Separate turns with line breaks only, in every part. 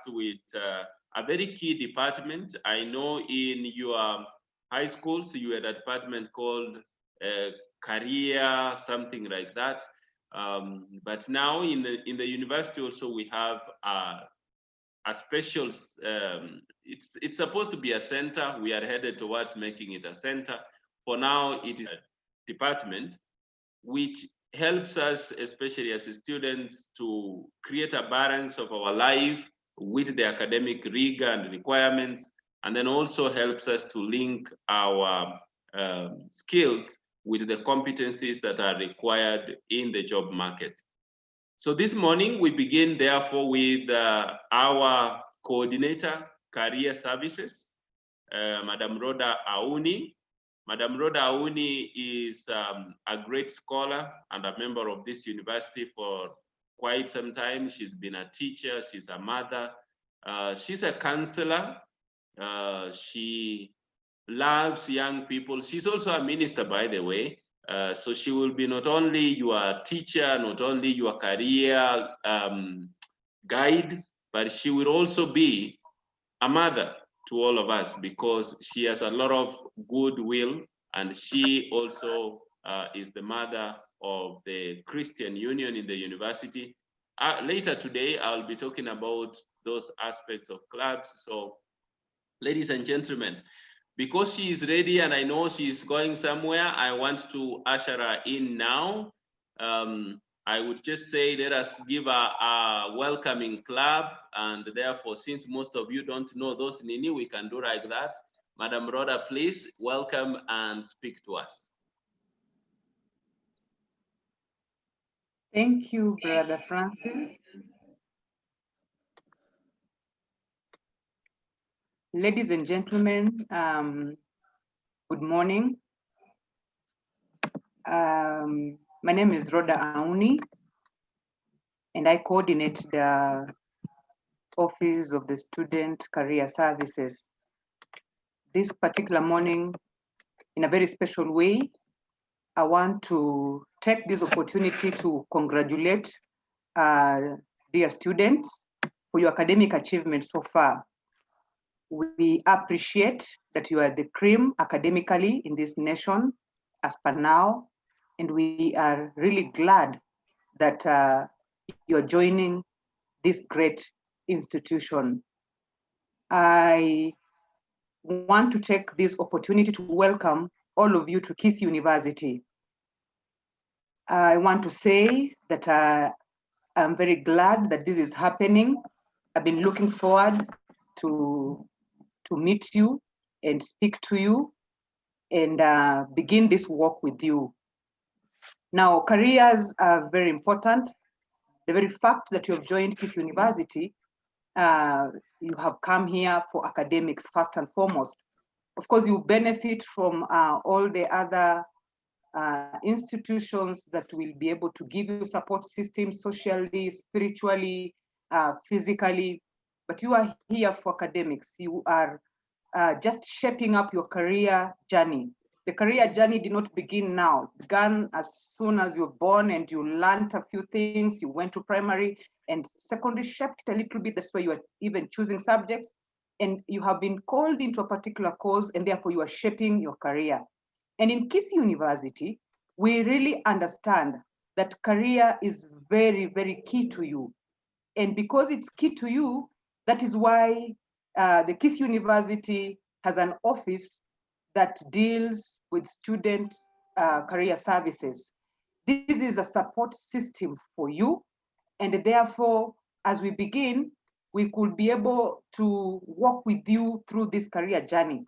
with a very key department. I know in your high schools, you had a department called career, something like that. But now in the university also we have a special, it's supposed to be a center. We are headed towards making it a center. For now, it is a department which helps us, especially as students, to create a balance of our life with the academic rigor and requirements, and then also helps us to link our skills with the competencies that are required in the job market. So this morning, we begin therefore with our coordinator, Career Services, Madam Rhoda Auni. Madam Rhoda Auni is a great scholar and a member of this university for quite some time. She's been a teacher, she's a mother, she's a counselor. She loves young people. She's also a minister, by the way. So she will be not only your teacher, not only your career guide, but she will also be a mother to all of us, because she has a lot of goodwill, and she also is the mother of the Christian Union in the university. Later today, I'll be talking about those aspects of clubs. So, ladies and gentlemen, because she is ready and I know she is going somewhere, I want to usher her in now. I would just say, let us give a welcoming clap, and therefore, since most of you don't know those Nini, we can do like that. Madam Rhoda, please welcome and speak to us.
Thank you, Brother Francis. Ladies and gentlemen, good morning. My name is Rhoda Auni, and I coordinate the Office of the Student Career Services. This particular morning, in a very special way, I want to take this opportunity to congratulate dear students for your academic achievements so far. We appreciate that you are the cream academically in this nation as per now, and we are really glad that you're joining this great institution. I want to take this opportunity to welcome all of you to Kisii University. I want to say that I'm very glad that this is happening. I've been looking forward to meet you and speak to you and begin this work with you. Now, careers are very important. The very fact that you have joined Kisii University, you have come here for academics first and foremost. Of course, you benefit from all the other institutions that will be able to give you support systems socially, spiritually, physically, but you are here for academics. You are just shaping up your career journey. The career journey did not begin now. It began as soon as you were born and you learned a few things. You went to primary and secondary, shaped it a little bit. That's why you are even choosing subjects. And you have been called into a particular course, and therefore you are shaping your career. And in Kisii University, we really understand that career is very, very key to you. And because it's key to you, that is why the Kisii University has an office that deals with students' career services. This is a support system for you. And therefore, as we begin, we could be able to walk with you through this career journey.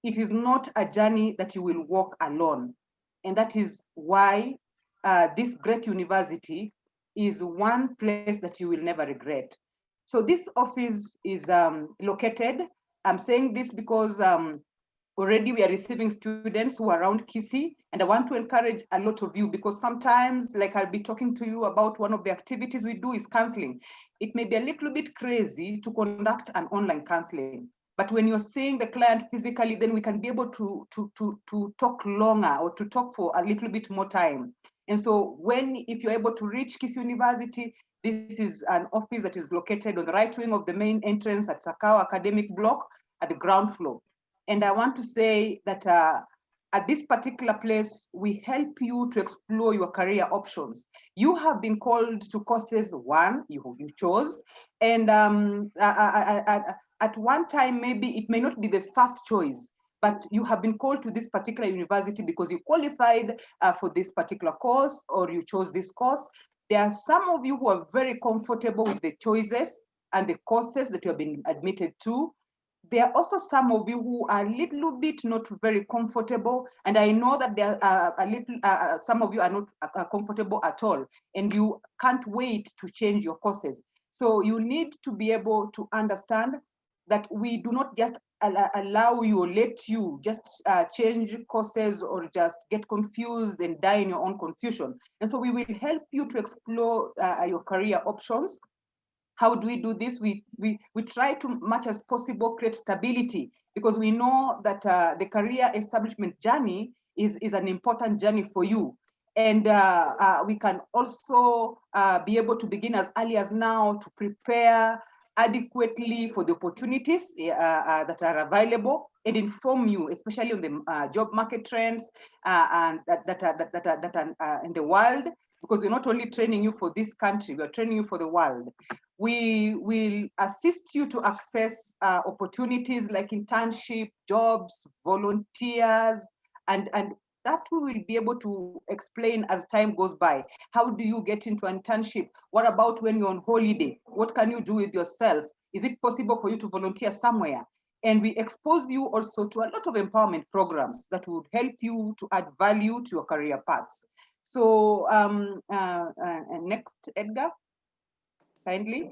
It is not a journey that you will walk alone. And that is why this great university is one place that you will never regret. So this office is located, I'm saying this because already we are receiving students who are around Kisi, and I want to encourage a lot of you, because sometimes, like I'll be talking to you about, one of the activities we do is counseling. It may be a little bit crazy to conduct an online counseling, but when you're seeing the client physically, then we can be able to talk longer or to talk for a little bit more time. And so if you're able to reach Kisii University, This is an office that is located on the right wing of the main entrance at Sakao Academic Block at the ground floor. And I want to say that at this particular place, we help you to explore your career options. You have been called to courses one, you chose, and at one time, maybe it may not be the first choice, but you have been called to this particular university because you qualified for this particular course or you chose this course. There are some of you who are very comfortable with the choices and the courses that you have been admitted to. There are also some of you who are a little bit not very comfortable, and I know that there are some of you are not comfortable at all, and you can't wait to change your courses. So you need to be able to understand that we do not just allow you or let you just change courses or just get confused and die in your own confusion. And so we will help you to explore your career options. How do we do this? We try to, much as possible, create stability, because we know that the career establishment journey is an important journey for you. And we can also be able to begin as early as now to prepare adequately for the opportunities that are available and inform you, especially on the job market trends and that are in the world, because we're not only training you for this country, we're training you for the world. We will assist you to access opportunities like internship, jobs, volunteers, and that we will be able to explain as time goes by. How do you get into an internship? What about when you're on holiday? What can you do with yourself? Is it possible for you to volunteer somewhere? And we expose you also to a lot of empowerment programs that would help you to add value to your career paths. So next, Edgar, kindly.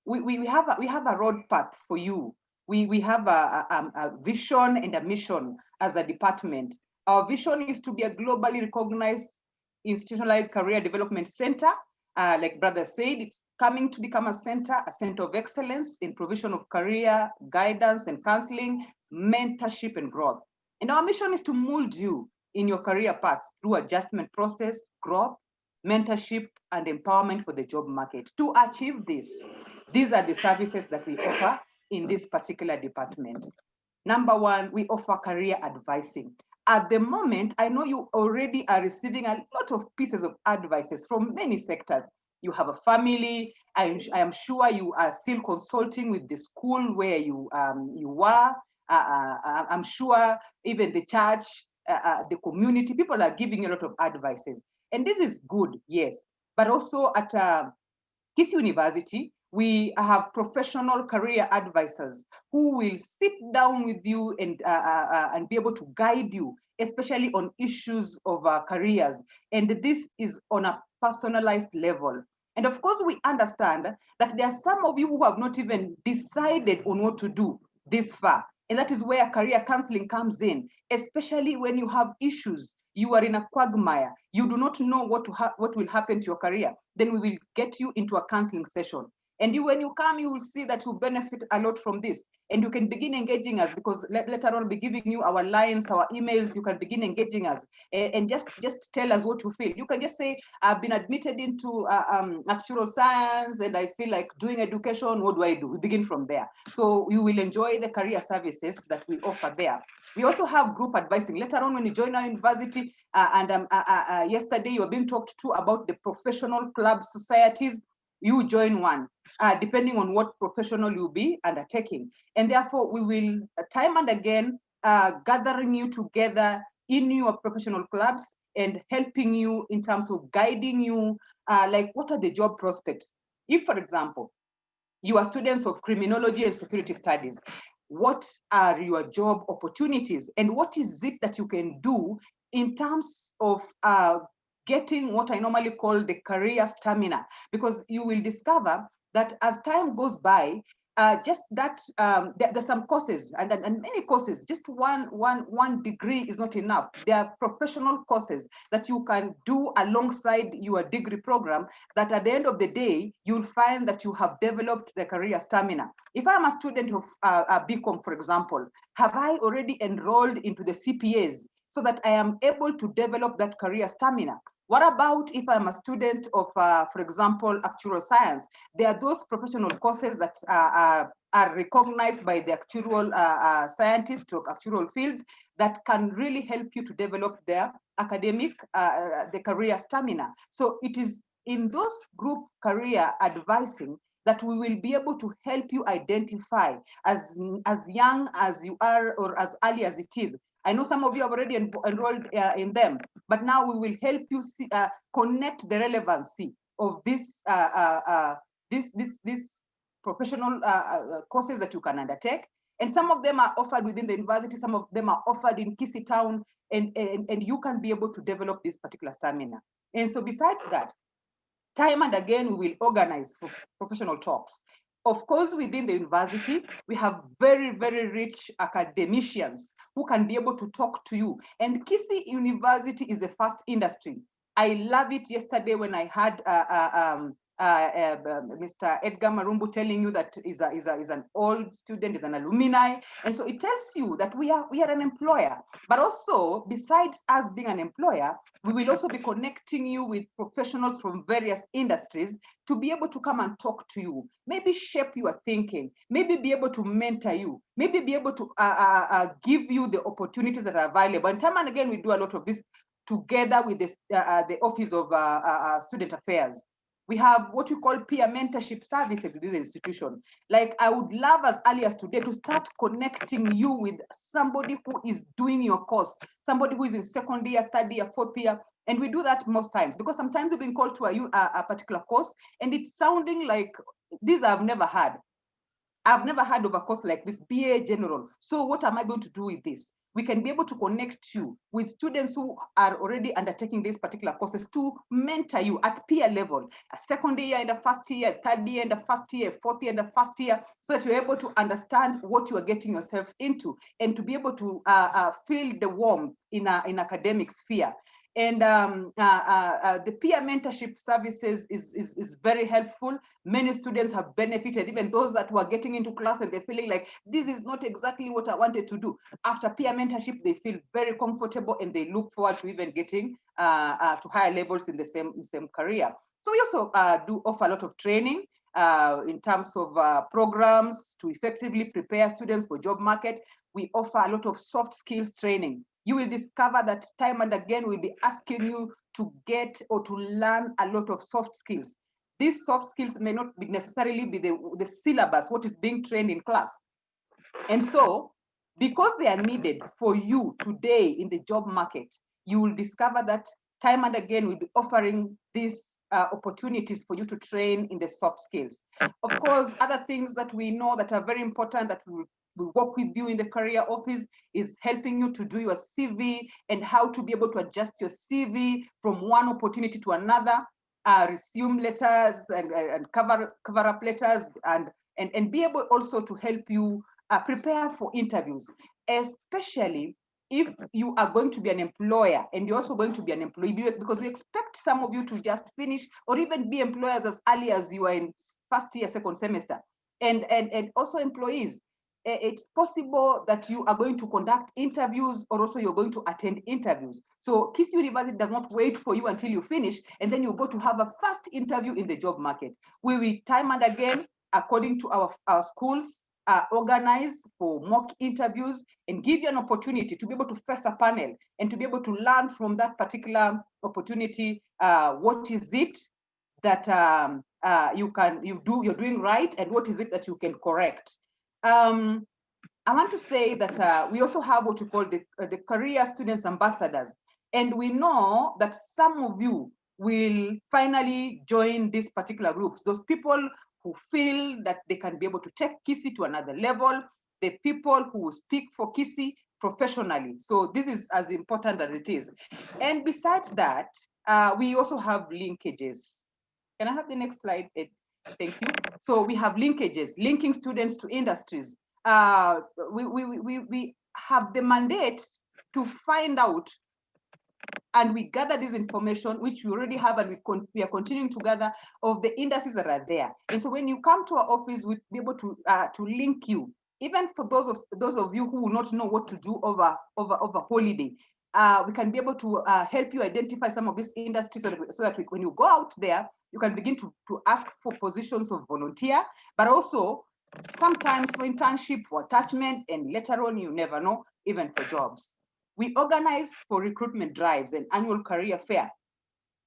We have a road path for you. We have a vision and a mission as a department. Our vision is to be a globally recognized institutionalized career development center. Like brother said, it's coming to become a center of excellence in provision of career guidance and counseling, mentorship and growth. And our mission is to mold you in your career paths through adjustment process, growth, mentorship, and empowerment for the job market. To achieve this, these are the services that we offer in this particular department. Number one, we offer career advising. At the moment, I know you already are receiving a lot of pieces of advices from many sectors. You have a family. I am sure you are still consulting with the school where you were. I'm sure even the church, the community, people are giving you a lot of advices. And this is good, yes. But also at Kisii University, we have professional career advisors who will sit down with you and be able to guide you, especially on issues of careers. And this is on a personalized level. And of course, we understand that there are some of you who have not even decided on what to do this far. And that is where career counseling comes in, especially when you have issues. You are in a quagmire. You do not know what will happen to your career. Then we will get you into a counseling session. And when you come, you will see that you benefit a lot from this. And you can begin engaging us, because later on we'll be giving you our lines, our emails. You can begin engaging us and just tell us what you feel. You can just say, I've been admitted into actuarial science and I feel like doing education. What do I do? We begin from there. So you will enjoy the career services that we offer there. We also have group advising. Later on, when you join our university, yesterday you were being talked to about the professional club societies. You join one, depending on what professional you'll be undertaking. And therefore, we will, time and again, gathering you together in your professional clubs and helping you in terms of guiding you, like what are the job prospects? If, for example, you are students of criminology and security studies, what are your job opportunities and what is it that you can do in terms of getting what I normally call the career stamina? Because you will discover that as time goes by, just that there's some courses and many courses, just one degree is not enough. There are professional courses that you can do alongside your degree program that at the end of the day, you'll find that you have developed the career stamina. If I'm a student of BCom, for example, have I already enrolled into the CPAs so that I am able to develop that career stamina? What about if I'm a student of, for example, actuarial science? There are those professional courses that are recognized by the actuarial scientists or actuarial fields that can really help you to develop their academic, the career stamina. So it is in those group career advising that we will be able to help you identify as young as you are or as early as it is. I know some of you have already enrolled in them, but now we will help you see, connect the relevancy of this professional courses that you can undertake. And some of them are offered within the university, some of them are offered in Kisi town, and you can be able to develop this particular stamina. And so besides that, time and again, we will organize professional talks. Of course, within the university, we have very, very rich academicians who can be able to talk to you. And Kisii University is the first industry. I love it yesterday when I had Mr. Edgar Marumbu telling you that is an old student, is an alumni. And so it tells you that we are an employer, but also besides us being an employer, we will also be connecting you with professionals from various industries to be able to come and talk to you, maybe shape your thinking, maybe be able to mentor you, maybe be able to give you the opportunities that are available. And time and again, we do a lot of this together with the Office of Student Affairs. We have what we call peer mentorship services within the institution. Like I would love as early as today to start connecting you with somebody who is doing your course, somebody who is in second year, third year, fourth year. And we do that most times because sometimes we've been called to a particular course and it's sounding like these I've never had. I've never heard of a course like this, BA General. So what am I going to do with this? We can be able to connect you with students who are already undertaking these particular courses to mentor you at peer level, a second year and a first year, third year and a first year, fourth year and a first year, so that you're able to understand what you are getting yourself into and to be able to feel the warmth in academic sphere. And the peer mentorship services is very helpful. Many students have benefited, even those that were getting into class and they're feeling like this is not exactly what I wanted to do. After peer mentorship, they feel very comfortable and they look forward to even getting to higher levels in the same career. So we also do offer a lot of training in terms of programs to effectively prepare students for job market. We offer a lot of soft skills training. You will discover that time and again, we'll be asking you to get or to learn a lot of soft skills. These soft skills may not necessarily be the syllabus, what is being trained in class. And so, because they are needed for you today in the job market, you will discover that time and again, we'll be offering these opportunities for you to train in the soft skills. Of course, other things that we know that are very important that we work with you in the career office is helping you to do your CV and how to be able to adjust your CV from one opportunity to another, resume letters and cover up letters and be able also to help you prepare for interviews, especially if you are going to be an employer and you're also going to be an employee, because we expect some of you to just finish or even be employers as early as you are in first year, second semester. And also employees, it's possible that you are going to conduct interviews or also you're going to attend interviews. So Kisii University does not wait for you until you finish and then you go to have a first interview in the job market. We will time and again, according to our schools, organize for mock interviews and give you an opportunity to be able to face a panel and to be able to learn from that particular opportunity, what is it that you're doing right and what is it that you can correct. I want to say that we also have what we call the career students ambassadors. And we know that some of you will finally join these particular groups. Those people who feel that they can be able to take Kisii to another level, the people who speak for Kisii professionally. So this is as important as it is. And besides that, we also have linkages. Can I have the next slide, Ed? Thank you. So we have linkages, linking students to industries. We have the mandate to find out and we gather this information, which we already have, and we are continuing to gather of the industries that are there. And so when you come to our office, we'll be able to link you. Even for those of you who will not know what to do over holiday, we can be able to help you identify some of these industries so that when you go out there, you can begin to ask for positions of volunteer, but also sometimes for internship, for attachment, and later on, you never know, even for jobs. We organize for recruitment drives and annual career fair,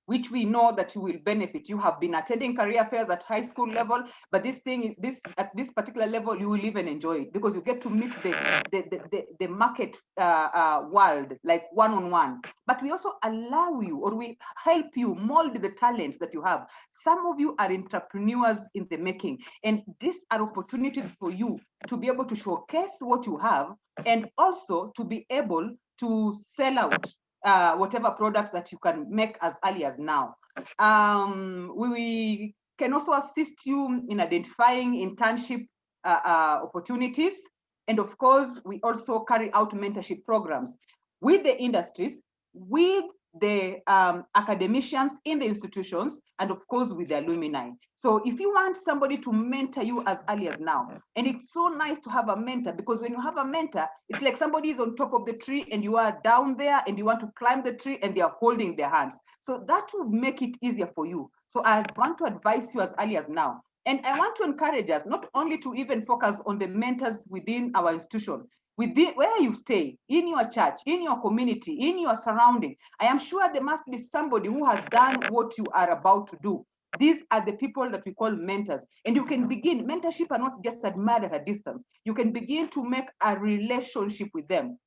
which we know that you will benefit. You have been attending career fairs at high school level, but at this particular level, you will even enjoy it because you get to meet the market world, like one-on-one. But we also allow you, or we help you mold the talents that you have. Some of you are entrepreneurs in the making, and these are opportunities for you to be able to showcase what you have and also to be able to sell out whatever products that you can make as early as now. We can also assist you in identifying internship opportunities. And of course, we also carry out mentorship programs with the industries, with the academicians in the institutions, and of course with the alumni. So if you want somebody to mentor you as early as now, and it's so nice to have a mentor, because when you have a mentor, it's like somebody is on top of the tree and you are down there and you want to climb the tree and they are holding their hands. So that will make it easier for you. So I want to advise you as early as now. And I want to encourage us not only to even focus on the mentors within our institution, within where you stay, in your church, in your community, in your surrounding. I am sure there must be somebody who has done what you are about to do. These are the people that we call mentors. And you can begin, mentorship are not just admired at a distance. You can begin to make a relationship with them.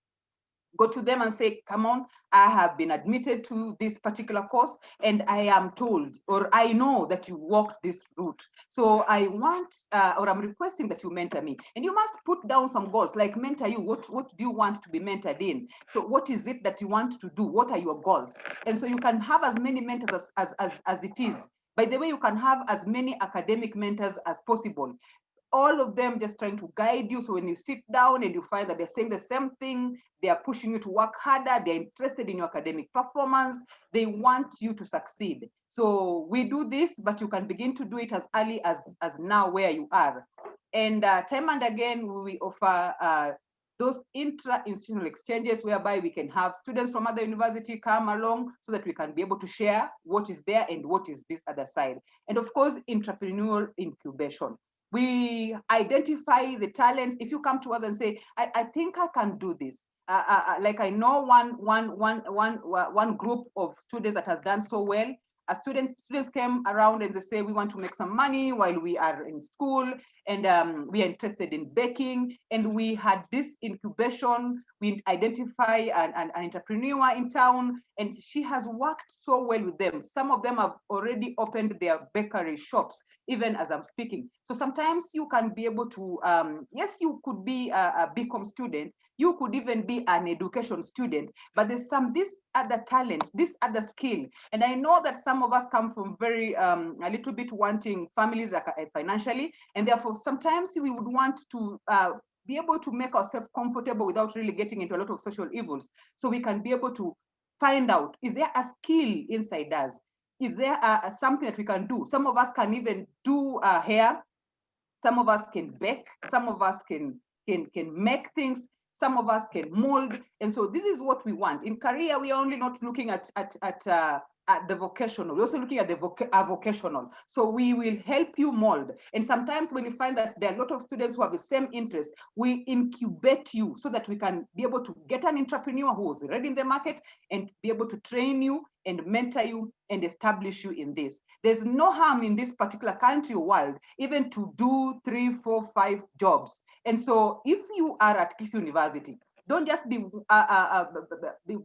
Go to them and say, come on, I have been admitted to this particular course and I am told, or I know that you walked this route. So I want, or I'm requesting that you mentor me. And you must put down some goals, like mentor you, what do you want to be mentored in? So what is it that you want to do? What are your goals? And so you can have as many mentors as it is. By the way, you can have as many academic mentors as possible. All of them just trying to guide you. So when you sit down and you find that they're saying the same thing, they are pushing you to work harder, they're interested in your academic performance, they want you to succeed. So we do this, but you can begin to do it as early as now where you are. And time and again, we offer those intra-institutional exchanges whereby we can have students from other university come along so that we can be able to share what is there and what is this other side. And of course, entrepreneurial incubation. We identify the talents. If you come to us and say, I think I can do this. Like I know one group of students that has done so well. Students came around and they say, we want to make some money while we are in school, and we are interested in baking. And we had this incubation. We identify an entrepreneur in town, and she has worked so well with them. Some of them have already opened their bakery shops, even as I'm speaking. So sometimes you can be able to, yes, you could be a BCom student, you could even be an education student, but there's this other talent, this other skill. And I know that some of us come from very, a little bit wanting families financially, and therefore sometimes we would want to be able to make ourselves comfortable without really getting into a lot of social evils. So we can be able to find out, is there a skill inside us? Is there something that we can do? Some of us can even do hair. Some of us can bake. Some of us can make things. Some of us can mold. And so this is what we want. In career, we are only not looking at the vocational. We're also looking at the vocational. So we will help you mold. And sometimes when you find that there are a lot of students who have the same interest, we incubate you so that we can be able to get an entrepreneur who is already in the market and be able to train you and mentor you and establish you in this. There's no harm in this particular country or world, even to do 3, 4, 5 jobs. And so if you are at Kisii University, don't just be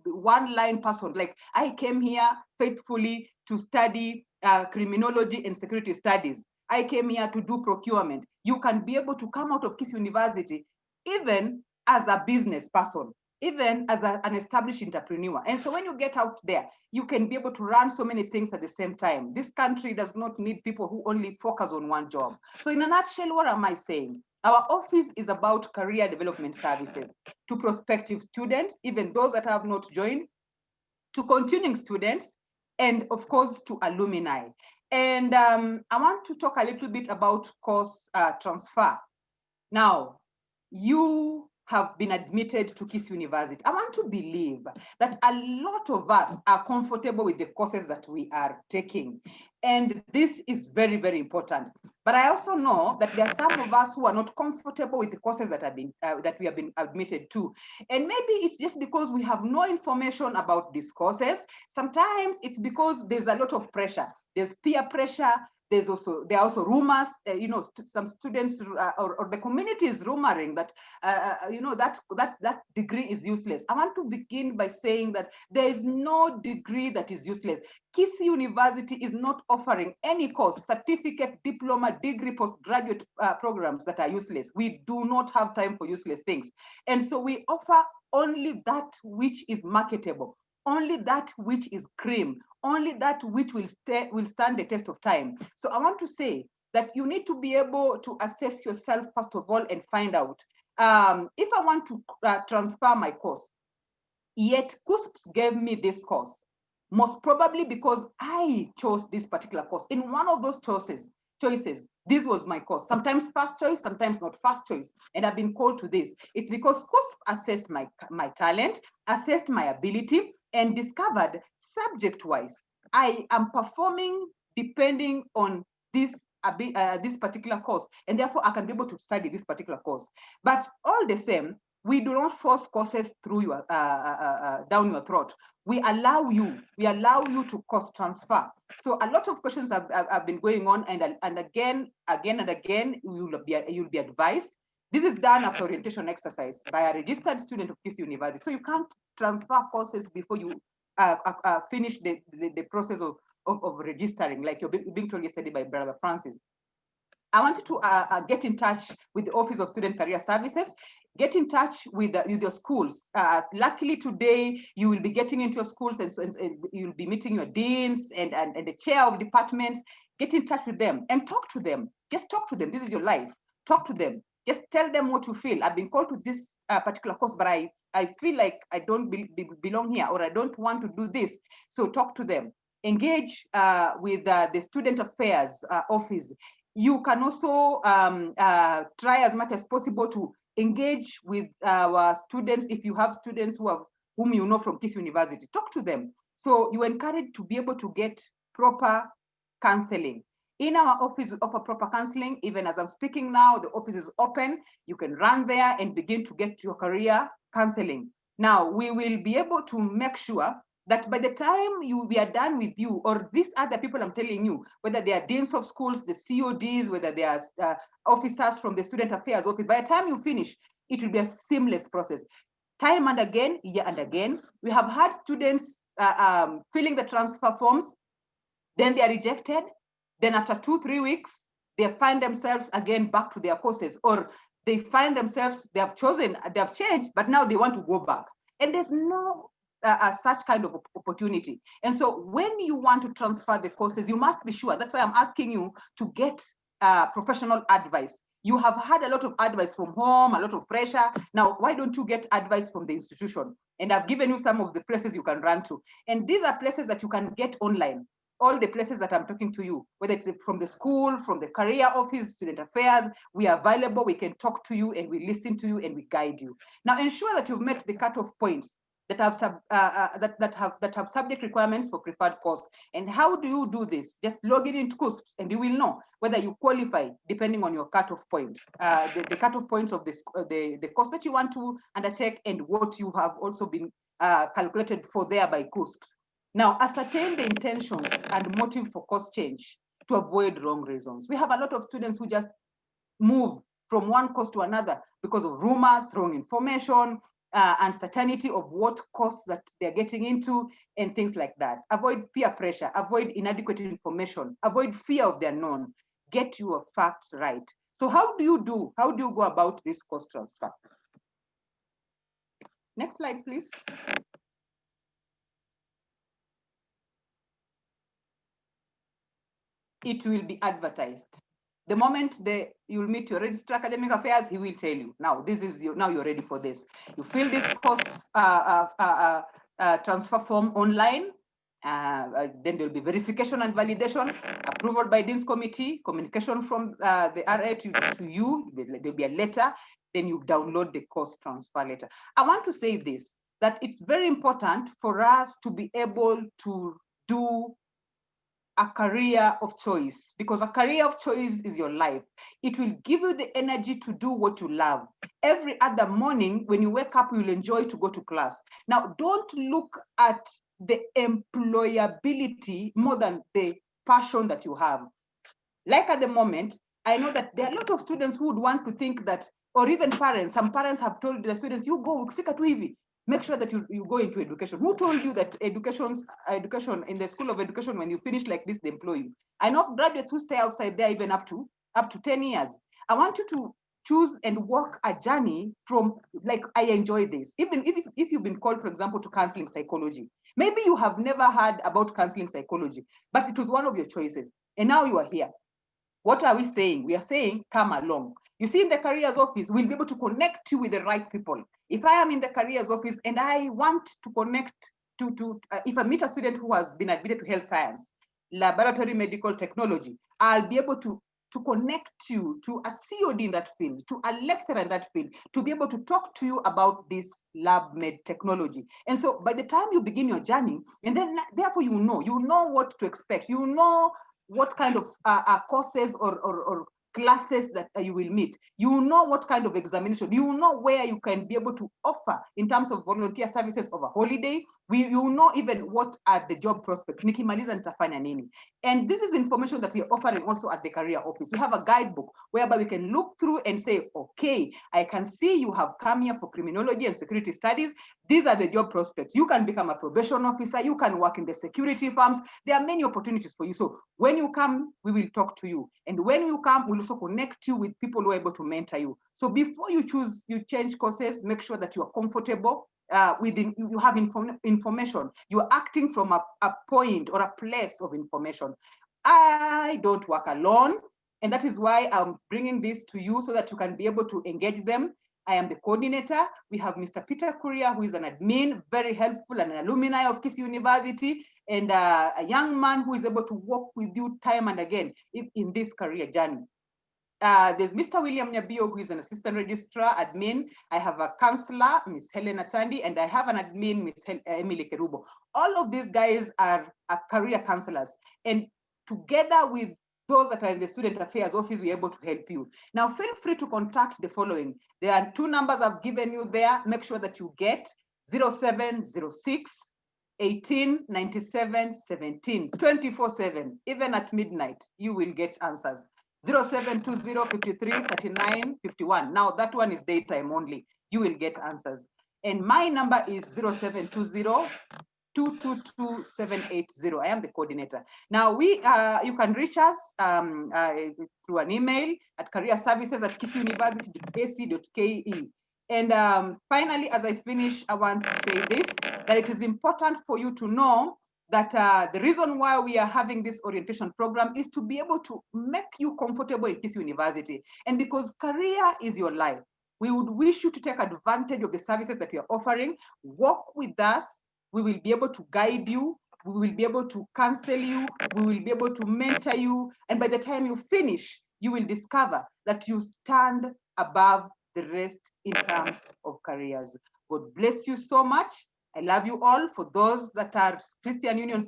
one-line person. Like, I came here faithfully to study criminology and security studies. I came here to do procurement. You can be able to come out of Kisii University even as a business person, even as an established entrepreneur. And so when you get out there, you can be able to run so many things at the same time. This country does not need people who only focus on one job. So in a nutshell, what am I saying? Our office is about career development services to prospective students, even those that have not joined, to continuing students, and of course to alumni. And I want to talk a little bit about course transfer. Now, you have been admitted to Kisii University, I want to believe that a lot of us are comfortable with the courses that we are taking. And this is very, very important. But I also know that there are some of us who are not comfortable with the courses that we have been admitted to. And maybe it's just because we have no information about these courses. Sometimes it's because there's a lot of pressure. There's peer pressure. There are also rumors, some students or the community is rumoring that, that degree is useless. I want to begin by saying that there is no degree that is useless. Kisii University is not offering any course, certificate, diploma, degree, postgraduate programs that are useless. We do not have time for useless things. And so we offer only that which is marketable, only that which is cream, only that which will stand the test of time. So I want to say that you need to be able to assess yourself first of all and find out, if I want to transfer my course, yet KUSPS gave me this course, most probably because I chose this particular course. In one of those choices, this was my course. Sometimes first choice, sometimes not first choice. And I've been called to this. It's because KUSP assessed my talent, assessed my ability, and discovered subject-wise, I am performing depending on this particular course, and therefore I can be able to study this particular course. But all the same, we do not force courses through your down your throat. We allow you to course transfer. So a lot of questions have been going on, and again and again, you'll be advised. This is done after orientation exercise by a registered student of Kisii University. So you can't transfer courses before you finish the process of registering, like you're being told yesterday by Brother Francis. I want you to get in touch with the Office of Student Career Services. Get in touch with your schools. Luckily today, you will be getting into your schools and you'll be meeting your deans and the chair of departments. Get in touch with them and talk to them. Just talk to them. This is your life. Talk to them. Just tell them what you feel. I've been called to this particular course, but I feel like I don't belong here, or I don't want to do this. So talk to them. Engage with the Student Affairs Office. You can also try as much as possible to engage with our students. If you have students whom you know from Kisii University, talk to them. So you're encouraged to be able to get proper counseling. In our office, we offer proper counseling. Even as I'm speaking now, the office is open. You can run there and begin to get your career counseling. Now, we will be able to make sure that by the time we are done with you, or these other people I'm telling you, whether they are deans of schools, the CODs, whether they are officers from the Student Affairs Office, by the time you finish, it will be a seamless process. Time and again, year and again, we have had students filling the transfer forms, then they are rejected. Then after 2-3 weeks, they find themselves again back to their courses, or they find themselves, they have changed, but now they want to go back. And there's no such kind of opportunity. And so when you want to transfer the courses, you must be sure. That's why I'm asking you to get professional advice. You have had a lot of advice from home, a lot of pressure. Now, why don't you get advice from the institution? And I've given you some of the places you can run to. And these are places that you can get online. All the places that I'm talking to you, whether it's from the school, from the career office, student affairs, we are available. We can talk to you and we listen to you and we guide you. Now, ensure that you've met the cutoff points that have subject requirements for preferred course. And how do you do this? Just log in into KUSPS and you will know whether you qualify depending on your cutoff points, the cutoff points of the course that you want to undertake and what you have also been calculated for there by KUSPS. Now, ascertain the intentions and motive for course change to avoid wrong reasons. We have a lot of students who just move from one course to another because of rumors, wrong information, uncertainty of what course that they're getting into, and things like that. Avoid peer pressure, avoid inadequate information, avoid fear of the unknown. Get your facts right. So how do you go about this course transfer? Next slide, please. It will be advertised. The moment you'll meet your registrar academic affairs, he will tell you, now this is now you're ready for this. You fill this course transfer form online. Then there'll be verification and validation, approval by Dean's Committee, communication from the RA to you. There'll be a letter. then you download the course transfer letter. I want to say this, that it's very important for us to be able to do a career of choice, because a career of choice is your life. It will give you the energy to do what you love. Every other morning when you wake up, you'll enjoy to go to class. Now, don't look at the employability more than the passion that you have. Like at the moment, I know that there are a lot of students who would want to think that, or even parents, some parents have told the students, you go, fika tu hivi. Make sure that you go into education. Who told you that education in the School of Education, when you finish like this, they employ you? I know of graduates who stay outside there even up to 10 years. I want you to choose and walk a journey from, like, I enjoy this. Even if you've been called, for example, to counseling psychology, maybe you have never heard about counseling psychology, but it was one of your choices. And now you are here. What are we saying? We are saying, come along. You see, in the careers office, we'll be able to connect you with the right people. If I am in the careers office and I want to connect if I meet a student who has been admitted to health science, laboratory medical technology, I'll be able to connect you to a COD in that field, to a lecturer in that field, to be able to talk to you about this lab med technology. And so by the time you begin your journey, and then therefore you know what to expect, you know what kind of courses or classes that you will meet. You know what kind of examination, you know where you can be able to offer in terms of volunteer services over holiday. You know even what are the job prospects. Nikimaliza nitafanya nini. And this is information that we are offering also at the career office. We have a guidebook whereby we can look through and say, okay, I can see you have come here for criminology and security studies. These are the job prospects. You can become a probation officer. You can work in the security firms. There are many opportunities for you. So when you come, we will talk to you. And when you come, we'll also connect you with people who are able to mentor you. So before you change courses, make sure that you are comfortable you have information. You are acting from a point or a place of information. I don't work alone. And that is why I'm bringing this to you so that you can be able to engage them. I am the coordinator. We have Mr. Peter Kuria, who is an admin, very helpful, and an alumni of Kisii University, and a young man who is able to work with you time and again in this career journey. There's Mr. William Nyabio, who is an assistant registrar, admin. I have a counselor, Ms. Helen Atandi, and I have an admin, Ms. Emily Kerubo. All of these guys are career counselors. And together with those that are in the Student Affairs Office, we're able to help you. Now, feel free to contact the following. There are 2 numbers I've given you there. Make sure that you get 0706 18 97 17, 24/7. Even at midnight, you will get answers. 0720 53 39 51. Now that one is daytime only. You will get answers. And my number is 0720 222 780. I am the coordinator. Now you can reach us through an email at careerservices@kisiuniversity.ac.ke. And finally, as I finish, I want to say this, that it is important for you to know that the reason why we are having this orientation program is to be able to make you comfortable in Kisii University. And because career is your life, we would wish you to take advantage of the services that we are offering. Work with us. We will be able to guide you. We will be able to counsel you. We will be able to mentor you. And by the time you finish, you will discover that you stand above the rest in terms of careers. God bless you so much. I love you all. For those that are Christian Union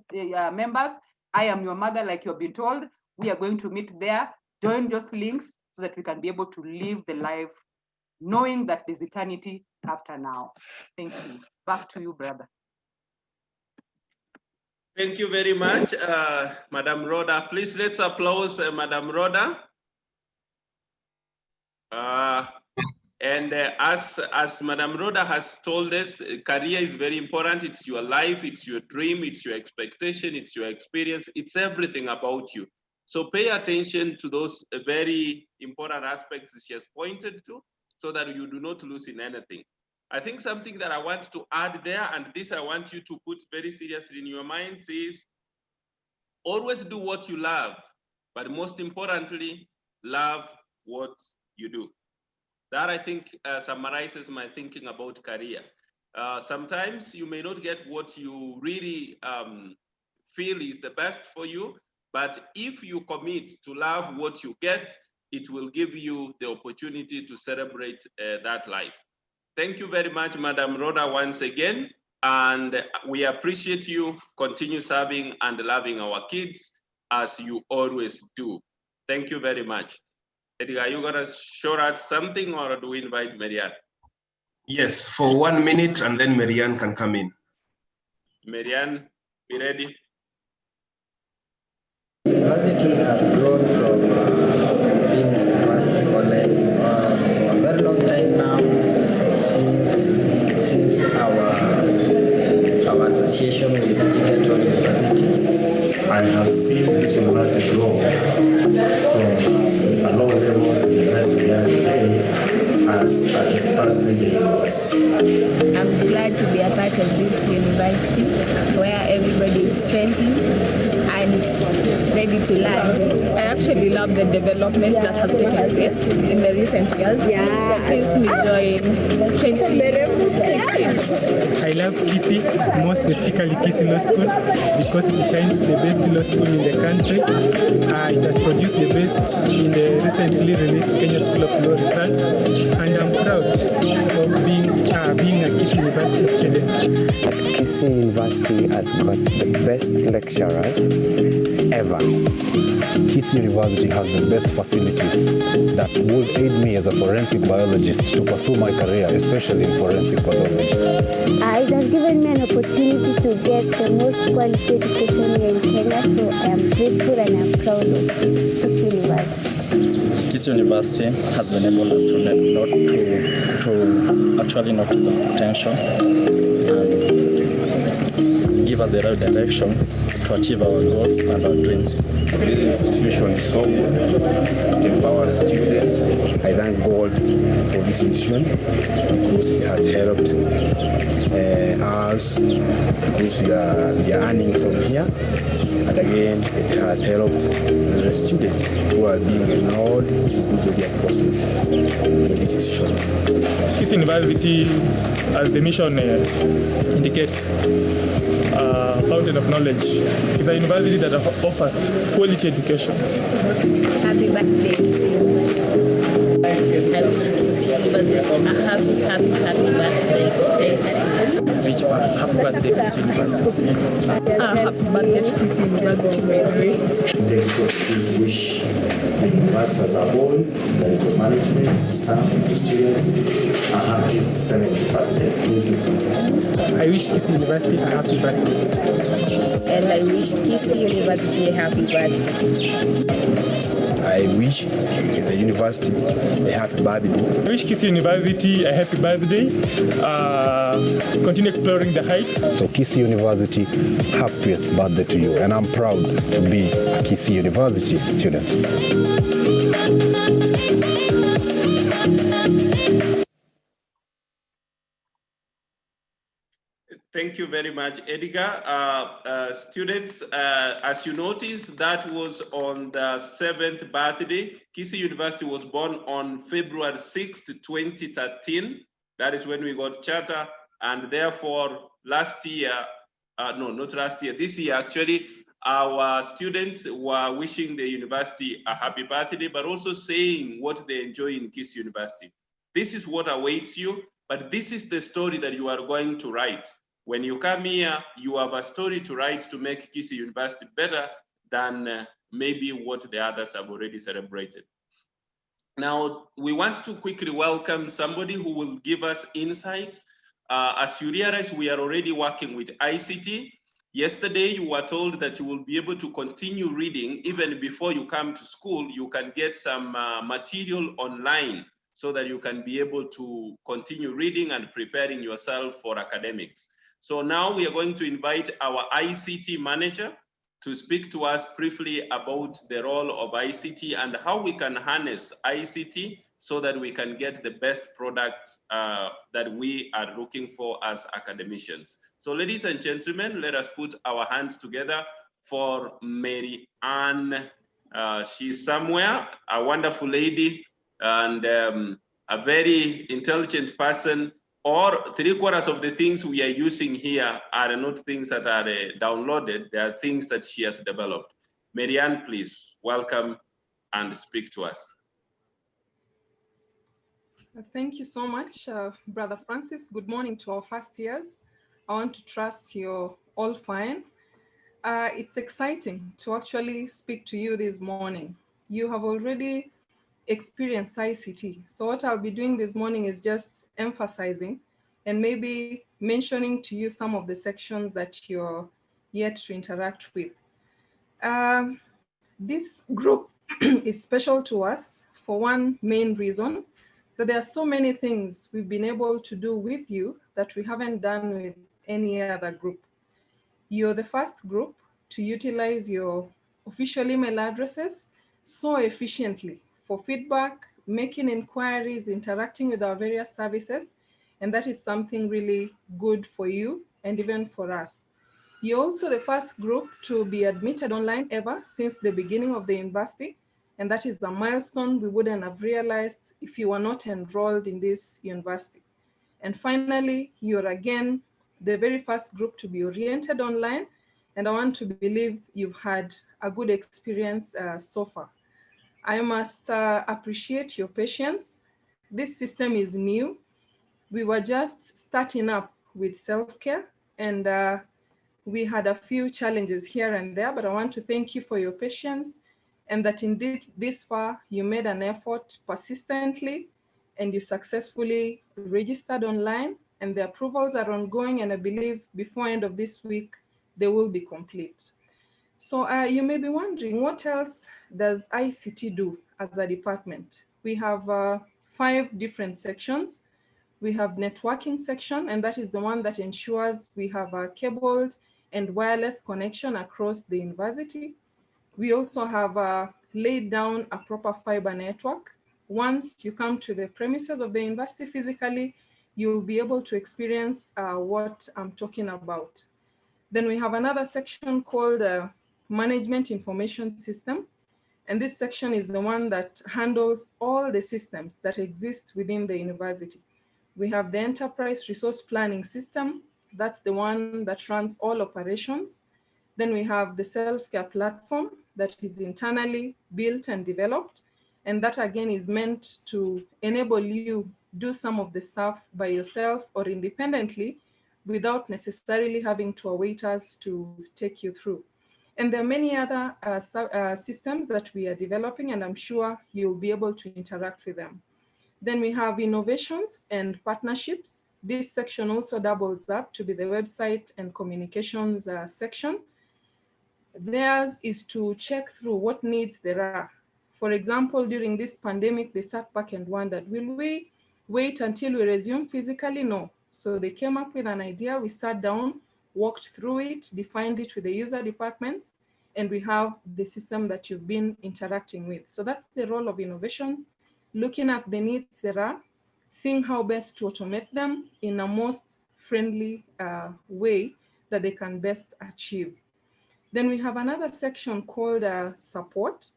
members, I am your mother, like you've been told. We are going to meet there. Join those links so that we can be able to live the life knowing that there's eternity after now. Thank you. Back to you, brother.
Thank you very much, Madam Rhoda. Please let's applause Madam Rhoda. And as Madam Rhoda has told us, career is very important. It's your life, it's your dream, it's your expectation, it's your experience, it's everything about you. So pay attention to those very important aspects she has pointed to so that you do not lose in anything. I think something that I want to add there, and this I want you to put very seriously in your minds, is always do what you love, but most importantly, love what you do. That I think summarizes my thinking about career. Sometimes you may not get what you really feel is the best for you, but if you commit to love what you get, it will give you the opportunity to celebrate that life. Thank you very much, Madam Rhoda, once again. And we appreciate you. Continue serving and loving our kids as you always do. Thank you very much. Edgar, are you going to show us something, or do we invite Marianne?
Yes, for 1 minute, and then Marianne can come in.
Marianne, be ready.
University has grown from being a university college for a very long time now, since our association with Ict University.
I have seen this university grow from a low level to the best we are today as at the first stage of university.
I'm glad to be a part of this university where everybody is friendly and ready to learn. I actually love the development that has taken place in the recent years since we joined 2016.
I love Kisi, more specifically Kisii Law School, because it shines the best law school in the country. It has produced the best in the recently released Kenya School of Law results, and I'm proud of being a Kisii University student.
Kisii University has got the best lecturers ever.
Kisii University has the best facilities that would aid me as a forensic biologist to pursue my career, especially in forensic pathology.
It has given me an opportunity to get the most quality education here in Kenya, so I am grateful and I'm proud of Kisii University.
Kisii University has enabled us to actually notice our potential and give us the right direction to achieve our goals and our dreams.
This institution is so good. It empowers students. I thank God for this institution because it has helped us, because we are earning from here. And again, it has helped the students who are being enrolled to do various courses in this institution.
Kisii University, as the mission indicates, fountain of knowledge, is a university that offers quality education.
Happy birthday, Kisii University. I wish Kisii University a happy birthday.
Happy birthday, Kisii University.
Happy birthday to Kisii University, by the way.
We wish the university as a whole, that is the management, staff, the students, a happy 70th birthday. Thank you.
I wish Kisii University a happy birthday.
And I wish Kisii University a happy birthday.
I wish the university a happy birthday.
I wish Kisii University a happy birthday. Continue exploring the heights.
So Kisii University, happiest birthday to you. And I'm proud to be a Kisii University student.
Thank you very much, Edgar. Students, as you noticed, that was on the 7th birthday. Kisii University was born on February 6th, 2013. That is when we got charter. And therefore, last year, no, not last year, this year actually, our students were wishing the university a happy birthday, but also saying what they enjoy in Kisii University. This is what awaits you, but this is the story that you are going to write. When you come here, you have a story to write to make Kisii University better than maybe what the others have already celebrated. Now, we want to quickly welcome somebody who will give us insights. As you realize, we are already working with ICT. Yesterday, you were told that you will be able to continue reading even before you come to school. You can get some material online so that you can be able to continue reading and preparing yourself for academics. So now we are going to invite our ICT manager to speak to us briefly about the role of ICT and how we can harness ICT so that we can get the best product that we are looking for as academicians. So ladies and gentlemen, let us put our hands together for Mary Ann. She's somewhere, a wonderful lady and a very intelligent person. Or 3/4 of the things we are using here are not things that are downloaded, they are things that she has developed. Marianne, please, welcome and speak to us.
Thank you so much, Brother Francis. Good morning to our first years. I want to trust you're all fine. It's exciting to actually speak to you this morning. You have already experienced ICT. So what I'll be doing this morning is just emphasizing and maybe mentioning to you some of the sections that you're yet to interact with. This group is special to us for one main reason, that there are so many things we've been able to do with you that we haven't done with any other group. You're the first group to utilize your official email addresses so efficiently for feedback, making inquiries, interacting with our various services, and that is something really good for you and even for us. You're also the first group to be admitted online ever since the beginning of the university, and that is a milestone we wouldn't have realized if you were not enrolled in this university. And finally, you're again the very first group to be oriented online, and I want to believe you've had a good experience so far. I must appreciate your patience. This system is new. We were just starting up with self-care, and we had a few challenges here and there, but I want to thank you for your patience, and that indeed this far you made an effort persistently and you successfully registered online, and the approvals are ongoing, and I believe before end of this week, they will be complete. So you may be wondering, what else does ICT do as a department? We have 5 different sections. We have networking section, and that is the one that ensures we have a cabled and wireless connection across the university. We also have laid down a proper fiber network. Once you come to the premises of the university physically, you'll be able to experience what I'm talking about. Then we have another section called Management Information System. And this section is the one that handles all the systems that exist within the university. We have the Enterprise Resource Planning System. That's the one that runs all operations. Then we have the self-care platform that is internally built and developed. And that again is meant to enable you do some of the stuff by yourself or independently without necessarily having to await us to take you through. And there are many other systems that we are developing, and I'm sure you'll be able to interact with them. Then we have innovations and partnerships. This section also doubles up to be the website and communications section. Theirs is to check through what needs there are. For example, during this pandemic, they sat back and wondered, will we wait until we resume physically? No. So they came up with an idea, we sat down, walked through it, defined it with the user departments, and we have the system that you've been interacting with. So that's the role of innovations, looking at the needs there are, seeing how best to automate them in a most friendly way that they can best achieve. Then we have another section called support.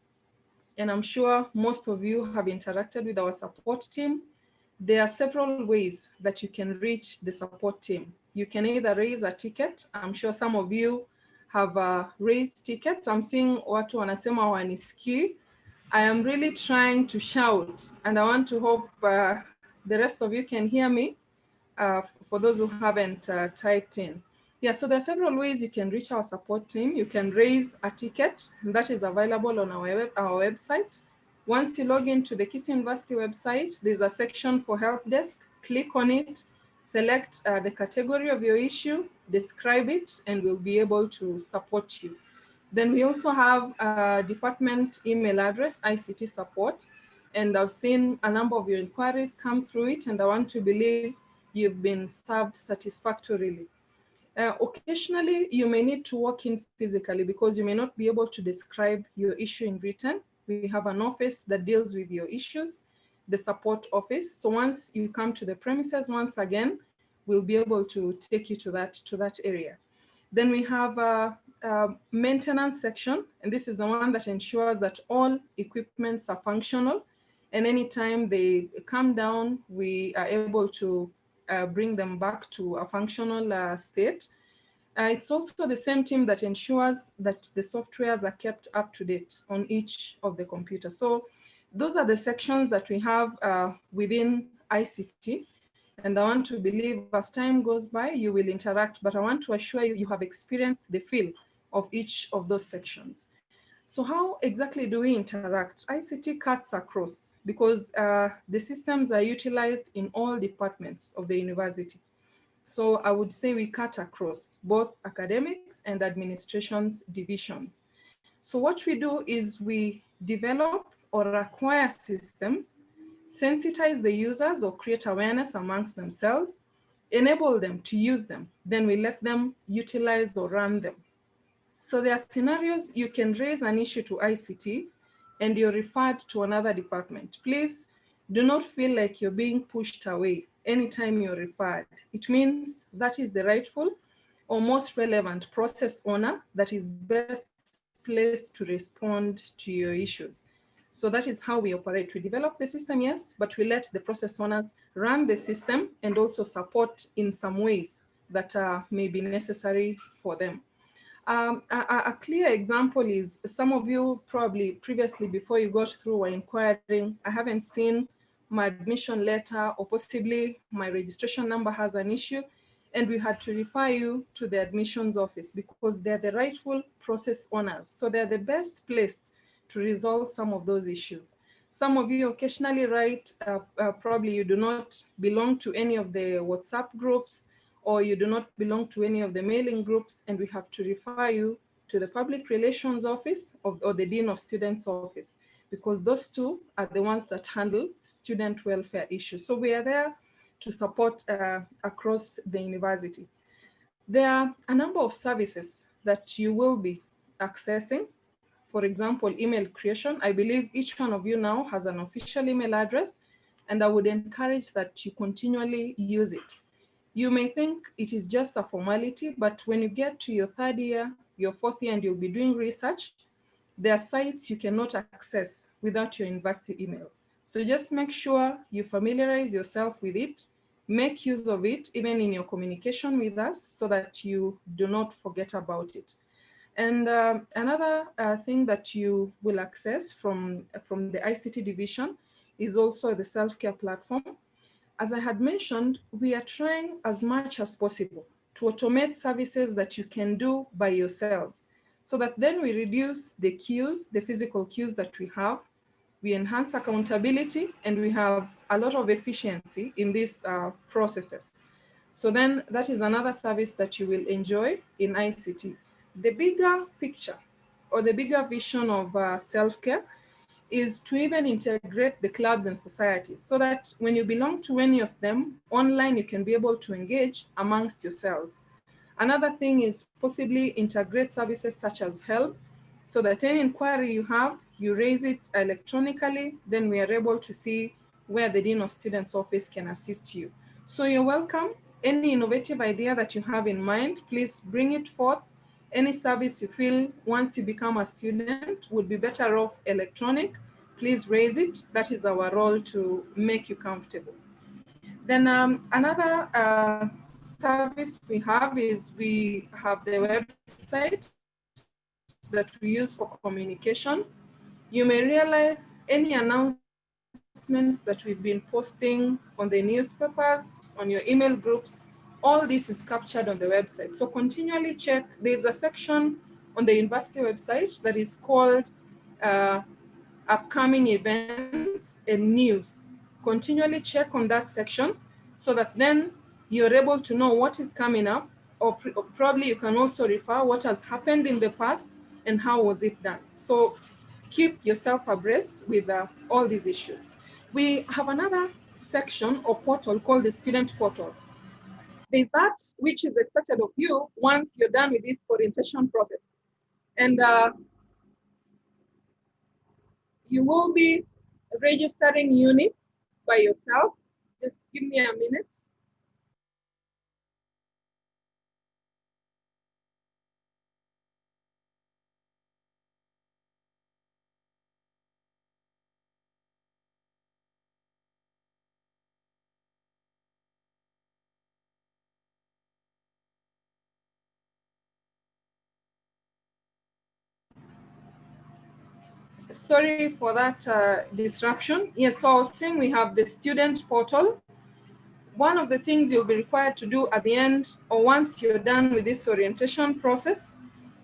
And I'm sure most of you have interacted with our support team. There are several ways that you can reach the support team. You can either raise a ticket. I'm sure some of you have raised tickets. I'm seeing watu wanasema wanisikii. I am really trying to shout, and I want to hope the rest of you can hear me for those who haven't typed in. Yeah, so there are several ways you can reach our support team. You can raise a ticket, and that is available on our website. Once you log into the Kisii University website, there's a section for help desk. Click on it, select the category of your issue, describe it, and we'll be able to support you. Then we also have a department email address, Ict Support, and I've seen a number of your inquiries come through it, and I want to believe you've been served satisfactorily. Occasionally, you may need to walk in physically because you may not be able to describe your issue in written. We have an office that deals with your issues, the support office. So once you come to the premises, once again, we'll be able to take you to that area. Then we have a maintenance section, and this is the one that ensures that all equipments are functional, and anytime they come down, we are able to bring them back to a functional state. It's also the same team that ensures that the softwares are kept up to date on each of the computers. So those are the sections that we have within ICT. And I want to believe as time goes by, you will interact, but I want to assure you, you have experienced the feel of each of those sections. So how exactly do we interact? ICT cuts across because the systems are utilized in all departments of the university. So I would say we cut across both academics and administration's divisions. So what we do is we develop or acquire systems, sensitize the users or create awareness amongst themselves, enable them to use them, then we let them utilize or run them. So there are scenarios you can raise an issue to ICT and you're referred to another department. Please do not feel like you're being pushed away anytime you're referred. It means that is the rightful or most relevant process owner that is best placed to respond to your issues. So that is how we operate. We develop the system, yes, but we let the process owners run the system and also support in some ways that may be necessary for them. A clear example is some of you probably previously before you got through were inquiring, I haven't seen my admission letter or possibly my registration number has an issue, and we had to refer you to the admissions office because they're the rightful process owners. So they're the best placed to resolve some of those issues. Some of you occasionally write, probably you do not belong to any of the WhatsApp groups, or you do not belong to any of the mailing groups, and we have to refer you to the Public Relations Office or the Dean of Students Office, because those two are the ones that handle student welfare issues. So we are there to support across the university. There are a number of services that you will be accessing. For example, email creation. I believe each one of you now has an official email address, and I would encourage that you continually use it. You may think it is just a formality, but when you get to your third year, your fourth year, and you'll be doing research, there are sites you cannot access without your university email. So just make sure you familiarize yourself with it, make use of it, even in your communication with us, so that you do not forget about it. And another thing that you will access from the ICT division is also the self-care platform. As I had mentioned, we are trying as much as possible to automate services that you can do by yourselves, so that then we reduce the queues, the physical queues that we have, we enhance accountability, and we have a lot of efficiency in these processes. So then that is another service that you will enjoy in ICT. The bigger picture or the bigger vision of self-care is to even integrate the clubs and societies so that when you belong to any of them, online you can be able to engage amongst yourselves. Another thing is possibly integrate services such as help, so that any inquiry you have, you raise it electronically, then we are able to see where the Dean of Students Office can assist you. So you're welcome. Any innovative idea that you have in mind, please bring it forth. Any service you feel once you become a student would be better off electronic, please raise it. That is our role, to make you comfortable. Then another service we have is we have the website that we use for communication. You may realize any announcements that we've been posting on the newspapers, on your email groups, all this is captured on the website. So continually check. There's a section on the university website that is called upcoming events and news. Continually check on that section so that then you're able to know what is coming up, or probably you can also refer what has happened in the past and how was it done. So keep yourself abreast with all these issues. We have another section or portal called the student portal. There's that which is expected of you once you're done with this orientation process. And you will be registering units by yourself. Just give me a minute. Sorry for that disruption. Yes, so I was saying we have the student portal. One of the things you'll be required to do at the end or once you're done with this orientation process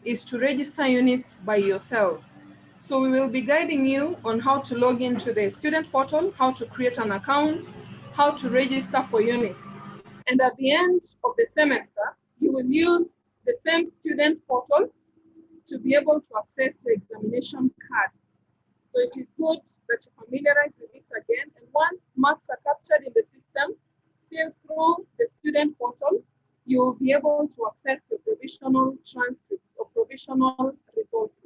is to register units by yourselves. So we will be guiding you on how to log into the student portal, how to create an account, how to register for units. And at the end of the semester, you will use the same student portal to be able to access your examination card. So it is good that you familiarize with it again. And once marks are captured in the system, still through the student portal, you will be able to access your provisional transcripts or provisional results.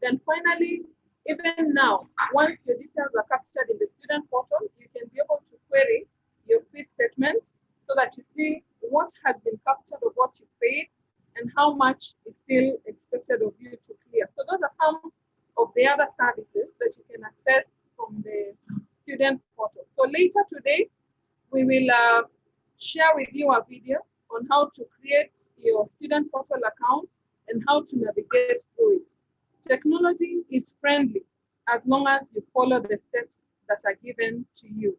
Then finally, even now, once your details are captured in the student portal, you can be able to query your fee statement so that you see what has been captured of what you paid and how much is still expected of you to clear. So those are some of the other services that you can access from the student portal. So later today, we will share with you a video on how to create your student portal account and how to navigate through it. Technology is friendly as long as you follow the steps that are given to you.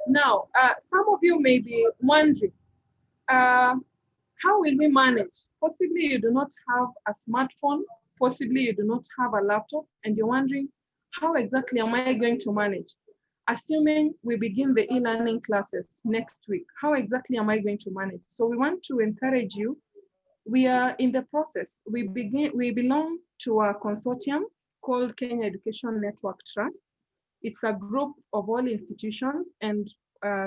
Now, some of you may be wondering, how will we manage? Possibly you do not have a smartphone, possibly you do not have a laptop, and you're wondering, how exactly am I going to manage? Assuming we begin the e-learning classes next week, how exactly am I going to manage? So we want to encourage you. We are in the process. We belong to a consortium called Kenya Education Network Trust. It's a group of all institutions, and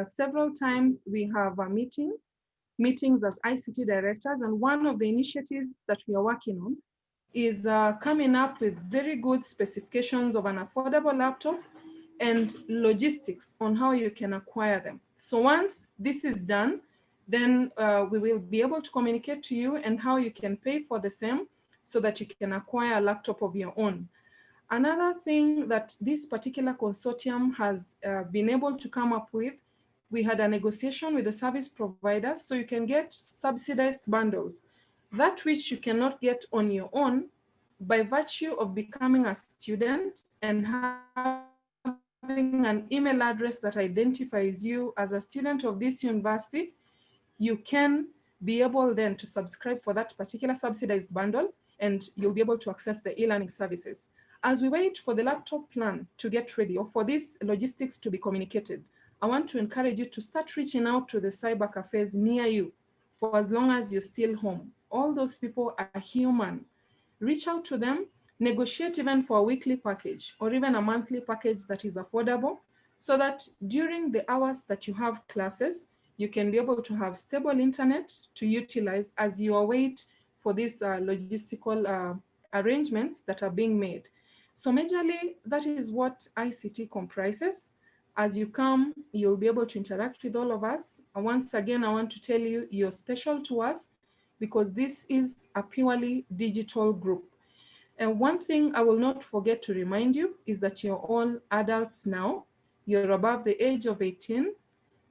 several times we have a meetings as ICT directors, and one of the initiatives that we are working on is coming up with very good specifications of an affordable laptop and logistics on how you can acquire them. So once this is done, then we will be able to communicate to you and how you can pay for the same so that you can acquire a laptop of your own. Another thing that this particular consortium has been able to come up with, we had a negotiation with the service providers, so you can get subsidized bundles, that which you cannot get on your own by virtue of becoming a student and having an email address that identifies you as a student of this university. You can be able then to subscribe for that particular subsidized bundle, and you'll be able to access the e-learning services. As we wait for the laptop plan to get ready or for this logistics to be communicated, I want to encourage you to start reaching out to the cyber cafes near you for as long as you're still home. All those people are human. Reach out to them, negotiate even for a weekly package or even a monthly package that is affordable, so that during the hours that you have classes, you can be able to have stable internet to utilize as you await for these logistical arrangements that are being made. So majorly, that is what ICT comprises. As you come, you'll be able to interact with all of us. And once again, I want to tell you, you're special to us because this is a purely digital group. And one thing I will not forget to remind you is that you're all adults now. You're above the age of 18.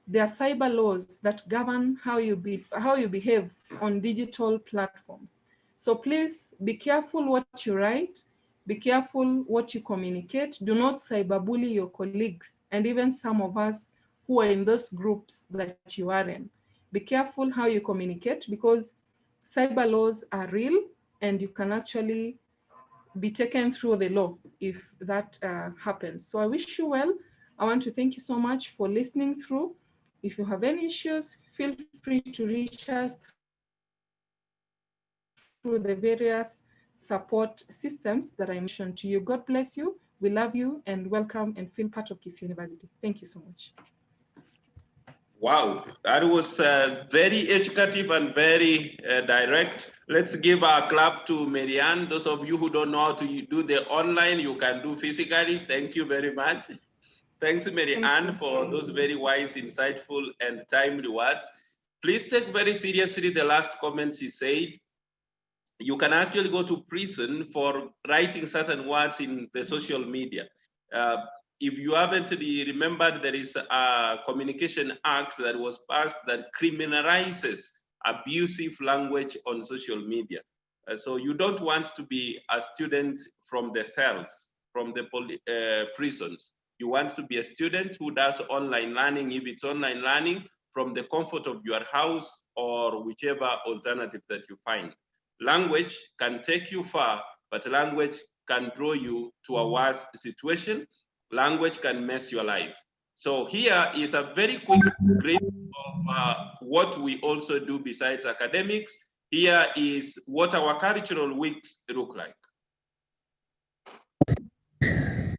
There are cyber laws that govern how you behave on digital platforms. So please be careful what you write. Be careful what you communicate. Do not cyberbully your colleagues and even some of us who are in those groups that you are in. Be careful how you communicate because cyber laws are real and you can actually be taken through the law if that happens. So I wish you well. I want to thank you so much for listening through. If you have any issues, feel free to reach us through the various support systems that I mentioned to you. God bless you. We love you and welcome and feel part of Kisii University. Thank you so much.
Wow, that was very educative and very direct. Let's give a clap to Marianne. Those of you who don't know how to do the online, you can do physically. Thank you very much. Thanks, Marianne, for those very wise, insightful, and timely words. Please take very seriously the last comments you said. You can actually go to prison for writing certain words in the social media. If you haven't remembered, there is a Communication Act that was passed that criminalizes abusive language on social media. So you don't want to be a student from the cells from the prisons. You want to be a student who does online learning, if it's online learning, from the comfort of your house or whichever alternative that you find. Language can take you far, but language can draw you to a worse situation. Language can mess your life. So here is a very quick grip of what we also do besides academics. Here is what our cultural weeks look like.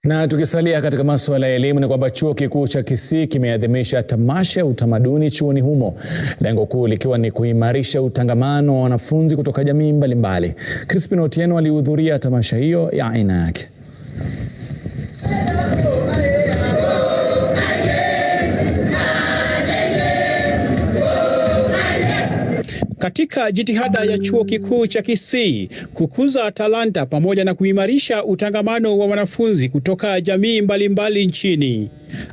Na tukisalia katika masuala ya elimu ni kwamba chuo kikuu cha Kisii kimeadhimisha tamasha ya utamaduni chuoni humo. Lengo kuu likiwa ni kuimarisha utangamano wa wanafunzi kutoka jamii mbalimbali. Crispin Otieno alihudhuria tamasha hiyo ya aina yake.
Katika jitihada ya chuo kikuu cha Kisii kukuza talanta pamoja na kuimarisha utangamano wa wanafunzi kutoka jamii mbalimbali nchini.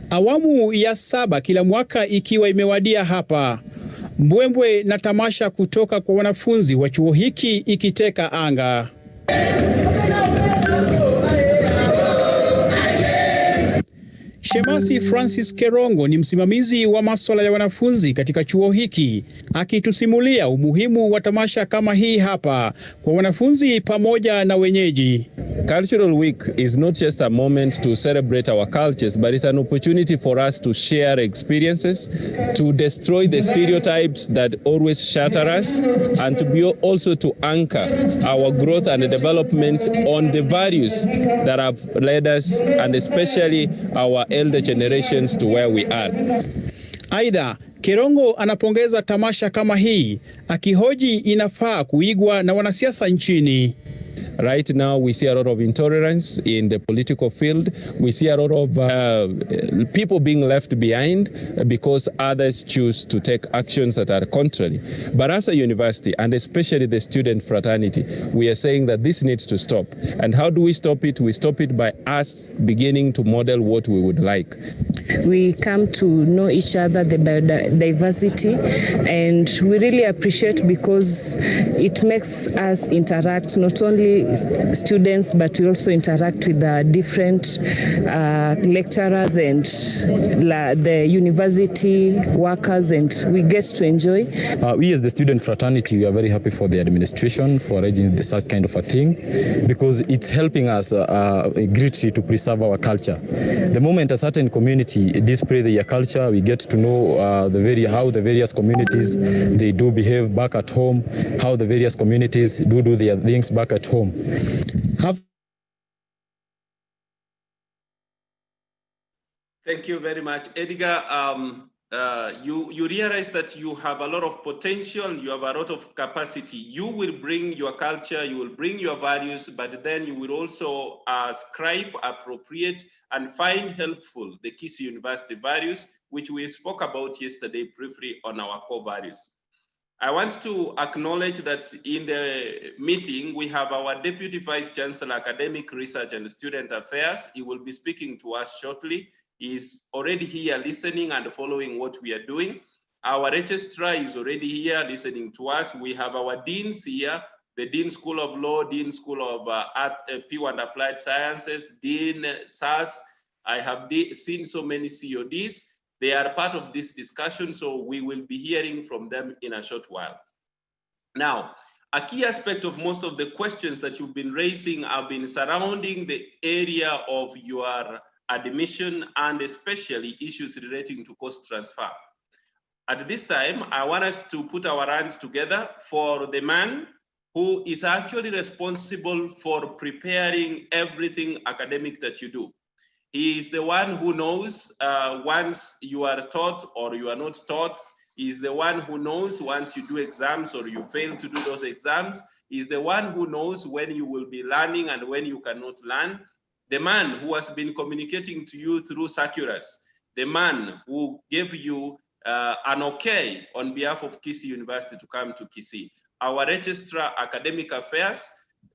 Awamu ya 7 kila mwaka ikiwa imewadia hapa. Mbwembwe na tamasha kutoka kwa wanafunzi wa chuo hiki ikiteka anga. Shemasi Francis Kerongo ni msimamizi wa masuala ya wanafunzi katika chuo hiki, akitusimulia umuhimu wa tamasha kama hii hapa kwa wanafunzi pamoja na wenyeji.
Cultural Week is not just a moment to celebrate our cultures, but it's an opportunity for us to share experiences, to destroy the stereotypes that always shatter us, and to be also to anchor our growth and development on the values that have led us, and especially our elder generations, to where we are.
Aidha, Kerongo anapongeza tamasha kama hii, akihoji inafaa kuigwa na wanasiasa nchini.
Right now, we see a lot of intolerance in the political field. We see a lot of people being left behind because others choose to take actions that are contrary. But as a university, and especially the student fraternity, we are saying that this needs to stop. And how do we stop it? We stop it by us beginning to model what we would like.
We come to know each other, the biodiversity, and we really appreciate because it makes us interact, not only students, but we also interact with the different lecturers and the university workers, and we get to enjoy.
We as the student fraternity, we are very happy for the administration for arranging such kind of a thing, because it's helping us greatly to preserve our culture. The moment a certain community display their culture, we get to know how the various communities they do behave back at home, how the various communities do their things back at home.
Thank you very much, Edgar. You realize that you have a lot of potential, you have a lot of capacity. You will bring your culture, you will bring your values, but then you will also ascribe, appropriate, and find helpful the Kisii University values, which we spoke about yesterday briefly on our core values. I want to acknowledge that in the meeting, we have our Deputy Vice Chancellor, Academic Research and Student Affairs. He will be speaking to us shortly. He's already here listening and following what we are doing. Our registrar is already here listening to us. We have our deans here, the Dean School of Law, Dean School of Art, Pure and Applied Sciences, Dean SAS. I have seen so many CODs. They are part of this discussion, so we will be hearing from them in a short while. Now, a key aspect of most of the questions that you've been raising have been surrounding the area of your admission and especially issues relating to course transfer. At this time, I want us to put our hands together for the man who is actually responsible for preparing everything academic that you do. He is the one who knows once you are taught or you are not taught. He is the one who knows once you do exams or you fail to do those exams. He is the one who knows when you will be learning and when you cannot learn. The man who has been communicating to you through circulars. The man who gave you an okay on behalf of Kisii University to come to Kisii. Our Registrar Academic Affairs,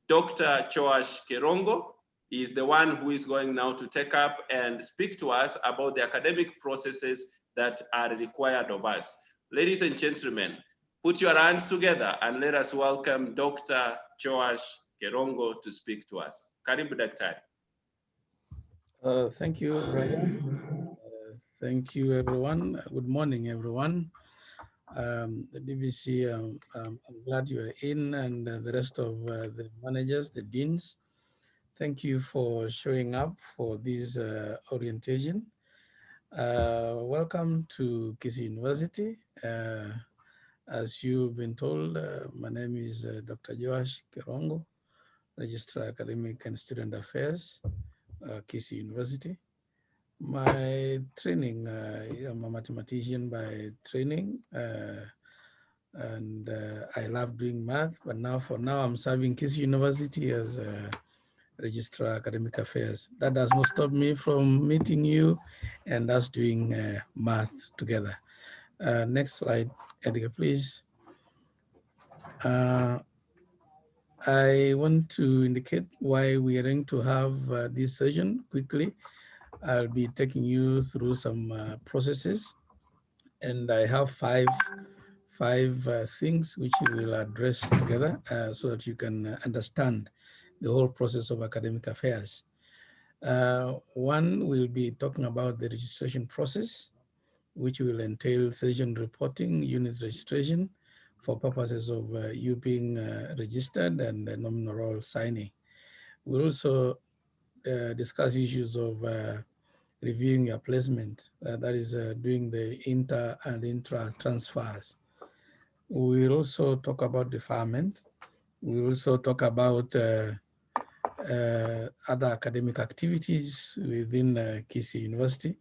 Dr. Choash Kerongo, is the one who is going now to take up and speak to us about the academic processes that are required of us. Ladies and gentlemen, put your hands together and let us welcome Dr. Choash Kerongo to speak to us. Karibu Daktari.
Thank you, Brian. Thank you, everyone. Good morning, everyone. The DVC, I'm glad you are in, and the rest of the managers, the deans. Thank you for showing up for this orientation. Welcome to Kisii University. As you've been told, my name is Dr. Joash Kerongo, Registrar Academic and Student Affairs, Kisii University. My training, I'm a mathematician by training, and I love doing math, but for now I'm serving Kisii University as a Registrar Academic Affairs. That does not stop me from meeting you and us doing math together. Next slide, Edgar, please. I want to indicate why we are going to have this session quickly. I'll be taking you through some processes, and I have five things which we will address together so that you can understand the whole process of academic affairs. One, will be talking about the registration process, which will entail session reporting, unit registration, for purposes of you being registered and nominal roll signing. We'll also discuss issues of reviewing your placement, that is doing the inter and intra transfers. We'll also talk about deferment. We'll also talk about other academic activities within Kisii University.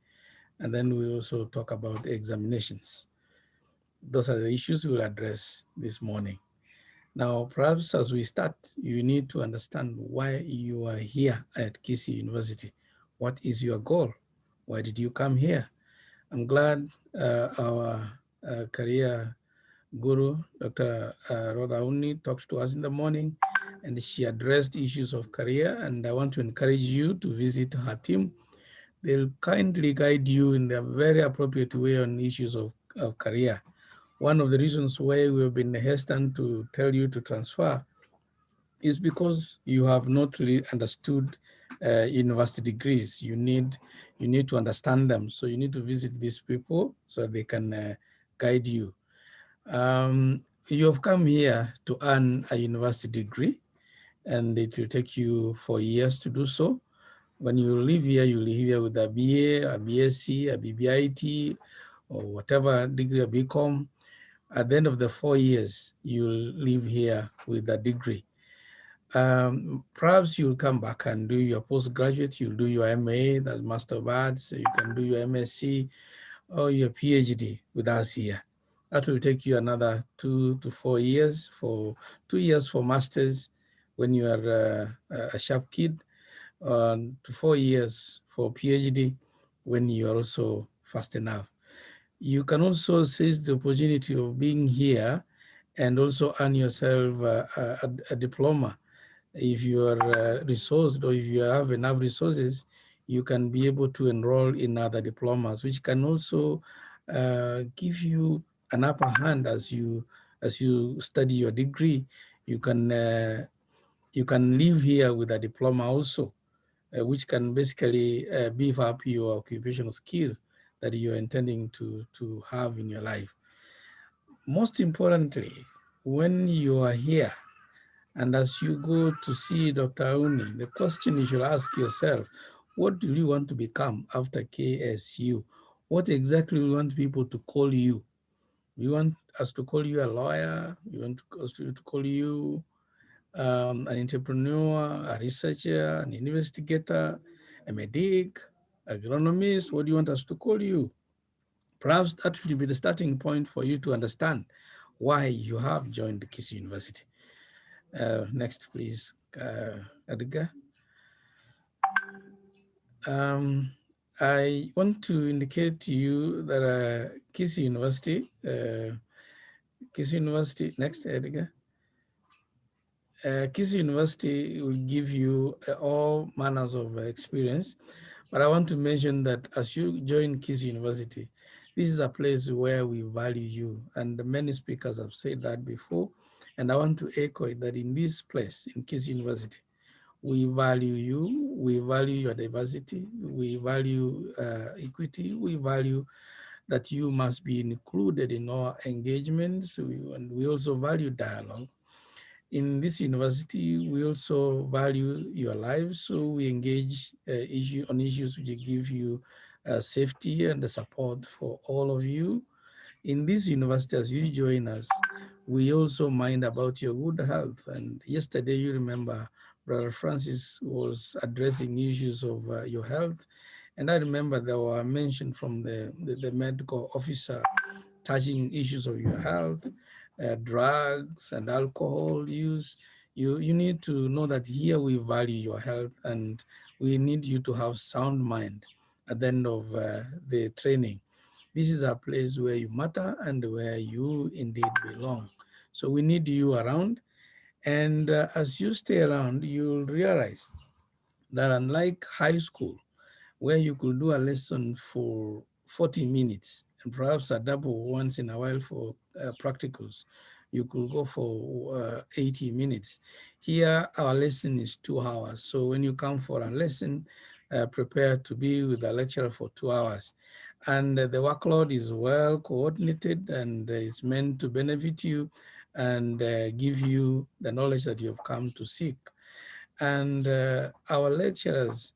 And then we'll also talk about examinations. Those are the issues we'll address this morning. Now, perhaps as we start, you need to understand why you are here at Kisii University. What is your goal? Why did you come here? I'm glad our career guru, Dr. Rhoda Uni, talks to us in the morning, and she addressed issues of career, and I want to encourage you to visit her team. They'll kindly guide you in a very appropriate way on issues of career. One of the reasons why we've been hesitant to tell you to transfer is because you have not really understood university degrees. You need to understand them. So you need to visit these people so they can guide you. You have come here to earn a university degree, and it will take you 4 years to do so. When you leave here, you leave here with a BA, a BSc, a BBIT, or whatever degree, a BCom. At the end of the 4 years, you'll leave here with a degree. Perhaps you'll come back and do your postgraduate, you'll do your MA, that's Master of Arts, you can do your MSc or your PhD with us here. That will take you another 2 to 4 years, for 2 years for masters when you are a sharp kid, to 4 years for PhD when you are also fast enough. You can also seize the opportunity of being here and also earn yourself a diploma. If you are resourced, or if you have enough resources, you can be able to enroll in other diplomas, which can also give you an upper hand as you study your degree. You can live here with a diploma also, which can basically beef up your occupational skill that you're intending to have in your life. Most importantly, when you are here and as you go to see Dr. Uni, the question you should ask yourself, what do you want to become after KSU? What exactly do you want people to call you? You want us to call you a lawyer? You want us to call you an entrepreneur, a researcher, an investigator, a medic, agronomist? What do you want us to call you? Perhaps that should be the starting point for you to understand why you have joined Kisii University. Next, please, Edgar. I want to indicate to you that Kisii University, next, Edgar. Kisii University will give you all manners of experience, but I want to mention that as you join Kisii University, this is a place where we value you, and many speakers have said that before, and I want to echo it, that in this place, in Kisii University, We value you, we value your diversity, we value equity, we value that you must be included in our engagements, and we also value dialogue. In this university, we also value your lives, so we engage on issues which give you safety and the support for all of you. In this university, as you join us, we also mind about your good health. And yesterday, you remember, Brother Francis was addressing issues of your health. And I remember there were mentioned from the medical officer touching issues of your health, drugs and alcohol use. You need to know that here we value your health, and we need you to have sound mind at the end of the training. This is a place where you matter and where you indeed belong. So we need you around. And as you stay around, you'll realize that unlike high school, where you could do a lesson for 40 minutes and perhaps a double once in a while for practicals, you could go for 80 minutes. Here, our lesson is 2 hours. So when you come for a lesson, prepare to be with the lecturer for 2 hours. And the workload is well coordinated and it's meant to benefit you and give you the knowledge that you have come to seek. And our lecturers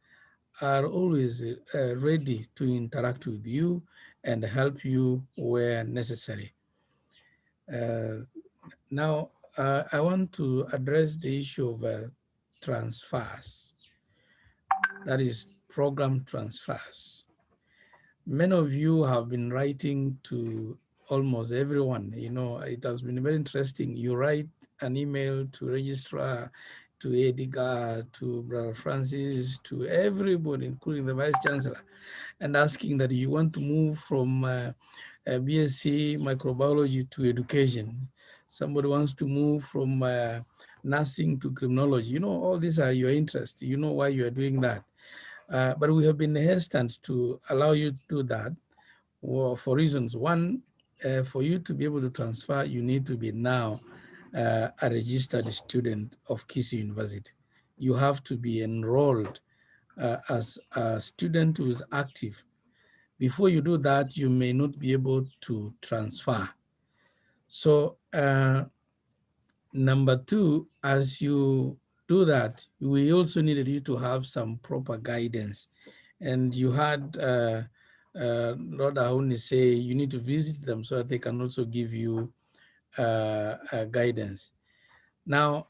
are always ready to interact with you and help you where necessary. Now, I want to address the issue of transfers, that is program transfers. Many of you have been writing to almost everyone. You know, it has been very interesting. You write an email to registrar, to Edgar, to Brother Francis, to everybody, including the Vice Chancellor, and asking that you want to move from BSc microbiology to education. Somebody wants to move from nursing to criminology. You know, all these are your interests. You know why you are doing that. But we have been hesitant to allow you to do that for reasons. One, for you to be able to transfer, you need to be now a registered student of Kisii University. You have to be enrolled as a student who is active. Before you do that, you may not be able to transfer. So number two, as you do that, we also needed you to have some proper guidance. And you had Lord Ahuni say you need to visit them so that they can also give you guidance. Now,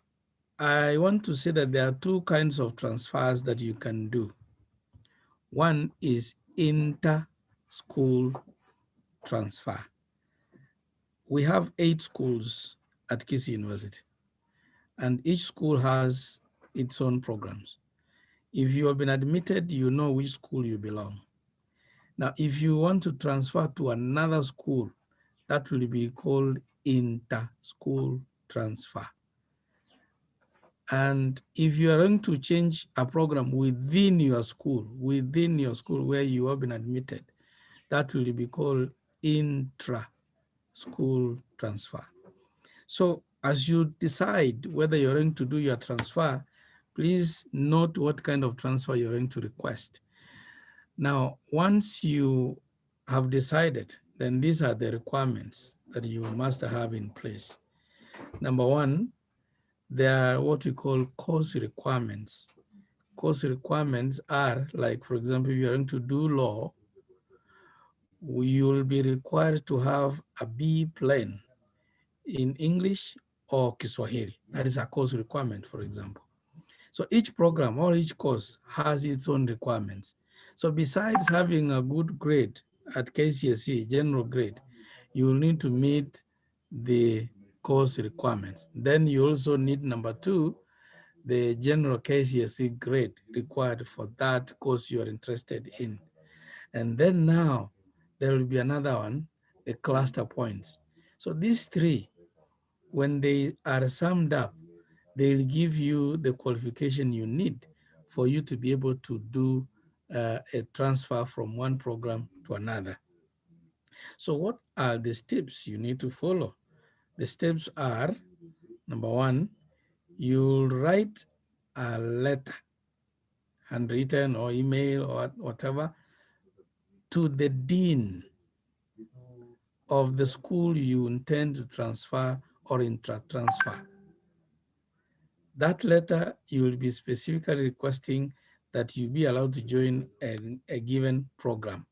I want to say that there are 2 kinds of transfers that you can do. One is inter-school transfer. We have 8 schools at Kisii University, and each school has its own programs. If you have been admitted, you know which school you belong. Now, if you want to transfer to another school, that will be called inter-school transfer. And if you are going to change a program within your school where you have been admitted, that will be called intra-school transfer. So as you decide whether you're going to do your transfer, please note what kind of transfer you're going to request. Now, once you have decided, then these are the requirements that you must have in place. Number one, there are what we call course requirements. Course requirements are like, for example, if you're going to do law, you will be required to have a B plane in English or Kiswahili. That is a course requirement, for example. So each program or each course has its own requirements. So besides having a good grade at KCSE, general grade, you will need to meet the course requirements. Then you also need, number 2, the general KCSE grade required for that course you are interested in. And then now there will be another one, the cluster points. So these 3, when they are summed up, they'll give you the qualification you need for you to be able to do a transfer from one program to another. So what are the steps you need to follow? The steps are, number 1, you'll write a letter, handwritten or email or whatever, to the dean of the school you intend to transfer or intra-transfer. That letter, you will be specifically requesting that you be allowed to join a given program.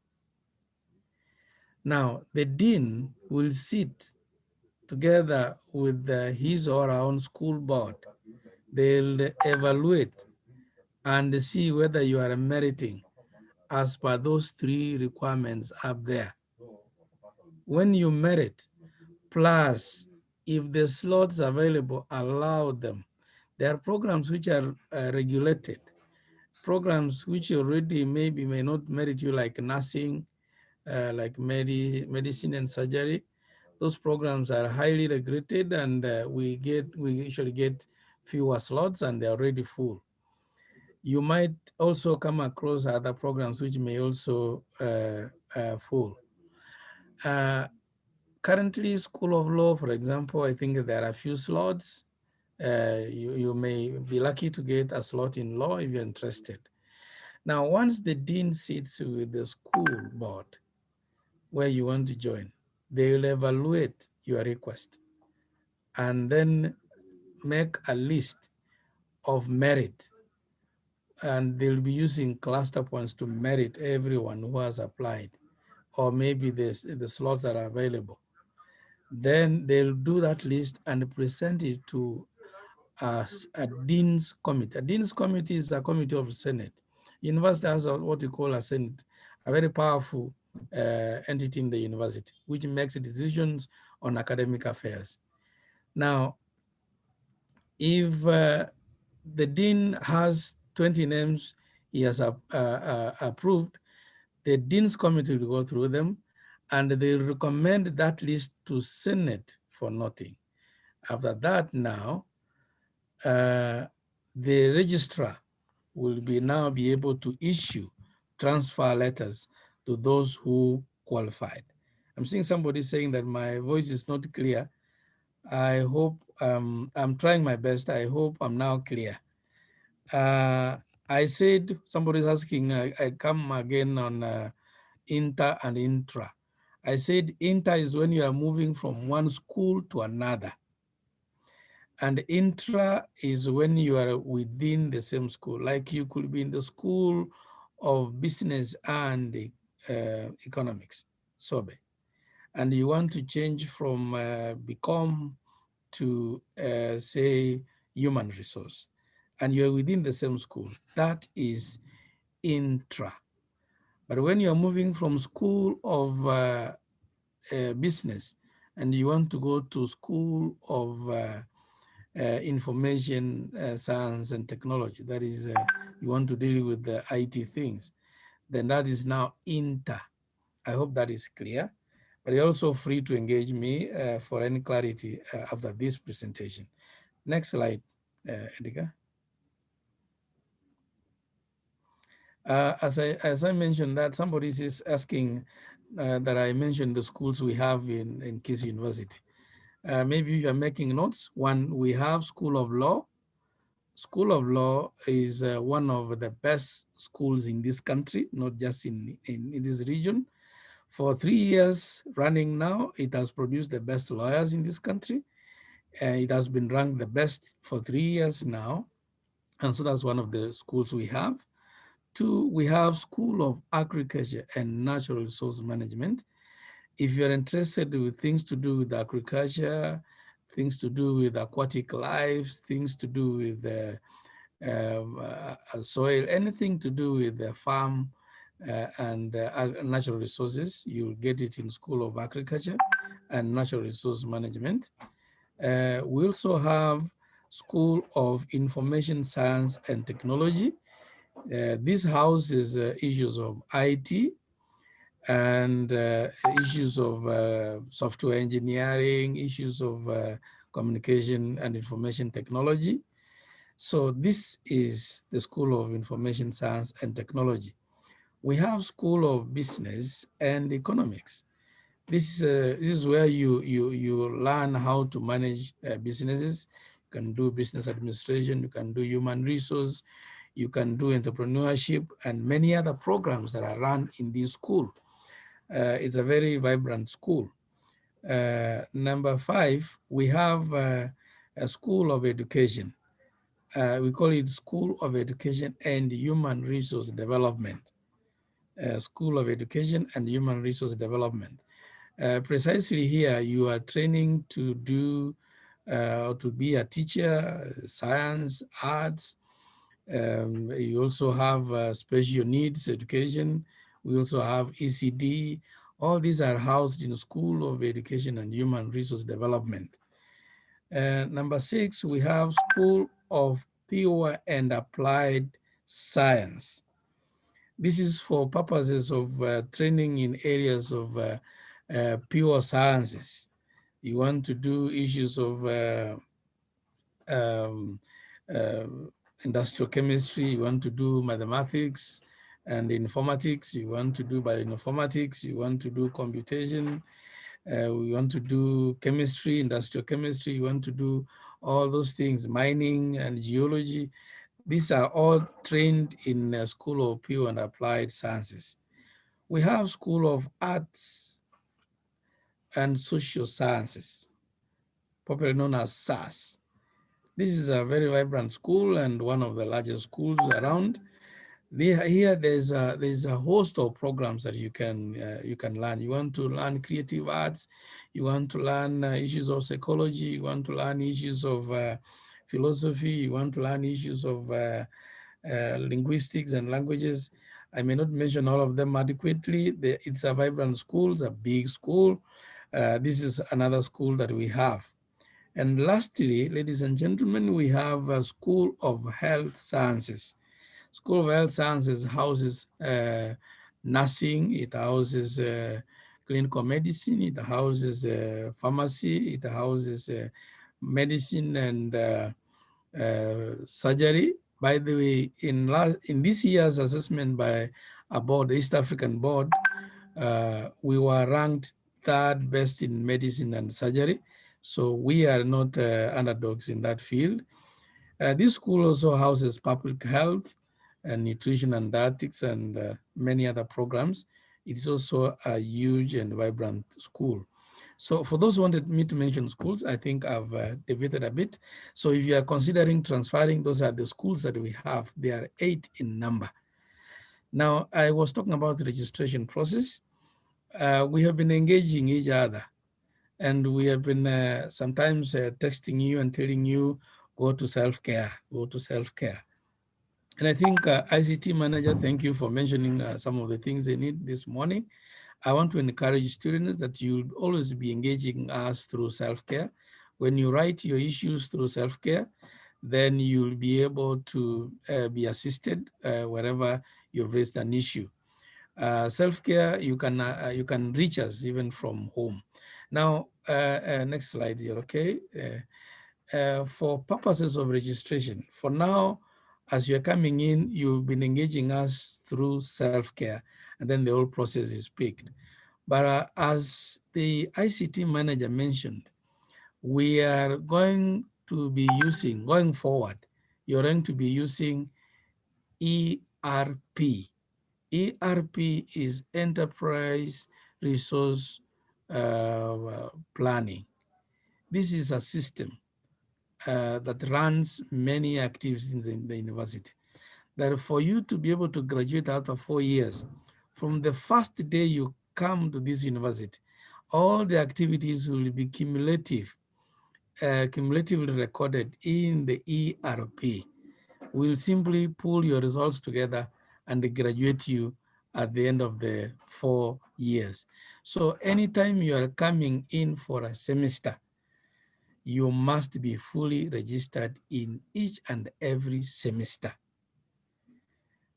Now, the dean will sit together with his or her own school board. They'll evaluate and see whether you are meriting as per those 3 requirements up there. When you merit, plus if the slots available allow them, there are programs which are regulated, programs which already maybe may not merit you, like nursing, like medicine and surgery. Those programs are highly regulated, and we usually get fewer slots and they're already full. You might also come across other programs which may also full. Currently, School of Law, for example, I think there are a few slots. You may be lucky to get a slot in law if you're interested. Now, once the dean sits with the school board where you want to join, they will evaluate your request and then make a list of merit. And they'll be using cluster points to merit everyone who has applied, or maybe the slots that are available. Then they'll do that list and present it to a dean's committee. A dean's committee is a committee of the Senate. University has what we call a Senate, a very powerful entity in the university, which makes decisions on academic affairs. Now, if the dean has 20 names he has approved, the dean's committee will go through them and they recommend that list to Senate for noting. After that now, the registrar will now be able to issue transfer letters to those who qualified. I'm seeing somebody saying that my voice is not clear. I hope, I'm trying my best. I hope I'm now clear. I said, somebody's asking, I come again on inter and intra. I said inter is when you are moving from one school to another. And intra is when you are within the same school, like you could be in the School of Business and Economics, SOBE, and you want to change from BCom to, say, Human Resource, and you're within the same school. That is intra. But when you're moving from School of Business and you want to go to School of Information Science and Technology, that is, you want to deal with the IT things, then that is now inter. I hope that is clear. But you're also free to engage me for any clarity after this presentation. Next slide, Edgar. As I mentioned, that somebody is asking that I mentioned the schools we have in Kisii University. Maybe you are making notes. One, we have School of Law. School of Law is one of the best schools in this country, not just in this region. For 3 years running now, it has produced the best lawyers in this country. It has been ranked the best for 3 years now. And so that's one of the schools we have. 2, we have School of Agriculture and Natural Resource Management. If you're interested with things to do with agriculture, things to do with aquatic life, things to do with soil, anything to do with the farm and natural resources, you'll get it in School of Agriculture and Natural Resource Management. We also have School of Information Science and Technology. This houses issues of IT and issues of software engineering, issues of communication and information technology. So this is the School of Information Science and Technology. We have School of Business and Economics. This is where you learn how to manage businesses. you can do business administration, you can do human resource, you can do entrepreneurship, and many other programs that are run in this school. It's a very vibrant school. Number 5, we have a School of Education. We call it School of Education and Human Resource Development. School of Education and Human Resource Development. Precisely here, you are training to do, to be a teacher, science, arts. You also have special needs education. We also have ECD. All these are housed in the School of Education and Human Resource Development. Number 6, we have School of Pure and Applied Science. This is for purposes of training in areas of pure sciences. You want to do issues of industrial chemistry, you want to do mathematics and informatics, you want to do bioinformatics, you want to do computation, we want to do chemistry, industrial chemistry, you want to do all those things, mining and geology. These are all trained in a School of Pure and Applied Sciences. We have School of Arts and Social Sciences, popularly known as SAS. This is a very vibrant school and one of the largest schools around. Here there's a host of programs that you can learn. You want to learn creative arts, you want to learn issues of psychology, you want to learn issues of philosophy, you want to learn issues of linguistics and languages. I may not mention all of them adequately. It's a vibrant school, it's a big school. This is another school that we have. And lastly, ladies and gentlemen, we have a School of Health Sciences. School of Health Sciences houses nursing, it houses clinical medicine, it houses pharmacy, it houses medicine and surgery. By the way, in this year's assessment by a board, the East African board, we were ranked 3rd best in medicine and surgery. So we are not underdogs in that field. This school also houses public health and nutrition and dietetics and many other programs. It is also a huge and vibrant school. So for those who wanted me to mention schools, I think I've deviated a bit. So if you are considering transferring, those are the schools that we have. They are 8 in number. Now, I was talking about the registration process. We have been engaging each other, and we have been sometimes texting you and telling you, go to self-care, go to self-care. And I think ICT manager, thank you for mentioning some of the things they need this morning. I want to encourage students that you'll always be engaging us through self-care. When you write your issues through self-care, then you'll be able to be assisted wherever you've raised an issue. Self-care, you can reach us even from home. Now, next slide here, okay? For purposes of registration, for now, as you're coming in, you've been engaging us through self-care, and then the whole process is picked. But as the ICT manager mentioned, we are going to be using, going forward, you're going to be using ERP. ERP is Enterprise Resource Planning. This is a system that runs many activities in the university. That for you to be able to graduate after 4 years, from the first day you come to this university, all the activities will be cumulatively recorded in the ERP. We'll simply pull your results together and graduate you at the end of the 4 years. So anytime you are coming in for a semester, you must be fully registered in each and every semester.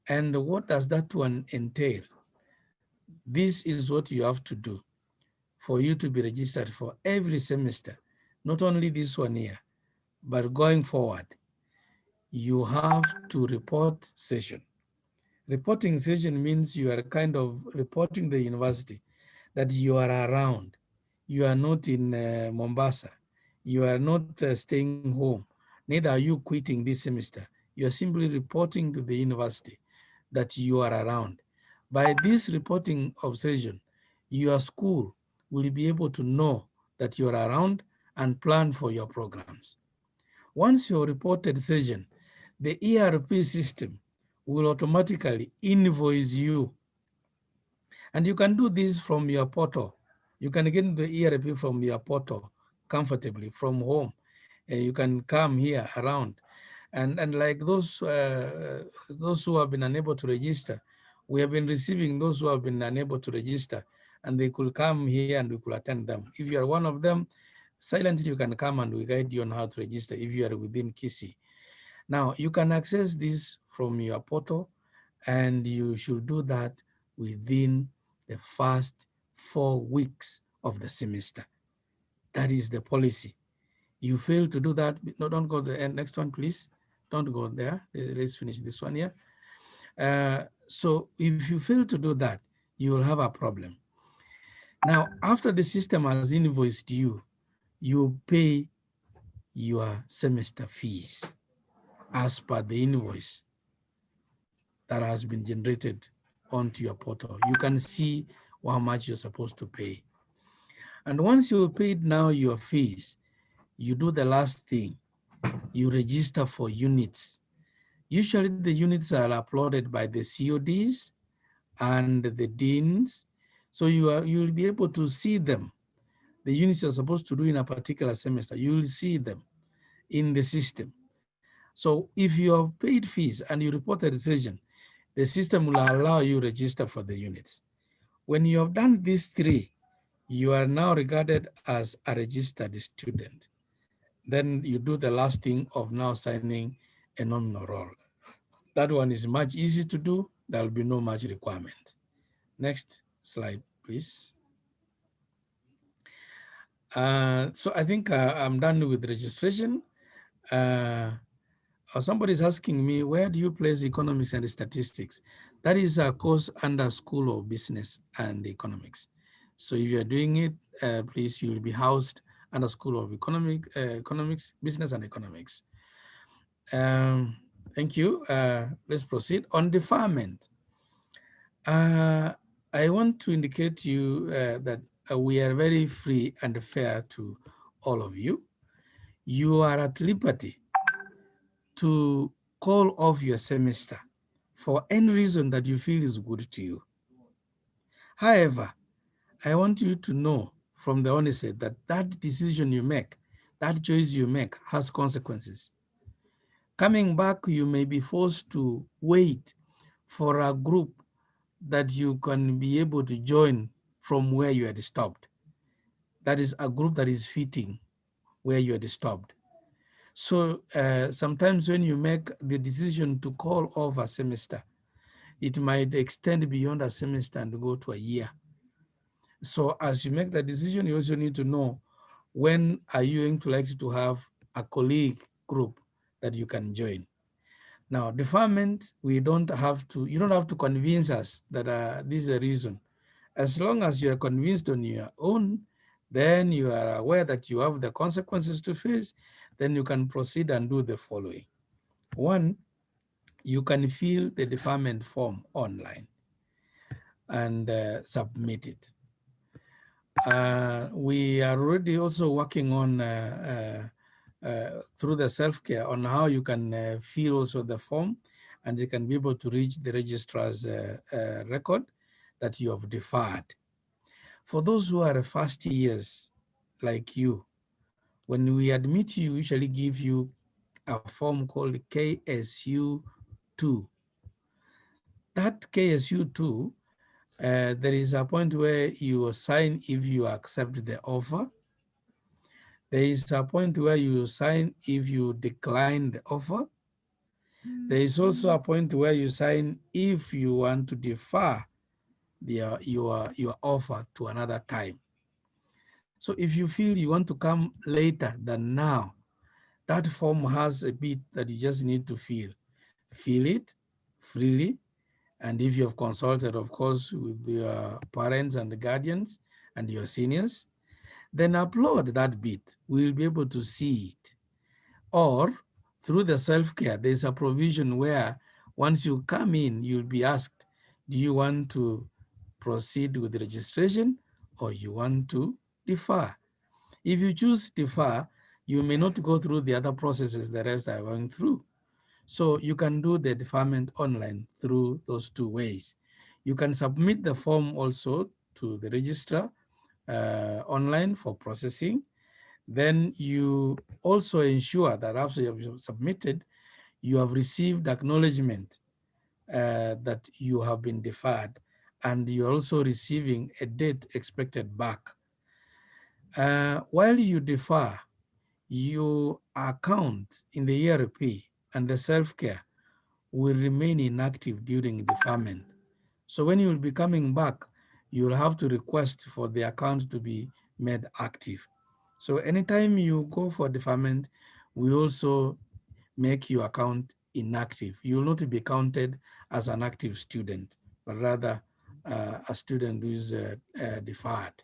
And what does that one entail? This is what you have to do for you to be registered for every semester, not only this one year, but going forward. You have to report session. Reporting session means you are kind of reporting the university that you are around. You are not in Mombasa. You are not staying home, neither are you quitting this semester. You are simply reporting to the university that you are around. By this reporting of session, your school will be able to know that you are around and plan for your programs. Once you reported session, the ERP system will automatically invoice you. And you can do this from your portal. You can get the ERP from your portal comfortably from home. And you can come here around. And like those who have been unable to register, we have been receiving those who have been unable to register, and they could come here and we could attend them. If you are one of them, silently you can come and we guide you on how to register if you are within Kisi. Now, you can access this from your portal, and you should do that within the first 4 weeks of the semester. That is the policy. You fail to do that, no, don't go to the next one, please. Don't go there. Let's finish this one here. So if you fail to do that, you will have a problem. Now, after the system has invoiced you, you pay your semester fees as per the invoice that has been generated onto your portal. You can see how much you're supposed to pay. And once you paid now your fees, you do the last thing. You register for units. Usually the units are uploaded by the CODs and the deans. So you'll be able to see them. The units you're supposed to do in a particular semester, you'll see them in the system. So if you have paid fees and you report a decision, the system will allow you to register for the units. When you have done these 3, you are now regarded as a registered student. Then you do the last thing of now signing a nominal roll. That one is much easy to do. There will be no much requirement. Next slide, please. So I think I'm done with registration. Somebody is asking me, where do you place economics and statistics? That is a course under School of Business and Economics. So if you're doing it, please, you'll be housed under School of Economics, Business and Economics. Thank you. Let's proceed. On deferment, I want to indicate to you that we are very free and fair to all of you. You are at liberty to call off your semester for any reason that you feel is good to you. However, I want you to know from the onset that that decision you make, that choice you make has consequences. Coming back, you may be forced to wait for a group that you can be able to join from where you had stopped. That is a group that is fitting where you had stopped. So sometimes when you make the decision to call off a semester, it might extend beyond a semester and go to a year. So as you make that decision, you also need to know when are you going to like to have a colleague group that you can join. Now, deferment, you don't have to convince us that this is a reason. As long as you are convinced on your own, then you are aware that you have the consequences to face, then you can proceed and do the following. 1, you can fill the deferment form online and submit it. We are already also working on through the self-care on how you can fill also the form, and you can be able to reach the registrar's record that you have deferred. For those who are first years like you, when we admit you, we usually give you a form called KSU2. That KSU2, there is a point where you sign if you accept the offer. There is a point where you sign if you decline the offer. There is also a point where you sign if you want to defer your offer to another time. So if you feel you want to come later than now, that form has a bit that you just need to fill. Fill it freely. And if you have consulted, of course, with your parents and the guardians and your seniors, then upload that bit. We'll be able to see it. Or through the self-care, there's a provision where once you come in, you'll be asked, do you want to proceed with the registration or you want to defer? If you choose defer, you may not go through the other processes the rest are going through. So you can do the deferment online through those two ways. You can submit the form also to the registrar online for processing. Then you also ensure that after you have submitted, you have received acknowledgement that you have been deferred, and you're also receiving a date expected back. While you defer, your account in the ERP and the self-care will remain inactive during deferment. So when you'll be coming back, you'll have to request for the account to be made active. So anytime you go for deferment, we also make your account inactive. You will not be counted as an active student, but rather a student who is deferred.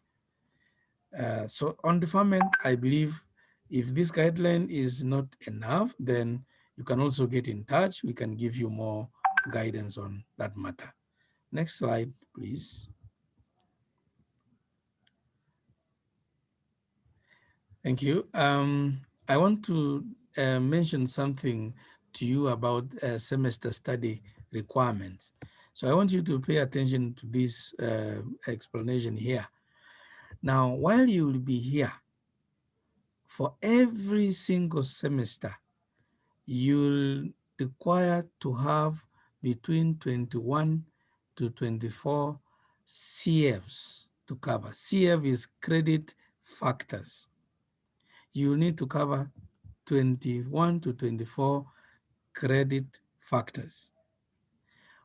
So on deferment, I believe if this guideline is not enough, then you can also get in touch. We can give you more guidance on that matter. Next slide, please. Thank you. I want to mention something to you about semester study requirements. So I want you to pay attention to this explanation here. Now, while you will be here, for every single semester, you'll require to have between 21 to 24 CFs to cover. CF is credit factors. You need to cover 21 to 24 credit factors.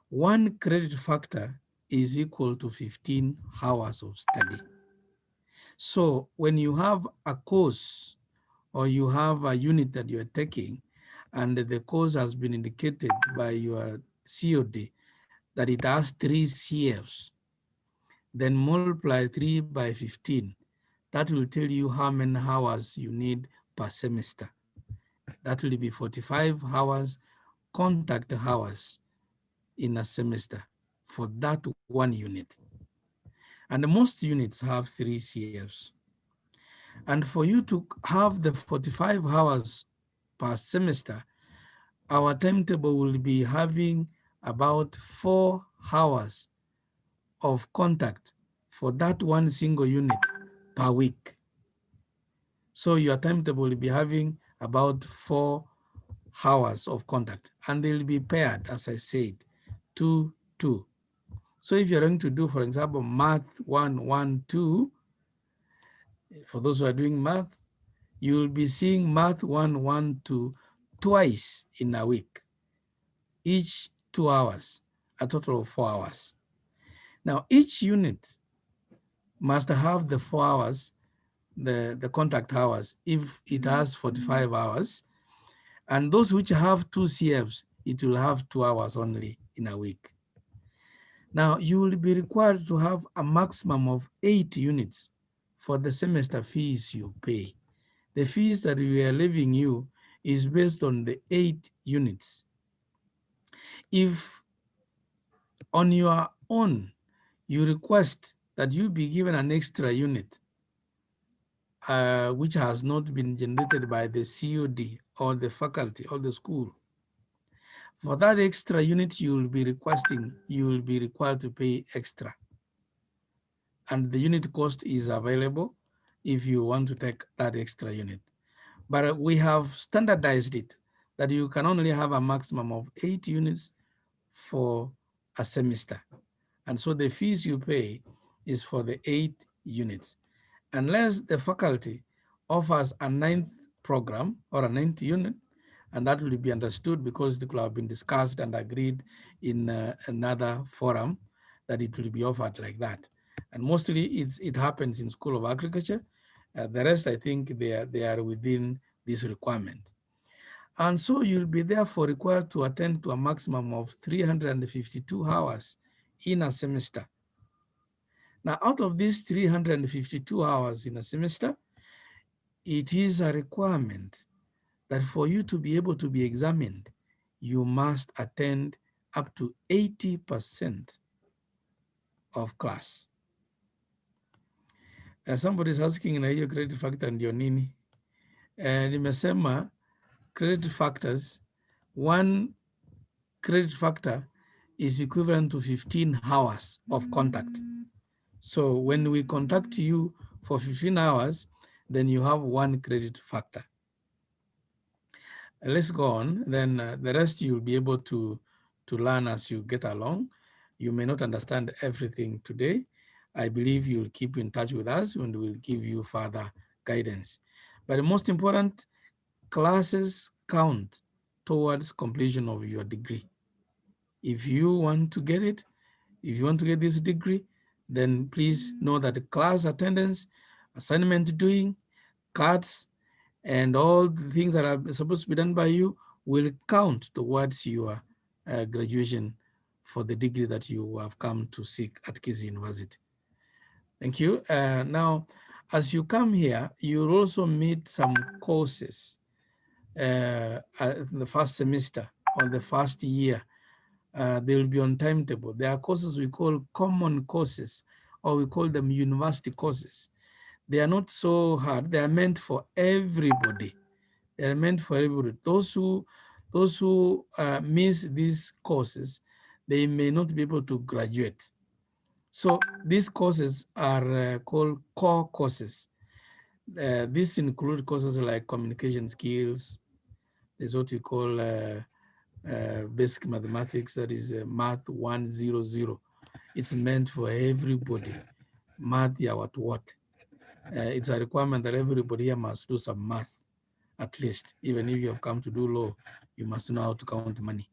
One credit factor is equal to 15 hours of study. So when you have a course or you have a unit that you are taking and the course has been indicated by your COD that it has 3 CFs, then multiply 3 by 15. That will tell you how many hours you need per semester. That will be 45 hours contact hours in a semester for that one unit. And most units have 3 CFs. And for you to have the 45 hours per semester, our timetable will be having about 4 hours of contact for that one single unit per week. So your timetable will be having about 4 hours of contact, and they'll be paired, as I said, 2, 2. So if you're going to do, for example, math 1, 1, 2, for those who are doing math, you'll be seeing math 1, 1, 2 twice in a week, each 2 hours, a total of 4 hours. Now, each unit must have the 4 hours, the contact hours, if it has 45 hours. And those which have 2 CFs, it will have 2 hours only in a week. Now, you will be required to have a maximum of 8 units for the semester fees you pay. The fees that we are leaving you is based on the 8 units. If on your own, you request that you be given an extra unit, which has not been generated by the COD or the faculty or the school, for that extra unit you will be requesting, you will be required to pay extra. And the unit cost is available if you want to take that extra unit. But we have standardized it that you can only have a maximum of 8 units for a semester. And so the fees you pay is for the 8 units. Unless the faculty offers a 9th program or a 9th unit, and that will be understood because it could have been discussed and agreed in another forum that it will be offered like that. And mostly it happens in School of Agriculture. The rest, I think they are within this requirement. And so you'll be therefore required to attend to a maximum of 352 hours in a semester. Now, out of these 352 hours in a semester, it is a requirement that for you to be able to be examined, you must attend up to 80% of class. Somebody is asking na hiyo credit factor ndio nini? Nimesema credit factors, one credit factor is equivalent to 15 hours of contact. So when we contact you for 15 hours, then you have one credit factor. Let's go on. Then the rest you'll be able to learn as you get along. You may not understand everything today. I believe you'll keep in touch with us and we'll give you further guidance. But the most important, classes count towards completion of your degree. If you want to get it, if you want to get this degree, then please know that the class attendance, assignment doing, cards, and all the things that are supposed to be done by you will count towards your graduation for the degree that you have come to seek at Kisii University. Thank you. Now, as you come here, you'll also meet some courses in the first semester or the first year. They will be on timetable. There are courses we call common courses, or we call them university courses. They are not so hard. They are meant for everybody. They are meant for everybody. Those who miss these courses, they may not be able to graduate. So these courses are called core courses. These include courses like communication skills. There's what you call basic mathematics, that is Math 100. It's meant for everybody. Math, yeah, what? It's a requirement that everybody here must do some math, at least. Even if you have come to do law, you must know how to count money.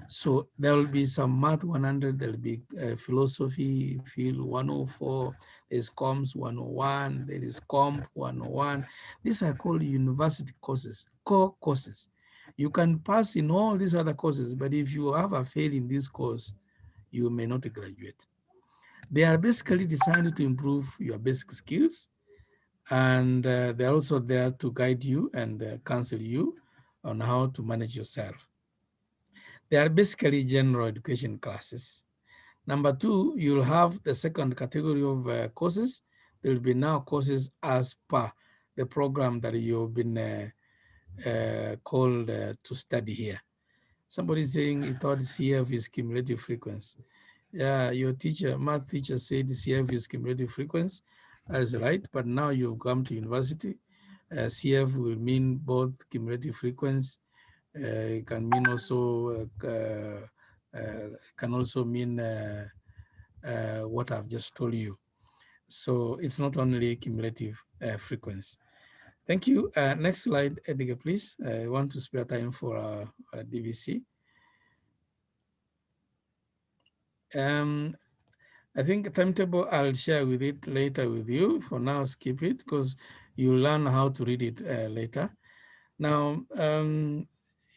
So there will be some Math 100, there will be philosophy, field 104, there's Comms 101, there is Comp 101. These are called university courses, core courses. You can pass in all these other courses, but if you have a fail in this course, you may not graduate. They are basically designed to improve your basic skills, and they're also there to guide you and counsel you on how to manage yourself. They are basically general education classes. Number two, you'll have the second category of courses. There will be now courses as per the program that you've been called to study here. Somebody is saying he thought CF is cumulative frequency. Yeah, your teacher, math teacher said CF is cumulative frequency. That is right, but now you've come to university. CF will mean both cumulative frequency. It can mean also mean what I've just told you. So it's not only cumulative frequency. Thank you. Next slide, Edgar, please. I want to spare time for DVC. I think a timetable I'll share with it later with you. For now, skip it because you'll learn how to read it later. Now,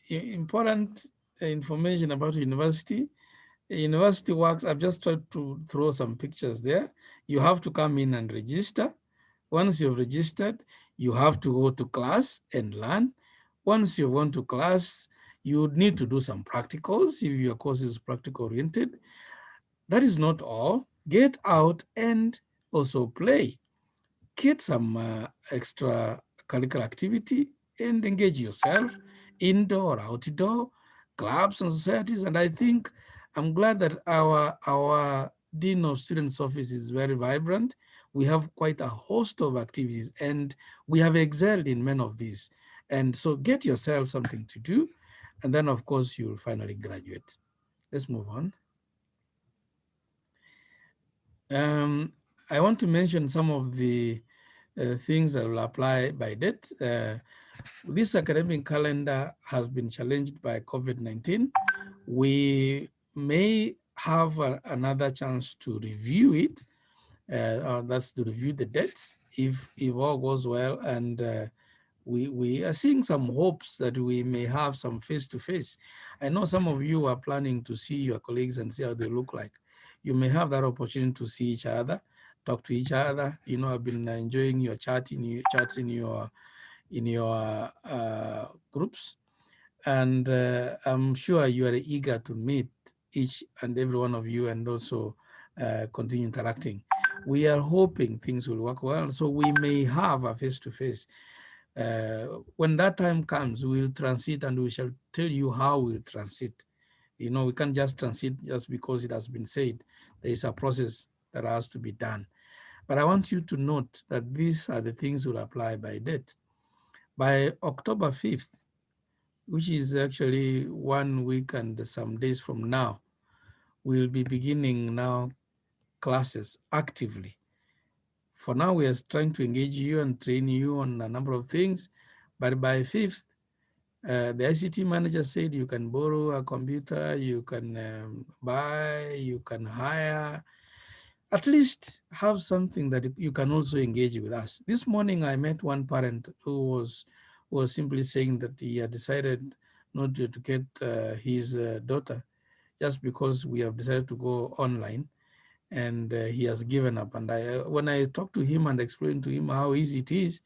important information about university. University works, I've just tried to throw some pictures there. You have to come in and register. Once you've registered, you have to go to class and learn. Once you've gone to class, you would need to do some practicals if your course is practical oriented. That is not all. Get out and also play. Get some extra curricular activity and engage yourself, indoor, outdoor, clubs and societies. And I think I'm glad that our Dean of Students Office is very vibrant. We have quite a host of activities and we have excelled in many of these. And so get yourself something to do. And then of course you'll finally graduate. Let's move on. I want to mention some of the things that will apply by date. This academic calendar has been challenged by COVID-19. We may have another chance to review it. That's to review the dates if all goes well. And we are seeing some hopes that we may have some face-to-face. I know some of you are planning to see your colleagues and see how they look like. You may have that opportunity to see each other, talk to each other. You know, I've been enjoying your chats in in your groups. And I'm sure you are eager to meet each and every one of you and also continue interacting. We are hoping things will work well, so we may have a face-to-face. When that time comes, we'll transit and we shall tell you how we'll transit. You know, we can't just transit just because it has been said. There is a process that has to be done. But I want you to note that these are the things will apply by date. By October 5th, which is actually 1 week and some days from now, we'll be beginning now classes actively. For now, we are trying to engage you and train you on a number of things, but by 5th, the ICT manager said you can borrow a computer, you can buy, you can hire, at least have something that you can also engage with us. This morning, I met one parent who was simply saying that he had decided not to get his daughter just because we have decided to go online, and he has given up. And when I talked to him and explained to him how easy it is,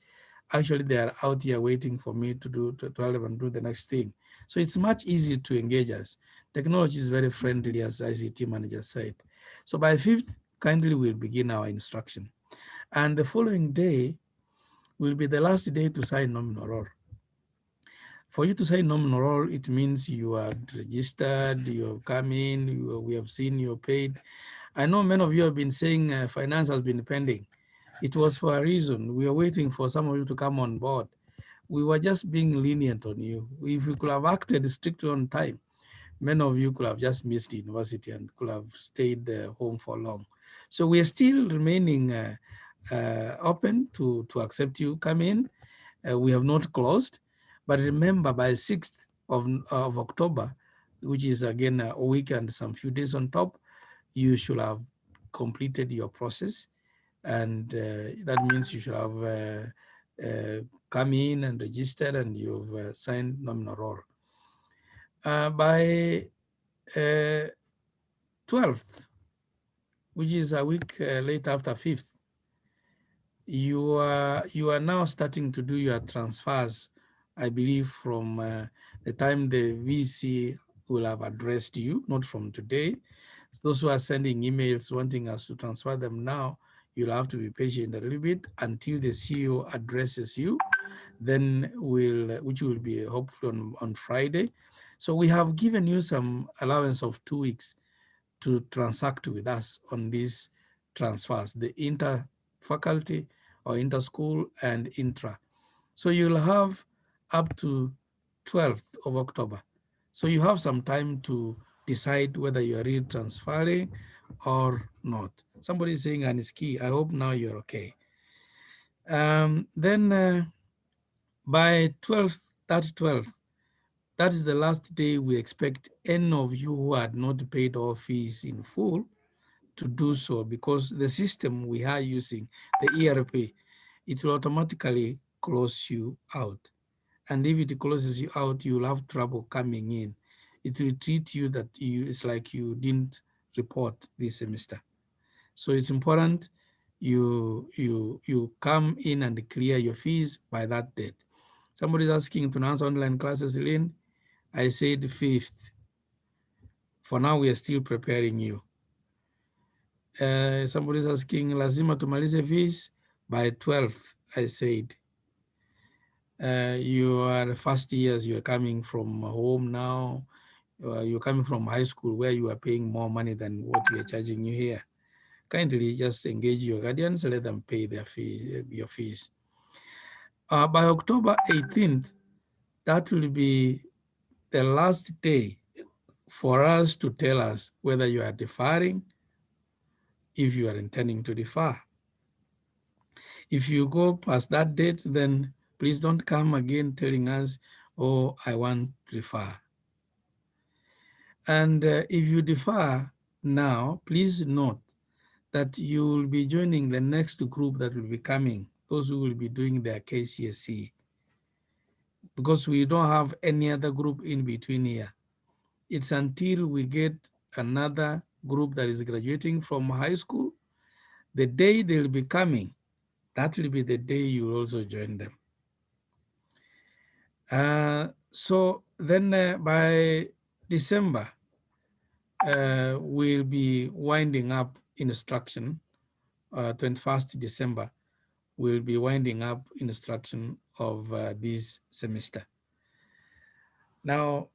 actually they are out here waiting for me to help them do the next thing. So it's much easier to engage us. Technology is very friendly, as ICT manager said. So by 5th, kindly we'll begin our instruction. And the following day will be the last day to sign nominal roll. For you to sign nominal roll, it means you are registered, you have come in, we have seen you paid. I know many of you have been saying finance has been pending. It was for a reason. We are waiting for some of you to come on board. We were just being lenient on you. If we could have acted strictly on time, many of you could have just missed the university and could have stayed home for long. So we are still remaining open to accept you come in. We have not closed, but remember by 6th of October, which is again a week and some few days on top, you should have completed your process. And that means you should have come in and registered and you've signed nominal roll. By 12th, which is a week late after 5th, you are now starting to do your transfers, I believe, from the time the VC will have addressed you, not from today. Those who are sending emails wanting us to transfer them now, you'll have to be patient a little bit until the CEO addresses you, then which will be hopefully on Friday. So we have given you some allowance of 2 weeks to transact with us on these transfers, the inter-faculty or inter-school and intra. So you'll have up to 12th of October. So you have some time to decide whether you are really transferring or not. Somebody is saying Aniski, I hope now you're okay. Then by 12th, that is the last day we expect any of you who had not paid all fees in full to do so, because the system we are using, the ERP, it will automatically close you out. And if it closes you out, you'll have trouble coming in. It will treat you that it's like you didn't report this semester. So it's important you come in and clear your fees by that date. Somebody's asking to announce online classes, Lynn. I said 5th. For now, we are still preparing you. Somebody's asking, lazima tumalize fees by 12th, I said. You are first years, you are coming from home now. You're coming from high school where you are paying more money than what we are charging you here. Kindly just engage your guardians, let them pay their fee, your fees. By October 18th, that will be the last day for us to tell us whether you are deferring, if you are intending to defer. If you go past that date, then please don't come again telling us, oh, I want to defer. And if you defer now, please note that you will be joining the next group that will be coming, those who will be doing their KCSE, because we don't have any other group in between here. It's until we get another group that is graduating from high school, the day they'll be coming, that will be the day you will also join them. So then by December, we'll be winding up instruction. 21st December, we'll be winding up instruction of this semester. Now,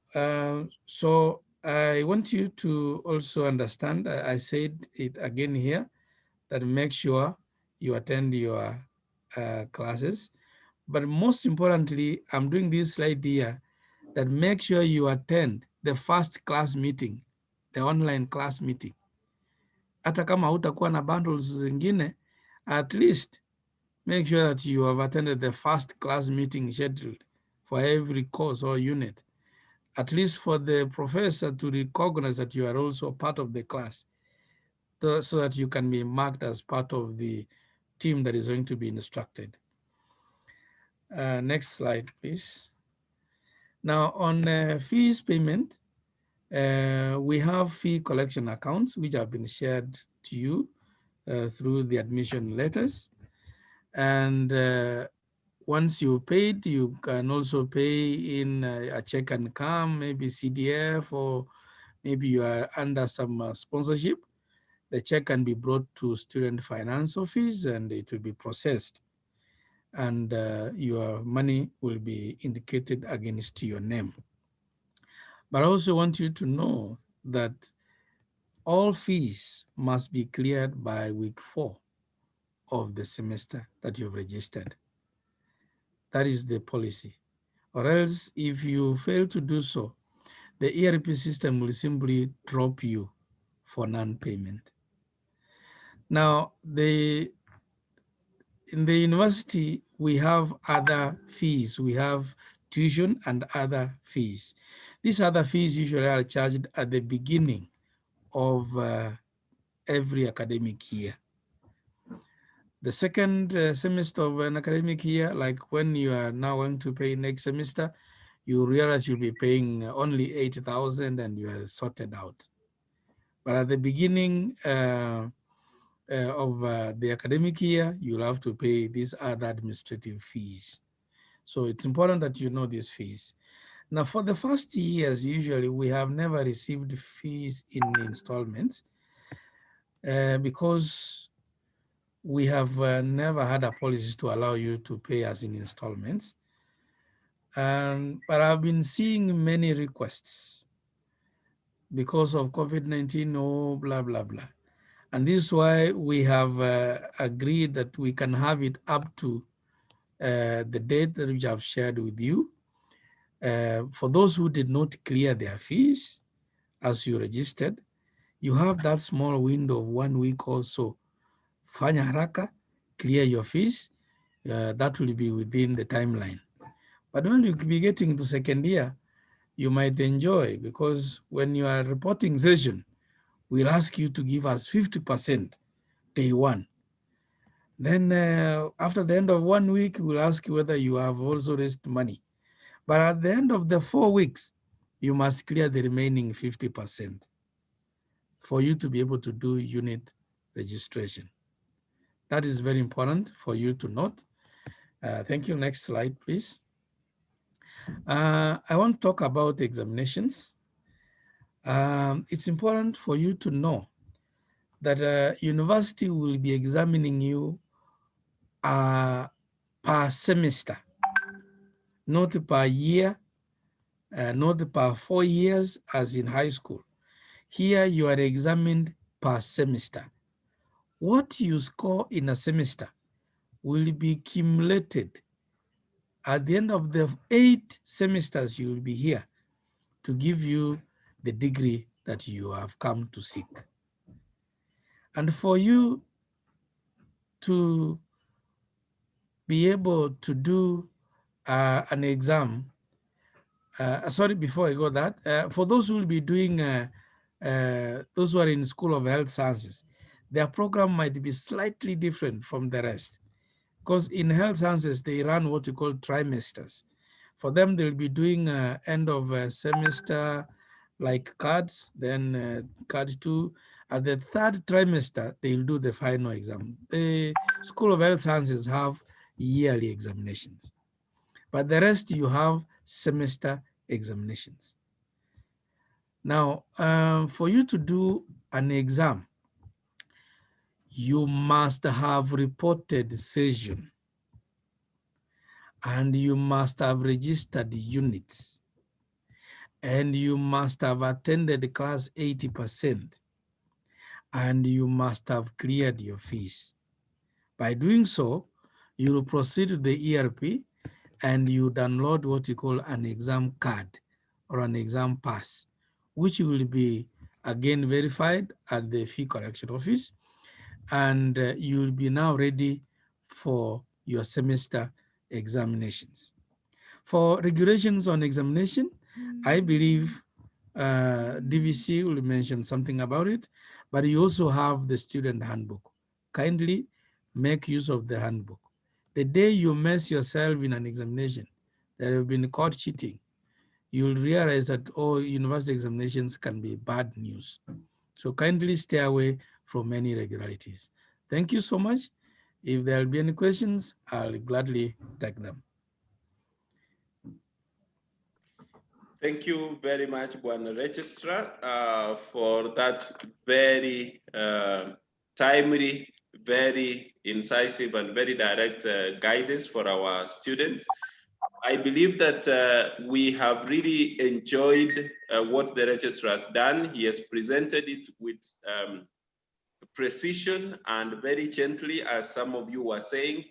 so I want you to also understand, I said it again here, that make sure you attend your classes. But most importantly, I'm doing this slide here that make sure you attend the first class meeting, the online class meeting. Hata kama hutakuwa na bundles zingine, at least make sure that you have attended the first class meeting scheduled for every course or unit, at least for the professor to recognize that you are also part of the class, so that you can be marked as part of the team that is going to be instructed. Next slide, please. Now on fees payment, we have fee collection accounts which have been shared to you through the admission letters. And once you paid, you can also pay in a check and come, maybe CDF, or maybe you are under some sponsorship. The check can be brought to student finance office and it will be processed. And your money will be indicated against your name. But I also want you to know that all fees must be cleared by week 4 of the semester that you've registered. That is the policy. Or else, if you fail to do so, the ERP system will simply drop you for non-payment. Now, in the university, we have other fees. We have tuition and other fees. These other fees usually are charged at the beginning of every academic year. The second semester of an academic year, like when you are now going to pay next semester, you realize you'll be paying only 8,000 and you are sorted out. But at the beginning of the academic year, you'll have to pay these other administrative fees. So it's important that you know these fees. Now, for the first years, usually we have never received fees in installments because we have never had a policy to allow you to pay us in installments. But I've been seeing many requests because of COVID-19, oh, blah, blah, blah. And this is why we have agreed that we can have it up to the date that we have shared with you. For those who did not clear their fees as you registered, you have that small window of 1 week or so. Fanya haraka, clear your fees. That will be within the timeline. But when you be getting to second year, you might enjoy, because when you are reporting session, we'll ask you to give us 50% day 1. Then after the end of 1 week, we'll ask you whether you have also raised money. But at the end of the 4 weeks, you must clear the remaining 50% for you to be able to do unit registration. That is very important for you to note. Thank you. Next slide, please. I want to talk about examinations. It's important for you to know that university will be examining you per semester, not per year, not per 4 years as in high school. Here you are examined per semester. What you score in a semester will be accumulated at the end of the 8 semesters you will be here to give you the degree that you have come to seek. And for you to be able to do an exam, sorry, before I go that, for those who will be doing, those who are in School of Health Sciences, their program might be slightly different from the rest. Because in health sciences, they run what you call trimesters. For them, they'll be doing end of semester, like cards, then card 2. At the 3rd trimester, they'll do the final exam. The School of Health Sciences have yearly examinations. But the rest, you have semester examinations. Now, for you to do an exam, you must have reported session and you must have registered units and you must have attended class 80% and you must have cleared your fees. By doing so, you will proceed to the ERP and you download what you call an exam card or an exam pass, which will be again verified at the fee collection office, and you will be now ready for your semester examinations. For regulations on examination, I believe DVC will mention something about it, but you also have the student handbook. Kindly make use of the handbook. The day you mess yourself in an examination that have been caught cheating, you'll realize that all university examinations can be bad news. So kindly stay away from any irregularities. Thank you so much. If there'll be any questions, I'll gladly take them.
Thank you very much, Bwana Registrar, for that very timely, very incisive, and very direct guidance for our students. I believe that we have really enjoyed what the registrar has done. He has presented it with precision and very gently, as some of you were saying,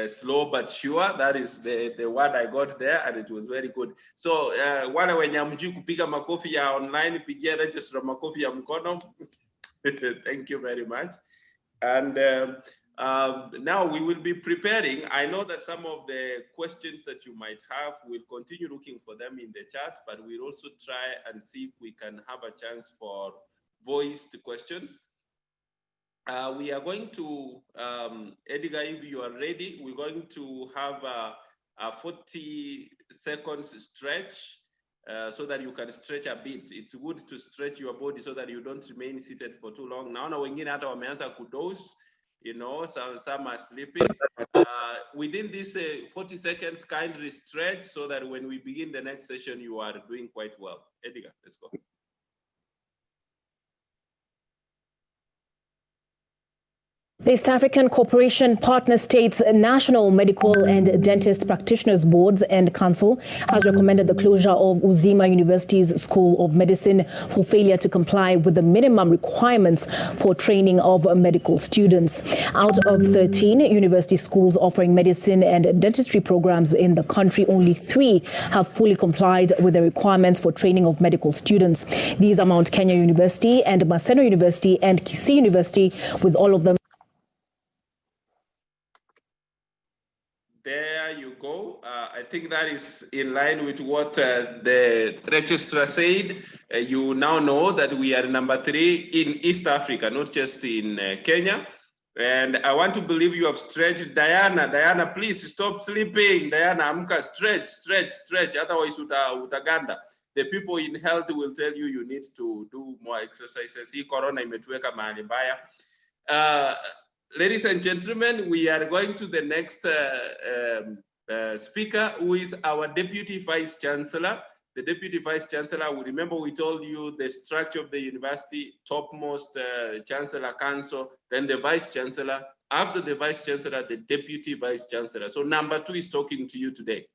slow but sure. That is the word I got there, and it was very good. So wale wenye hamjui kupiga makofi ya online, pigia registrar makofi ya mkono. Thank you very much. And now we will be preparing. I know that some of the questions that you might have, we'll continue looking for them in the chat, but we'll also try and see if we can have a chance for voiced questions. We are going to, Edgar, if you are ready, we're going to have a 40 seconds stretch so that you can stretch a bit. It's good to stretch your body so that you don't remain seated for too long. Naona wengine hata wameanza kudoze, you know, some are sleeping. Within this 40 seconds, kindly stretch so that when we begin the next session, you are doing quite well. Edgar, let's go.
The East African Cooperation Partner States National Medical and Dentist Practitioners Boards and Council has recommended the closure of Uzima University's School of Medicine for failure to comply with the minimum requirements for training of medical students. Out of 13 university schools offering medicine and dentistry programs in the country, only 3 have fully complied with the requirements for training of medical students. These are Mount Kenya University and Maseno University and Kisii University, with all of them.
There you go. I think that is in line with what the registrar said. You now know that we are number 3 in East Africa, not just in Kenya. And I want to believe you have stretched. Diana, please stop sleeping. Diana, amka, stretch. Otherwise, utaganda. The people in health will tell you you need to do more exercises. Hii corona imetuweka mahali mbaya. Ladies and gentlemen, we are going to the next speaker, who is our Deputy Vice Chancellor. The Deputy Vice Chancellor, remember we told you the structure of the university, topmost Chancellor Council, then the Vice Chancellor. After the Vice Chancellor, the Deputy Vice Chancellor. So number 2 is talking to you today.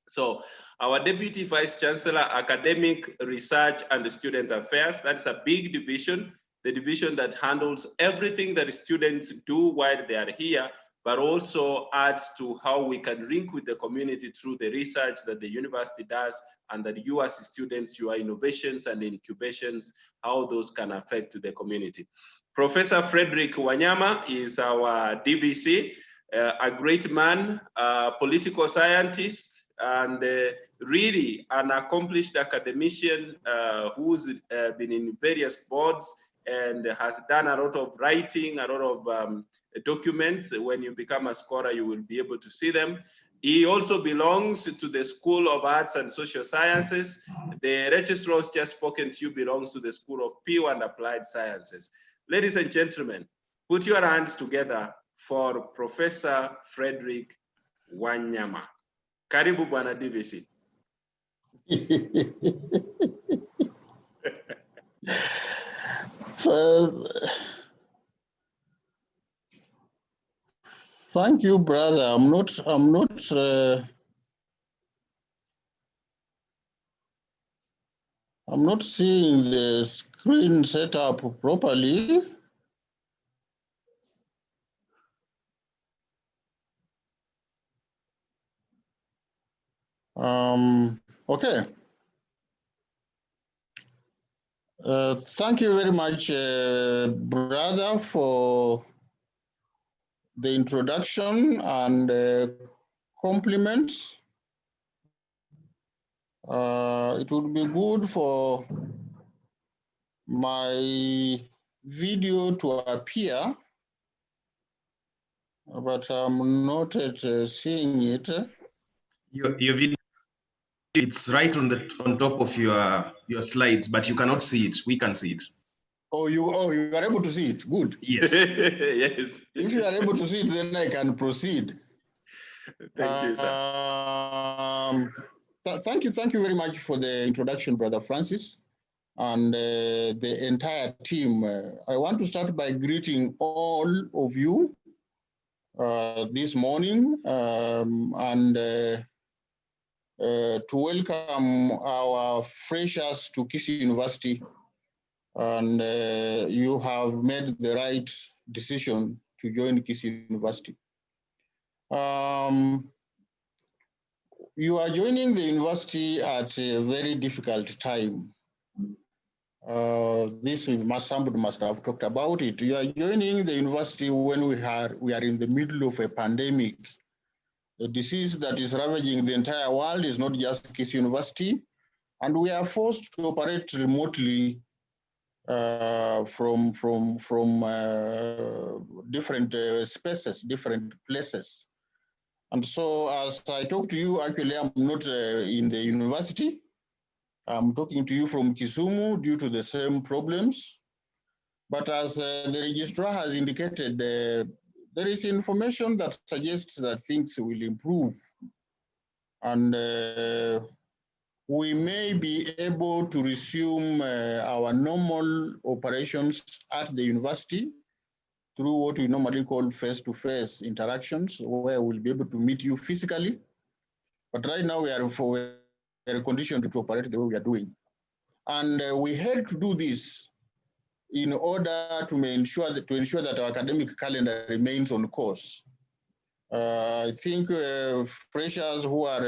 So our Deputy Vice Chancellor, Academic, Research, and Student Affairs, that's a big division. The division that handles everything that students do while they are here, but also adds to how we can link with the community through the research that the university does, and that you as students, your innovations and incubations, how those can affect the community. Professor Frederick Wanyama is our DVC, a great man, a political scientist, and really an accomplished academician who's been in various boards and has done a lot of writing, a lot of documents. When you become a scholar, you will be able to see them. He also belongs to the School of Arts and Social Sciences. The registrar just spoken to you belongs to the School of Pure and Applied Sciences. Ladies and gentlemen, put your hands together for Professor Frederick Wanyama. Karibu Bwana DVC.
Thank you, brother. I'm not seeing the screen set up properly. Okay. Thank you very much, brother, for the introduction and compliments. It would be good for my video to appear, but I'm not seeing it.
Your video, it's right on top of your slides, but you cannot see it. We can see it.
Oh, you are able to see it. Good.
Yes.
Yes.
If you are able to see it, then I can proceed.
Thank you, sir.
Thank you very much for the introduction, Brother Francis, and the entire team. I want to start by greeting all of you this morning and to welcome our freshers to Kisii University. And you have made the right decision to join Kisii University. You are joining the university at a very difficult time. Somebody must have talked about it. You are joining the university when we are in the middle of a pandemic. A disease that is ravaging the entire world is not just Kisii University, and we are forced to operate remotely from different spaces, different places. And so as I talk to you, actually, I'm not in the university. I'm talking to you from Kisumu due to the same problems. But as the registrar has indicated, there is information that suggests that things will improve. And we may be able to resume our normal operations at the university through what we normally call face-to-face interactions, where we'll be able to meet you physically. But right now we are conditioned to operate the way we are doing. And we had to do this in order to ensure that our academic calendar remains on course. I think freshers who are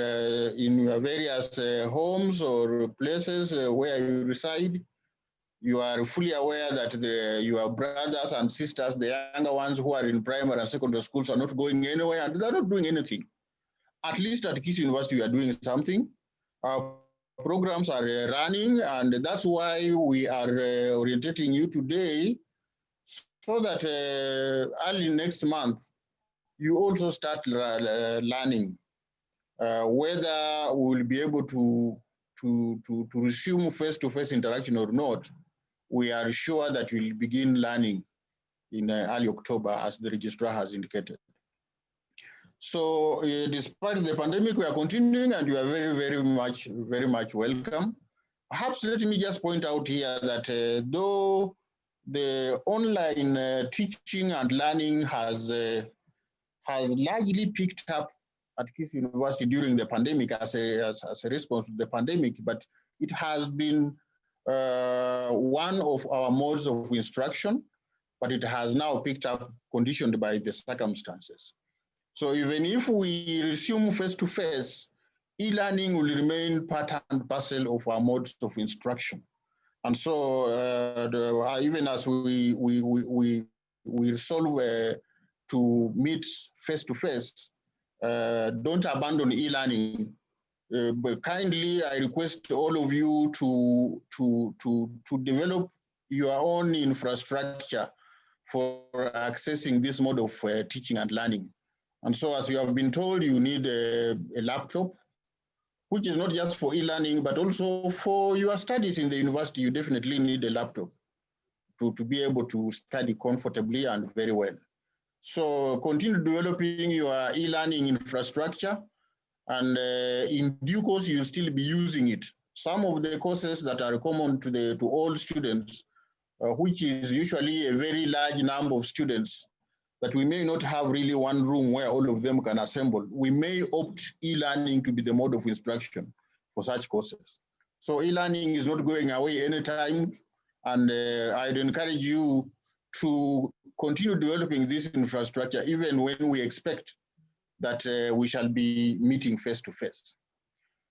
in your various homes or places where you reside, you are fully aware that your brothers and sisters, the younger ones who are in primary and secondary schools, are not going anywhere and they're not doing anything. At least at Kisii University, we are doing something. Our programs are running, and that's why we are orientating you today so that early next month, you also start learning whether we will be able to resume face-to-face interaction or not. We are sure that we'll begin learning in early October, as the registrar has indicated. So despite the pandemic, we are continuing, and you are very much welcome. Perhaps let me just point out here that though the online teaching and learning has largely picked up at Kisii University during the pandemic as a response to the pandemic, but it has been one of our modes of instruction, but it has now picked up conditioned by the circumstances. So even if we resume face-to-face, e-learning will remain part and parcel of our modes of instruction. And so even as we resolve to meet face-to-face, don't abandon e-learning. But kindly, I request all of you to develop your own infrastructure for accessing this mode of teaching and learning. And so as you have been told, you need a laptop, which is not just for e-learning, but also for your studies in the university. You definitely need a laptop to be able to study comfortably and very well. So continue developing your e-learning infrastructure And in due course, you'll still be using it. Some of the courses that are common to all students, which is usually a very large number of students, that we may not have really one room where all of them can assemble. We may opt e-learning to be the mode of instruction for such courses. So e-learning is not going away anytime, and I'd encourage you to continue developing this infrastructure even when we expect that we shall be meeting face to face.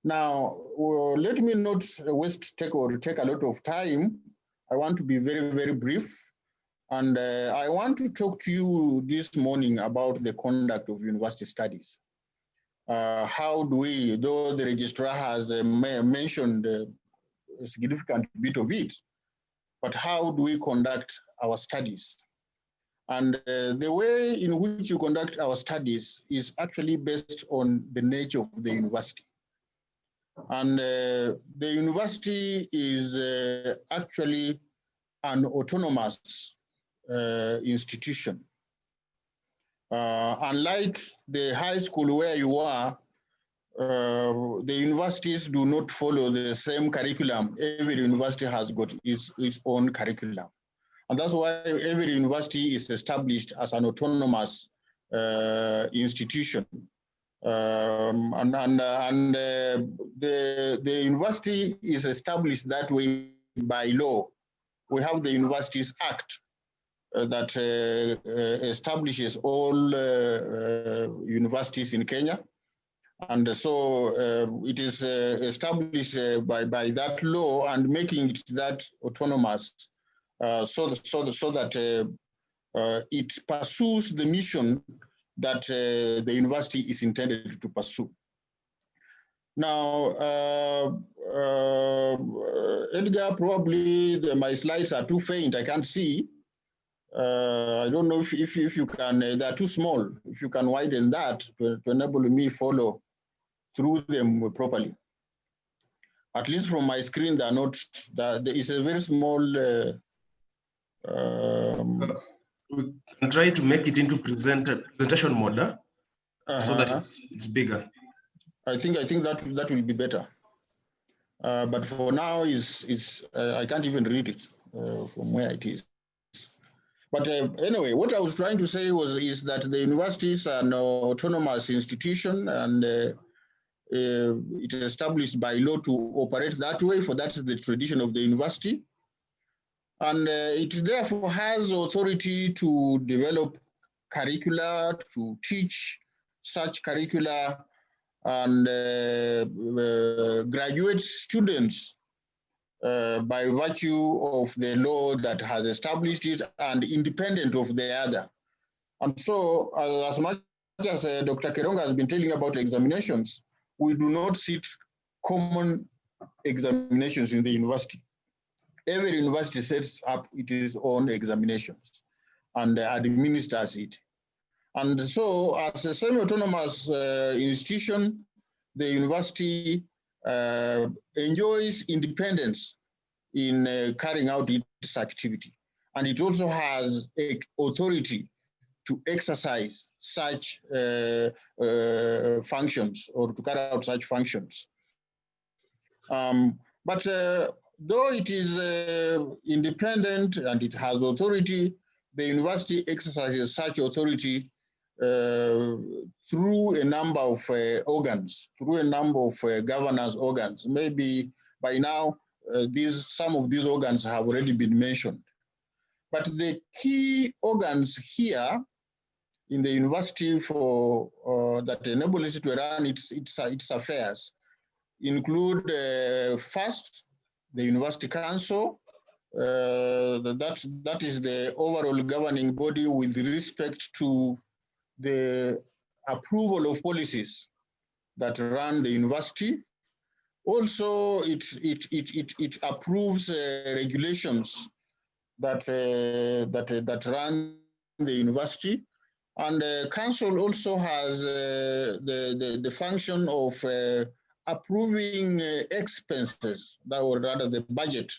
Now, let me not take a lot of time. I want to be very, very brief. And I want to talk to you this morning about the conduct of university studies. How do we, though the registrar has mentioned a significant bit of it, but how do we conduct our studies? And the way in which you conduct our studies is actually based on the nature of the university. And the university is actually an autonomous institution. Unlike the high school where you are, the universities do not follow the same curriculum. Every university has got its own curriculum. And that's why every university is established as an autonomous institution. The university is established that way by law. We have the Universities Act that establishes all universities in Kenya. And so it is established by that law and making it that autonomous so that it pursues the mission that the university is intended to pursue. Now, Edgar, probably my slides are too faint. I can't see. I don't know if you can, they're too small. If you can widen that to enable me follow through them properly. At least from my screen, they're not, there is a very small.
We can try to make it into presentation mode so that it's bigger.
I think that will be better. But for now, I can't even read it from where it is. But anyway, what I was trying to say is that the university is an autonomous institution, and it is established by law to operate that way, for that's the tradition of the university. And it therefore has authority to develop curricula, to teach such curricula, and graduate students by virtue of the law that has established it and independent of the other. And so as much as Dr. Keronga has been telling about examinations, we do not sit common examinations in the university. Every university sets up its own examinations and administers it. And so as a semi-autonomous institution, the university enjoys independence in carrying out its activity. And it also has authority to exercise such functions, or to carry out such functions. But though it is independent and it has authority, the university exercises such authority through a number of organs, through a number of governance organs. Maybe by now, some of these organs have already been mentioned. But the key organs here in the university for that enable it to run its affairs include first, the University Council. That is the overall governing body with respect to the approval of policies that run the university. Also, it approves regulations that run the university. And the council also has the function of approving expenses, or rather the budget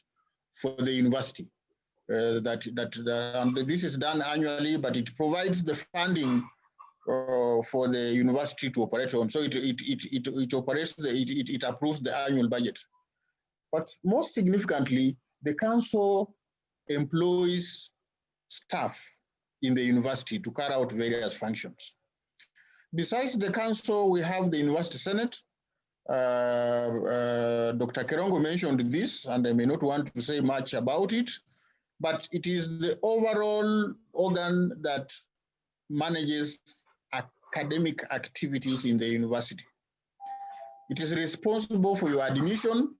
for the university. And this is done annually, but it provides the funding for the university to operate on. So it operates, it approves the annual budget. But most significantly, the council employs staff in the university to carry out various functions. Besides the council, we have the University Senate. Dr. Kerongo mentioned this, and I may not want to say much about it, but it is the overall organ that manages academic activities in the university. It is responsible for your admission.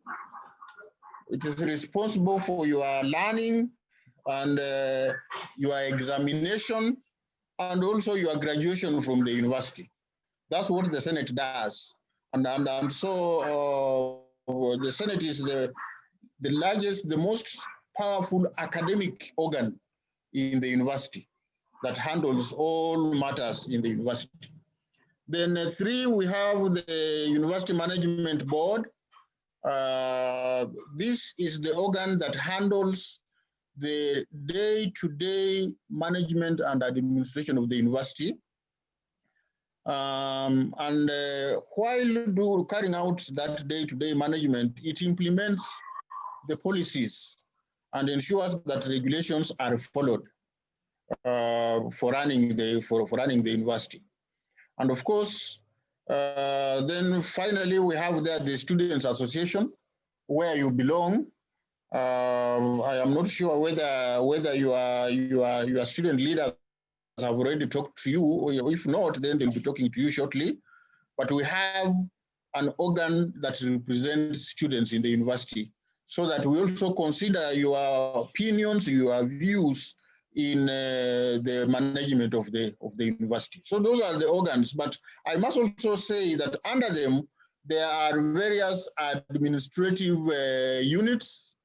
It is responsible for your learning and your examination, and also your graduation from the university. That's what the Senate does. And so the Senate is the largest, the most powerful academic organ in the university that handles all matters in the university. Then 3, we have the University Management Board. This is the organ that handles the day-to-day management and administration of the university. While carrying out that day-to-day management, it implements the policies and ensures that regulations are followed for running the university. And of course, then finally we have there the Students Association, where you belong. I am not sure whether your student leaders have already talked to you, or if not, then they'll be talking to you shortly. But we have an organ that represents students in the university, so that we also consider your opinions, your views in the management of the university. So those are the organs. But I must also say that under them, there are various administrative units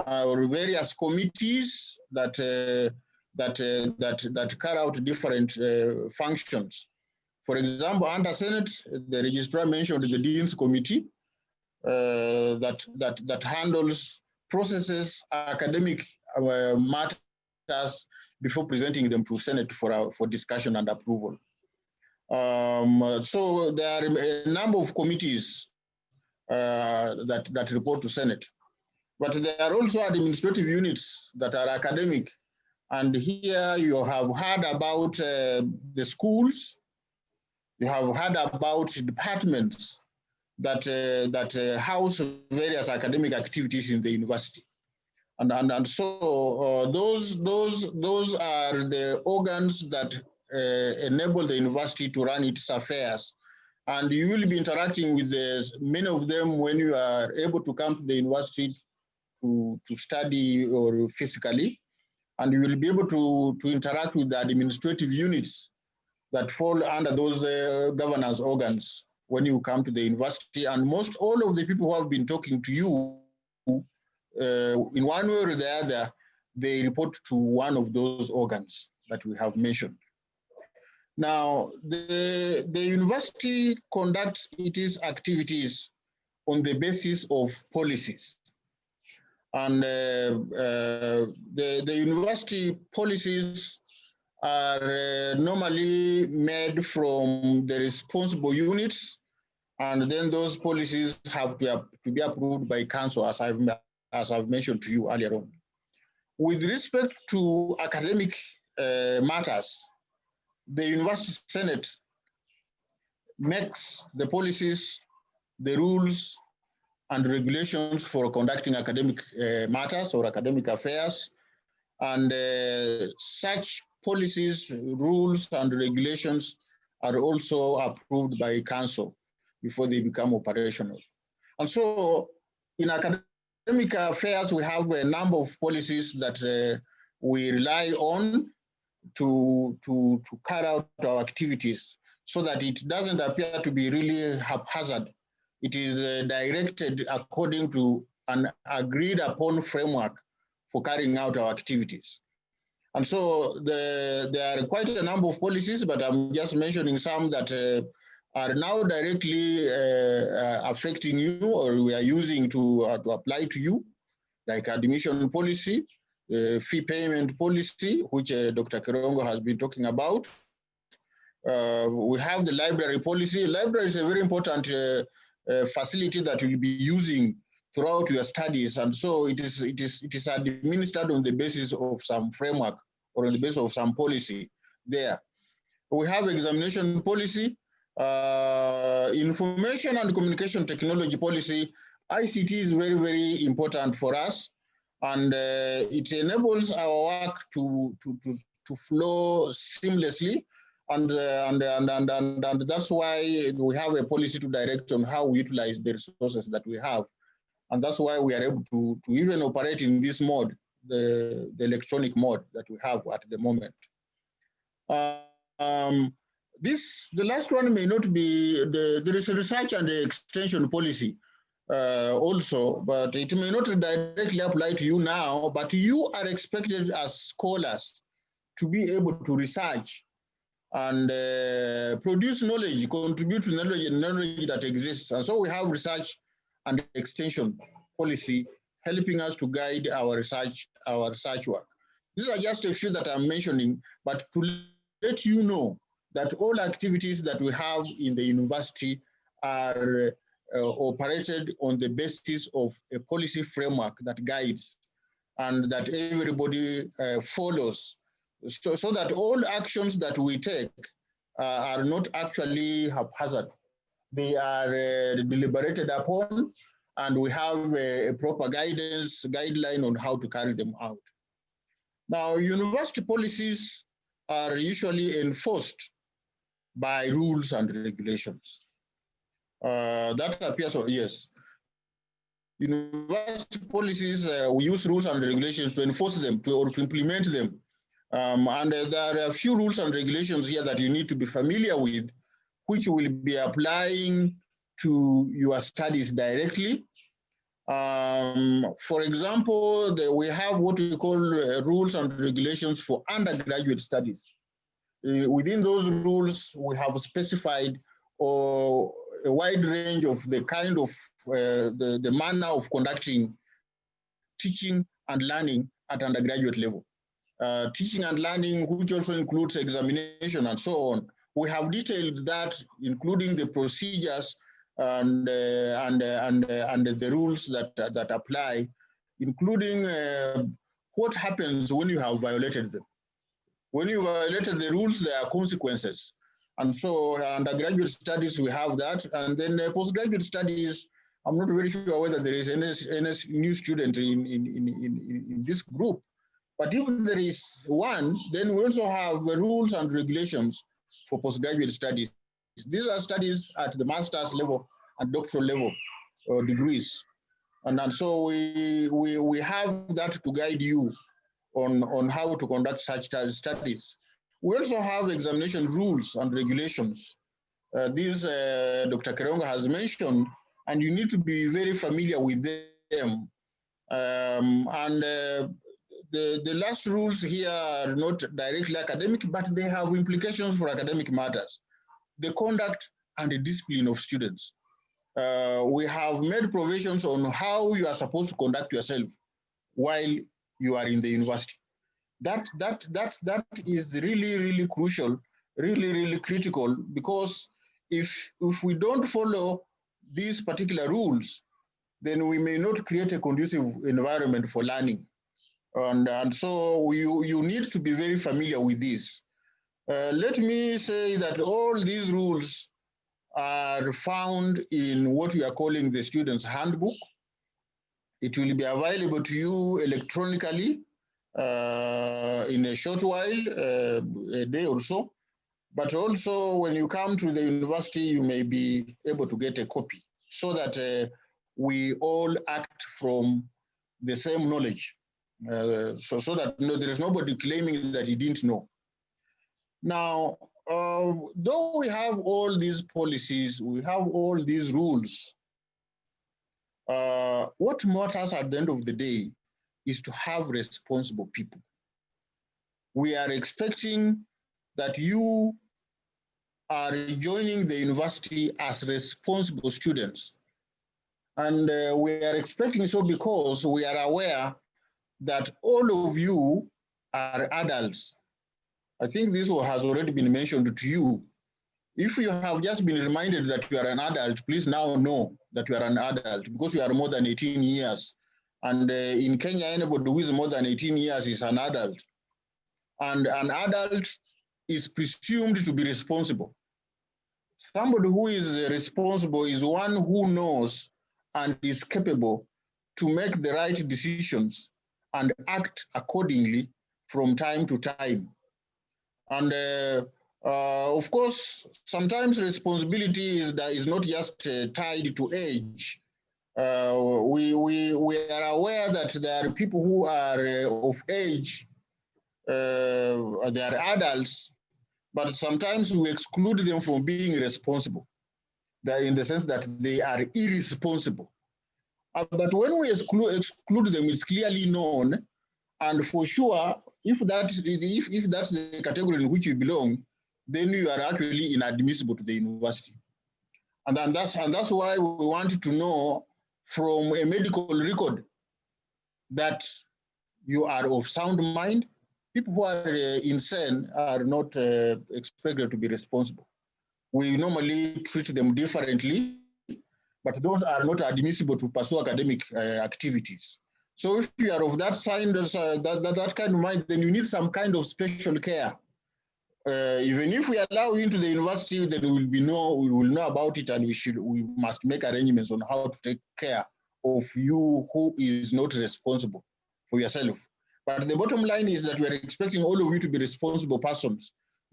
or various committees that carry out different functions. For example, under Senate, the registrar mentioned the Dean's Committee that handles processes, academic matters before presenting them to Senate for discussion and approval. So there are a number of committees that report to Senate. But there are also administrative units that are academic. And here you have heard about the schools. You have heard about departments that house various academic activities in the university. And so those are the organs that enable the university to run its affairs. And you will be interacting with many of them when you are able to come to the university to study or physically. And you will be able to interact with the administrative units that fall under those governance organs when you come to the university. And most all of the people who have been talking to you, in one way or the other, they report to one of those organs that we have mentioned. Now, the university conducts its activities on the basis of policies. And the university policies are normally made from the responsible units, and then those policies have to be approved by council, as I've mentioned to you earlier on. With respect to academic matters, the University Senate makes the policies, the rules, and regulations for conducting academic matters or academic affairs. And such policies, rules, and regulations are also approved by council before they become operational. And so in academic affairs, we have a number of policies that we rely on to carry out our activities, so that it doesn't appear to be really haphazard. It is directed according to an agreed upon framework for carrying out our activities. And so there are quite a number of policies, but I'm just mentioning some that are now directly affecting you, or we are using to apply to you, like admission policy, fee payment policy, which Dr. Kerongo has been talking about, We have the library policy. Library is a very important facility that you'll be using throughout your studies, and so it is administered on the basis of some framework or on the basis of some policy there. We have examination policy, information and communication technology policy. ICT is very, very important for us, and it enables our work to flow seamlessly, and that's why we have a policy to direct on how we utilize the resources that we have, and that's why we are able to even operate in this mode, the electronic mode that we have at the moment. The last one may not be, there is a research and extension policy also, but it may not directly apply to you now, but you are expected as scholars to be able to research and produce knowledge, contribute to knowledge that exists. And so we have research and extension policy helping us to guide our research work. These are just a few that I'm mentioning, but to let you know that all activities that we have in the university are operated on the basis of a policy framework that guides and that everybody follows, so that all actions that we take are not actually haphazard. They are deliberated upon, and we have a proper guideline on how to carry them out. Now, university policies are usually enforced by rules and regulations. That appears, yes. University policies, we use rules and regulations to enforce them or to implement them. And there are a few rules and regulations here that you need to be familiar with, which will be applying to your studies directly. For example, we have what we call rules and regulations for undergraduate studies. Within those rules, we have specified a wide range of the kind of the manner of conducting teaching and learning at undergraduate level. Teaching and learning, which also includes examination and so on. We have detailed that, including the procedures and the rules that apply, including what happens when you have violated them. When you violated the rules, there are consequences. And so undergraduate studies, we have that. And then postgraduate studies, I'm not very sure whether there is any new student in this group. But if there is one, then we also have rules and regulations for postgraduate studies. These are studies at the master's level and doctoral level degrees. And so we have that to guide you on how to conduct such studies. We also have examination rules and regulations. These Dr. Keronga has mentioned, and you need to be very familiar with them. The last rules here are not directly academic, but they have implications for academic matters. The conduct and the discipline of students. We have made provisions on how you are supposed to conduct yourself while you are in the university. That is really, really crucial, really, really critical, because if we don't follow these particular rules, then we may not create a conducive environment for learning. And so you need to be very familiar with this. Let me say that all these rules are found in what we are calling the student's handbook. It will be available to you electronically in a short while, a day or so. But also when you come to the university, you may be able to get a copy so that we all act from the same knowledge. So that there is nobody claiming that he didn't know. Now, though we have all these policies, we have all these rules, what matters at the end of the day is to have responsible people. We are expecting that you are joining the university as responsible students. And we are expecting so because we are aware that all of you are adults. I think this has already been mentioned to you, If you have just been reminded that you are an adult, please now know that you are an adult because you are more than 18 years. And in Kenya, anybody who is more than 18 years is an adult. And an adult is presumed to be responsible. Somebody who is responsible is one who knows and is capable to make the right decisions and act accordingly from time to time. And of course, sometimes responsibility is not just tied to age. We are aware that there are people who are of age, they are adults, but sometimes we exclude them from being responsible, in the sense that they are irresponsible. But when we exclude them, it's clearly known, and for sure, if that's the category in which you belong, then you are actually inadmissible to the university. And that's why we want to know from a medical record that you are of sound mind. People who are insane are not expected to be responsible. We normally treat them differently, but those are not admissible to pursue academic activities. So if you are of that sign, that kind of mind, then you need some kind of special care. Even if we allow you into the university, then we will know about it, and we must make arrangements on how to take care of you who is not responsible for yourself. But the bottom line is that we are expecting all of you to be responsible persons.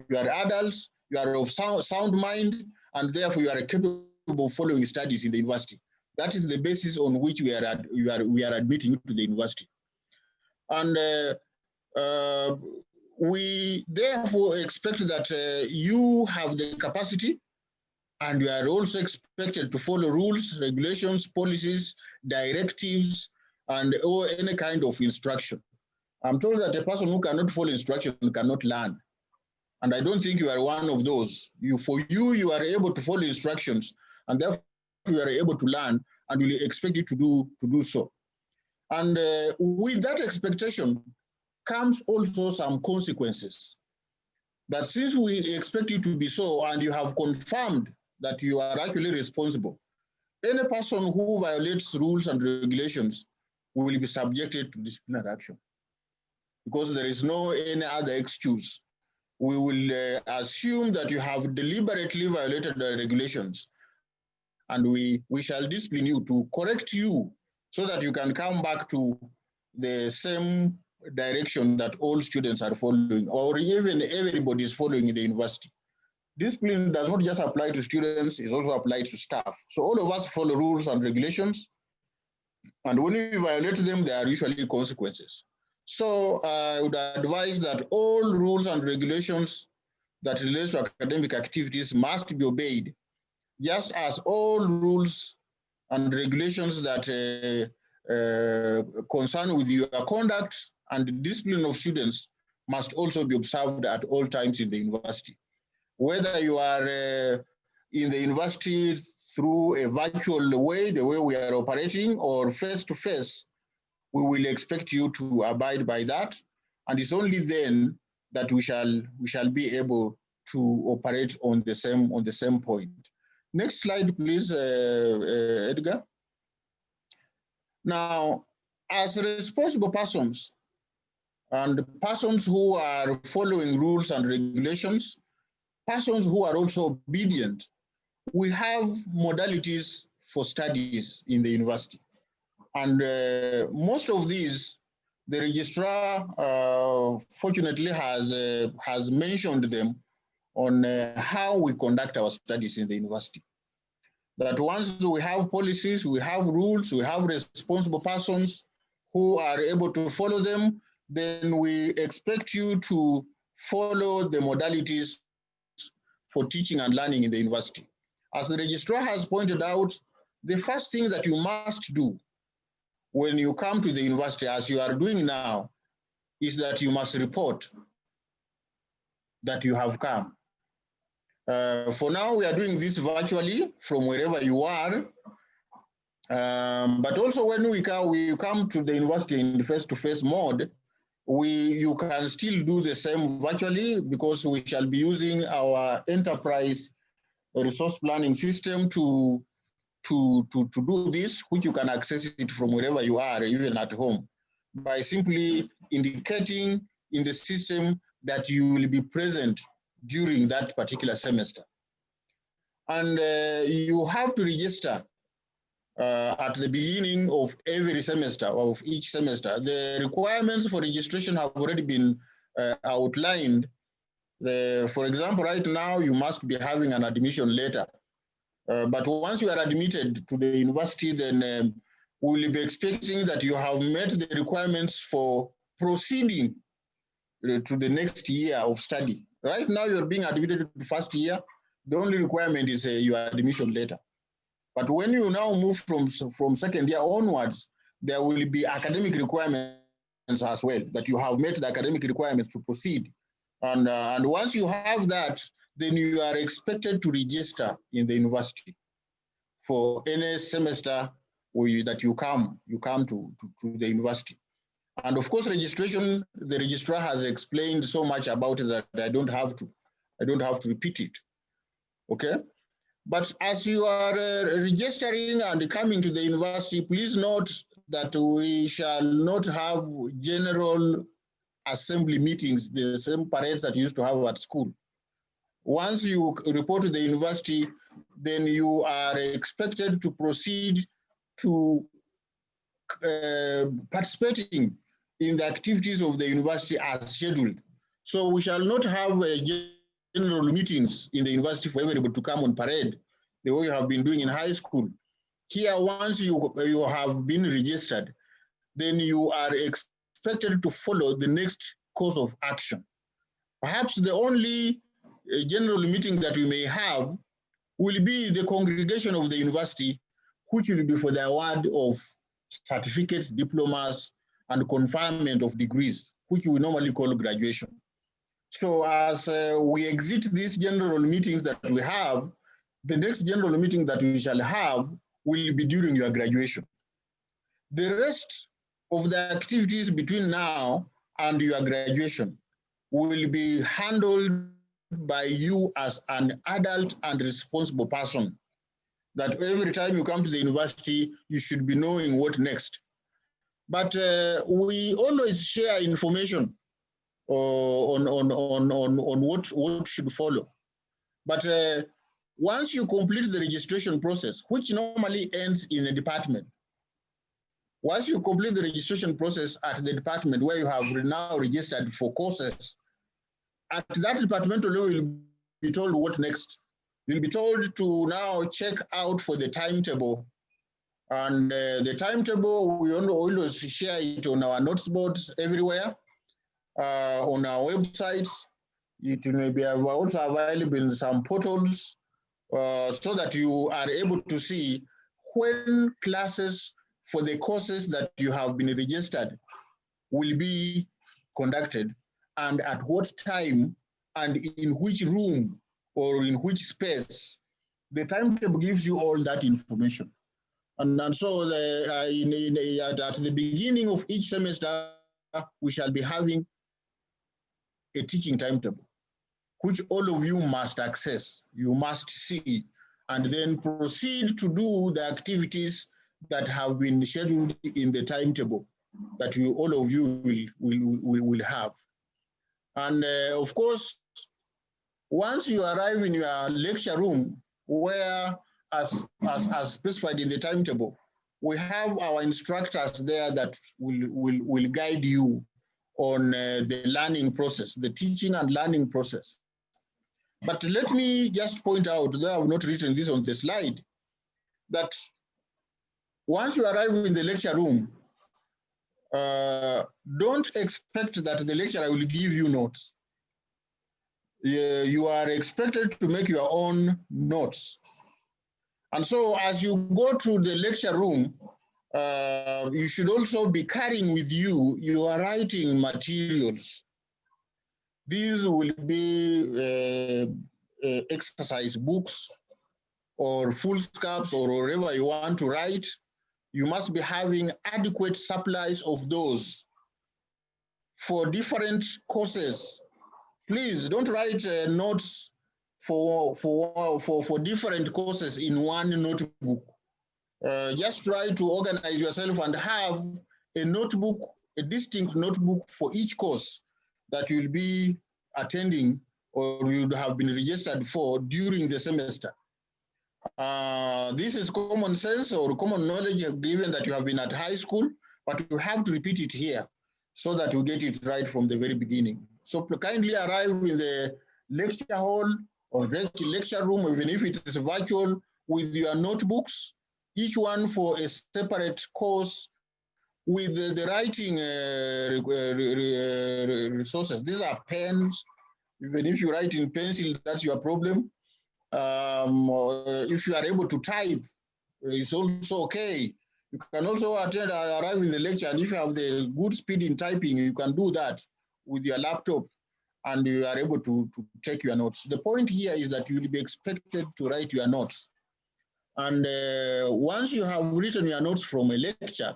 You are adults, you are of sound mind, and therefore you are capable of following studies in the university. That is the basis on which we are admitting you to the university. And we therefore expect that you have the capacity, and you are also expected to follow rules, regulations, policies, directives, and any kind of instruction. I'm told that a person who cannot follow instruction cannot learn. And I don't think you are one of those. You are able to follow instructions, and therefore you are able to learn, and we expect you to do so. And with that expectation comes also some consequences. That since we expect you to be so, and you have confirmed that you are actually responsible, any person who violates rules and regulations will be subjected to disciplinary action, because there is no any other excuse. We will assume that you have deliberately violated the regulations, and we shall discipline you to correct you so that you can come back to the same direction that all students are following, or even everybody is following in the university. Discipline does not just apply to students, it also applies to staff. So all of us follow rules and regulations, and when we violate them, there are usually consequences. So I would advise that all rules and regulations that relate to academic activities must be obeyed, just as all rules and regulations that concern with your conduct and discipline of students must also be observed at all times in the university. Whether you are in the university through a virtual way, the way we are operating, or face-to-face, we will expect you to abide by that. And it's only then that we shall be able to operate on the same point. Next slide, please, Edgar. Now, as responsible persons and persons who are following rules and regulations, persons who are also obedient, we have modalities for studies in the university. And most of these, the registrar fortunately has mentioned them on how we conduct our studies in the university. That once we have policies, we have rules, we have responsible persons who are able to follow them, then we expect you to follow the modalities for teaching and learning in the university. As the registrar has pointed out, the first thing that you must do when you come to the university, as you are doing now, is that you must report that you have come. For now, we are doing this virtually from wherever you are. But also when we come to the university in the face-to-face mode, you can still do the same virtually, because we shall be using our enterprise resource planning system to do this, which you can access it from wherever you are, even at home, by simply indicating in the system that you will be present during that particular semester. And you have to register at the beginning of every semester, of each semester. The requirements for registration have already been outlined. For example, right now, you must be having an admission letter. But once you are admitted to the university, then we will be expecting that you have met the requirements for proceeding to the next year of study. Right now, you're being admitted to the first year. The only requirement is your admission letter. But when you now move from second year onwards, there will be academic requirements as well, that you have met the academic requirements to proceed. And once you have that, then you are expected to register in the university for any semester that you come to the university. And of course, registration, the registrar has explained so much about it that I don't have to repeat it. Okay? But as you are registering and coming to the university, please note that we shall not have general assembly meetings, the same parades that you used to have at school. Once you report to the university, then you are expected to proceed to participating in the activities of the university as scheduled. So we shall not have general meetings in the university for everybody to come on parade, the way you have been doing in high school. Here, once you have been registered, then you are expected to follow the next course of action. Perhaps the only general meeting that we may have will be the congregation of the university, which will be for the award of certificates, diplomas, and conferment of degrees, which we normally call graduation. So as we exit these general meetings that we have, the next general meeting that we shall have will be during your graduation. The rest of the activities between now and your graduation will be handled by you as an adult and responsible person, that every time you come to the university, you should be knowing what next. But we always share information on what should follow. But once you complete the registration process, which normally ends in a department, once you complete the registration process at the department where you have now registered for courses, at that departmental level, you'll be told what next. You'll be told to now check out for the timetable. And the timetable, we always share it on our notes boards everywhere, on our websites. It may be also available in some portals, so that you are able to see when classes for the courses that you have been registered will be conducted, and at what time, and in which room or in which space. The timetable gives you all that information. And so at the beginning of each semester, we shall be having a teaching timetable, which all of you must access, you must see, and then proceed to do the activities that have been scheduled in the timetable that all of you will have. And of course, once you arrive in your lecture room, where as specified in the timetable, we have our instructors there that will guide you on the learning process, the teaching and learning process. But let me just point out, though I have not written this on the slide, that once you arrive in the lecture room, don't expect that the lecturer will give you notes. You are expected to make your own notes. And so as you go to the lecture room, you should also be carrying with you your writing materials. These will be exercise books or foolscaps or wherever you want to write. You must be having adequate supplies of those for different courses. Please don't write notes for different courses in one notebook. Just try to organize yourself and have a notebook, a distinct notebook for each course that you'll be attending or you have been registered for during the semester. This is common sense or common knowledge given that you have been at high school, but you have to repeat it here so that you get it right from the very beginning. So kindly arrive in the lecture hall or lecture room, even if it is virtual, with your notebooks, each one for a separate course with the writing resources. These are pens. Even if you write in pencil, that's your problem. If you are able to type, it's also okay. You can also arrive in the lecture, and if you have the good speed in typing, you can do that with your laptop, and you are able to take your notes. The point here is that you will be expected to write your notes. And once you have written your notes from a lecture,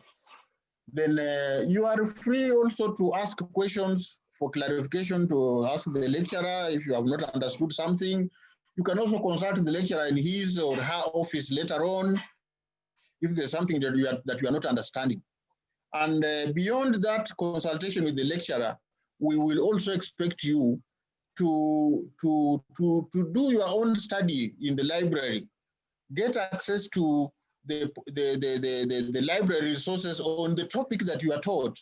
then you are free also to ask questions for clarification, to ask the lecturer if you have not understood something. You can also consult the lecturer in his or her office later on if there's something that you are not understanding. And beyond that consultation with the lecturer, we will also expect you to do your own study in the library. Get access to the library resources on the topic that you are taught,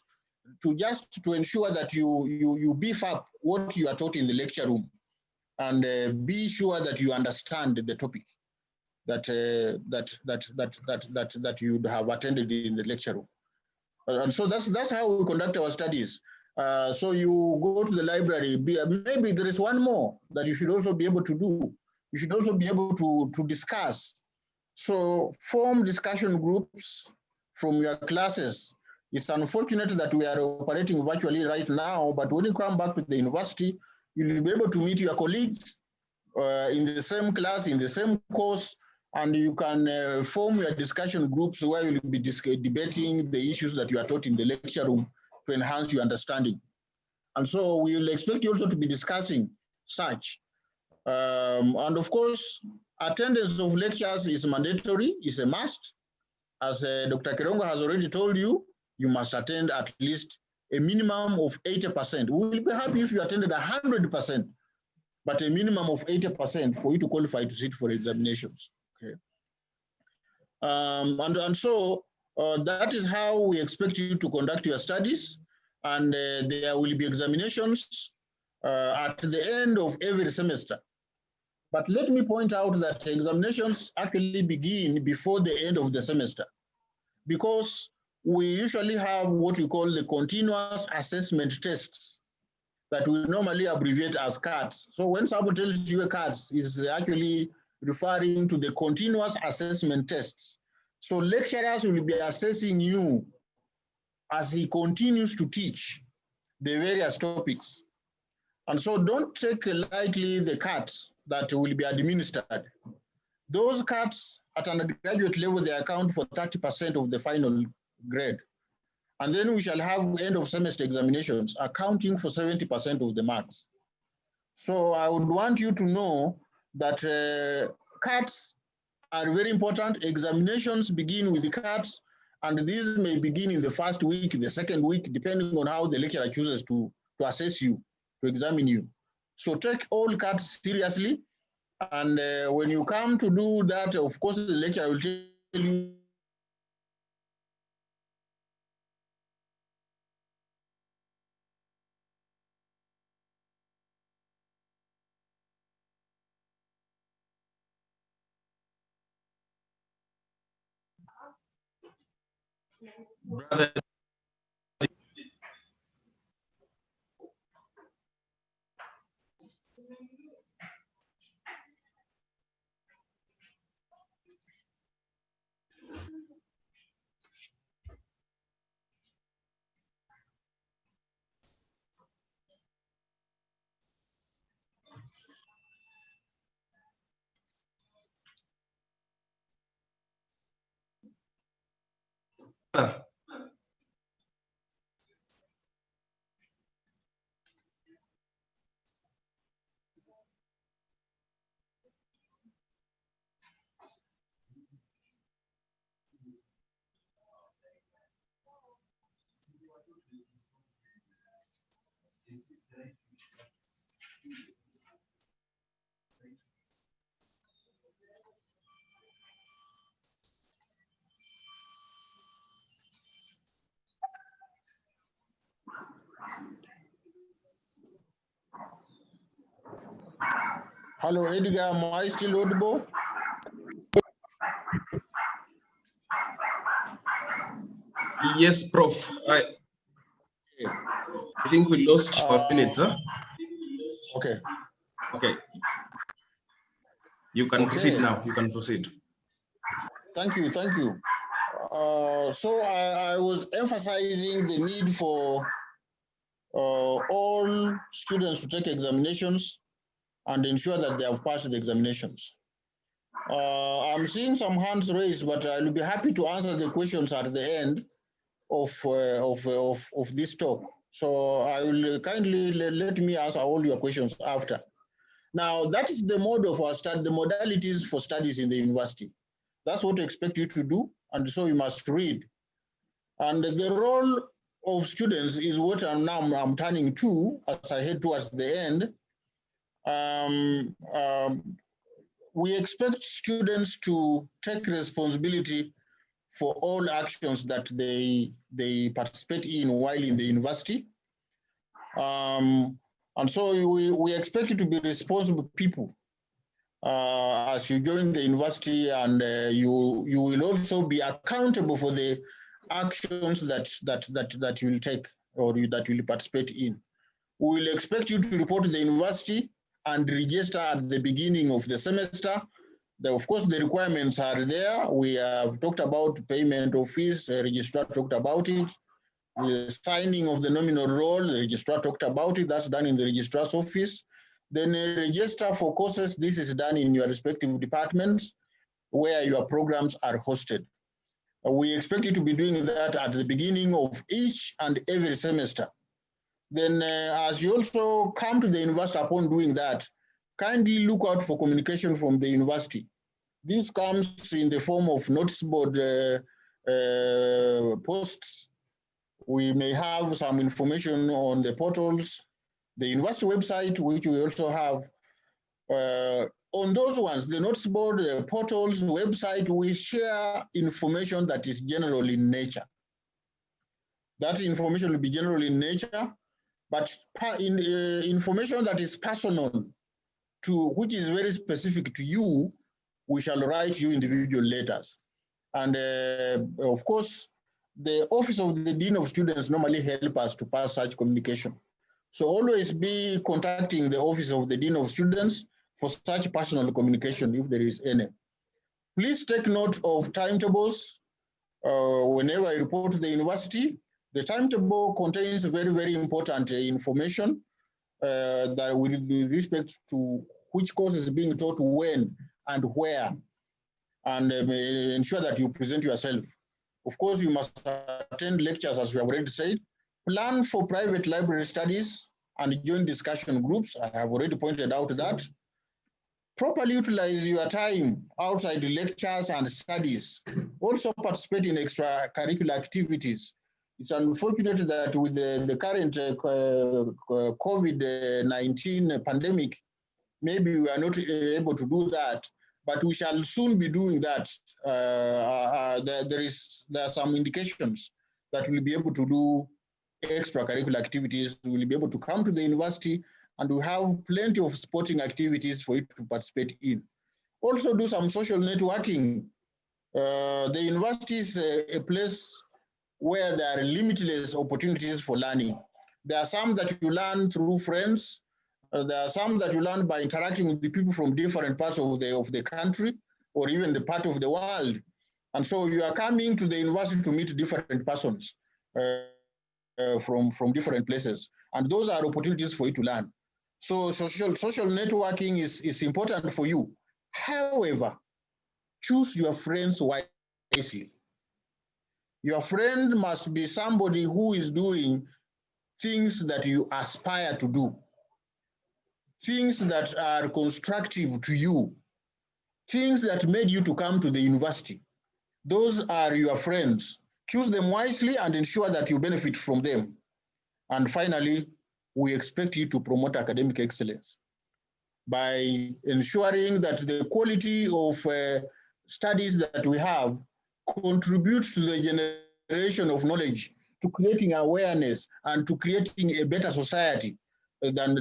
to ensure that you beef up what you are taught in the lecture room, and be sure that you understand the topic that you have attended in the lecture room. And so that's how we conduct our studies. So you go to the library. Maybe there is one more that you should also be able to do. You should also be able to discuss. So form discussion groups from your classes. It's unfortunate that we are operating virtually right now, but when you come back to the university, you'll be able to meet your colleagues in the same class, in the same course, and you can form your discussion groups where you'll be debating the issues that you are taught in the lecture room to enhance your understanding. And so we'll expect you also to be discussing such. And of course, attendance of lectures is mandatory, is a must. As Dr. Kirongo has already told you, you must attend at least a minimum of 80%. We will be happy if you attended 100%, but a minimum of 80% for you to qualify to sit for examinations. Okay. And so that is how we expect you to conduct your studies, and there will be examinations at the end of every semester. But let me point out that examinations actually begin before the end of the semester, because we usually have what we call the continuous assessment tests that we normally abbreviate as CATs. So when someone tells you a CATs, is actually referring to the continuous assessment tests. So lecturers will be assessing you as he continues to teach the various topics. And so don't take lightly the CATs that will be administered. Those CATs at undergraduate level, they account for 30% of the final grade. And then we shall have end of semester examinations accounting for 70% of the marks. So I would want you to know that CATs are very important. Examinations begin with the CATs, and these may begin in the first week, the second week, depending on how the lecturer chooses to assess you, to examine you. So take all CATs seriously. And when you come to do that, of course, the lecturer will tell you
Brother.
Hello, Edgar, am I still audible?
Yes, Prof. I think we lost 4 minutes. Huh?
Okay.
Okay. You can proceed now. You can proceed.
Thank you. Thank you. So I was emphasizing the need for all students to take examinations and ensure that they have passed the examinations. I'm seeing some hands raised, but I'll be happy to answer the questions at the end of this talk. So I will kindly let me answer all your questions after. Now, that is the mode of our study, the modalities for studies in the university. That's what we expect you to do, and so you must read. And the role of students is what I'm turning to as I head towards the end. We expect students to take responsibility for all actions that they participate in while in the university. And so we expect you to be responsible people as you join the university, and you will also be accountable for the actions that you will take or that you will participate in. We will expect you to report to the university and register at the beginning of the semester. Of course, the requirements are there. We have talked about payment of fees. The registrar talked about it. The signing of the nominal roll, the registrar talked about it. That's done in the registrar's office. Then register for courses. This is done in your respective departments where your programs are hosted. We expect you to be doing that at the beginning of each and every semester. Then as you also come to the university upon doing that, kindly look out for communication from the university. This comes in the form of notice board posts. We may have some information on the portals, the university website, which we also have. On those ones, the notice board, the portals, website, we share information that is general in nature. That information will be general in nature, but information that is personal to, which is very specific to you, we shall write you individual letters. And of course, the Office of the Dean of Students normally help us to pass such communication. So always be contacting the Office of the Dean of Students for such personal communication if there is any. Please take note of timetables whenever you report to the university. The timetable contains very, very important information that with respect to which course is being taught when and where, and ensure that you present yourself. Of course, you must attend lectures, as we have already said. Plan for private library studies and join discussion groups. I have already pointed out that. Properly utilize your time outside the lectures and studies. Also participate in extracurricular activities. It's unfortunate that with the current COVID-19 pandemic, maybe we are not able to do that, but we shall soon be doing that. There are some indications that we'll be able to do extracurricular activities. We'll be able to come to the university, and we have plenty of sporting activities for you to participate in. Also do some social networking. The university is a place where there are limitless opportunities for learning. There are some that you learn through friends. There are some that you learn by interacting with the people from different parts of the country or even the part of the world. And so you are coming to the university to meet different persons from different places. And those are opportunities for you to learn. So social networking is important for you. However, choose your friends wisely. Your friend must be somebody who is doing things that you aspire to do, things that are constructive to you, things that made you to come to the university. Those are your friends. Choose them wisely and ensure that you benefit from them. And finally, we expect you to promote academic excellence by ensuring that the quality of studies that we have contributes to the generation of knowledge, to creating awareness and to creating a better society than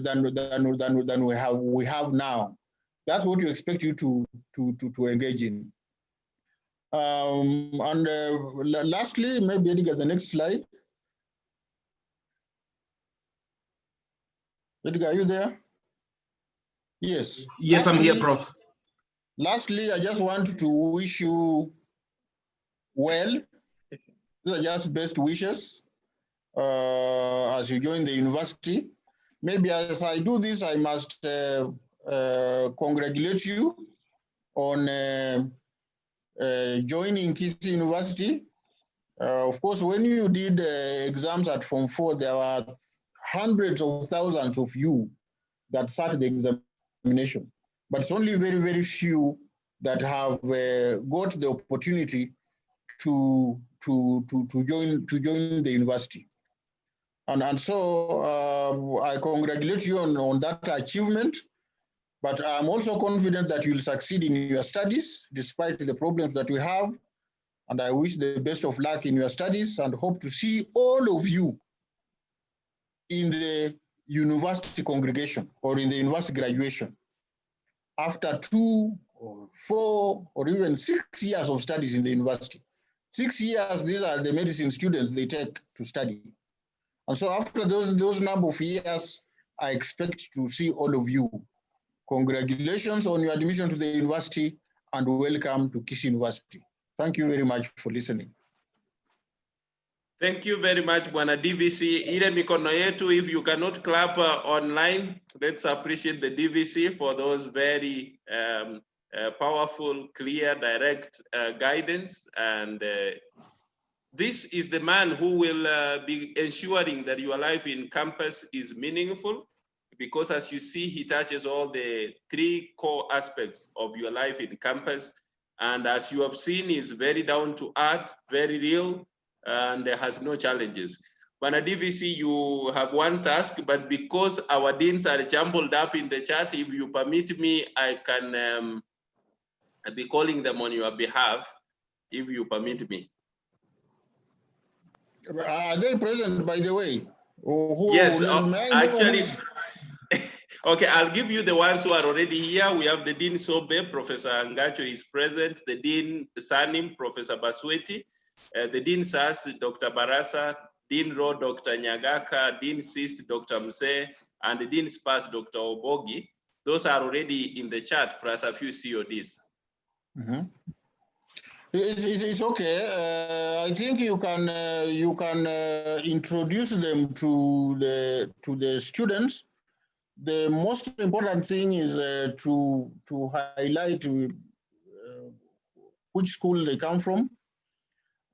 we have now. That's what we expect you to engage in. Lastly, maybe Edgar, the next slide. Edgar, are you there? Yes.
Yes, I'm here, Prof.
Lastly, I just want to wish you well. These are just best wishes as you join the university. Maybe as I do this, I must congratulate you on joining Kisii University. Of course, when you did exams at Form 4, there were hundreds of thousands of you that sat the examination. But it's only very, very few that have got the opportunity to join the university. And so I congratulate you on that achievement, but I'm also confident that you'll succeed in your studies despite the problems that we have. And I wish the best of luck in your studies and hope to see all of you in the university congregation or in the university graduation after 2 or 4 or even 6 years of studies in the university. 6 years, these are the medicine students they take to study. And so after those number of years, I expect to see all of you. Congratulations on your admission to the university and welcome to Kisii University. Thank you very much for listening.
Thank you very much, Bwana DVC. Ile mikono yetu, if you cannot clap online, let's appreciate the DVC for those very powerful, clear, direct guidance. And this is the man who will be ensuring that your life in campus is meaningful, because as you see, he touches all the 3 core aspects of your life in campus. And as you have seen, he's very down to earth, very real, and has no challenges. Bwana DVC, you have one task, but because our deans are jumbled up in the chat, if you permit me, I can be calling them on your behalf, if you permit me.
Are they present, by the way?
Yes, actually. Okay, I'll give you the ones who are already here. We have the Dean Sobe, Professor Angacho is present, the Dean Sanim, Professor Basweti, the Dean SAS, Dr. Barasa, Dean Ro, Dr. Nyagaka, Dean Sis, Dr. Mse, and the Dean Spas, Dr. Obogi. Those are already in the chat, plus a few CODs.
Mm-hmm. It's okay. I think you can introduce them to the students. The most important thing is to highlight which school they come from,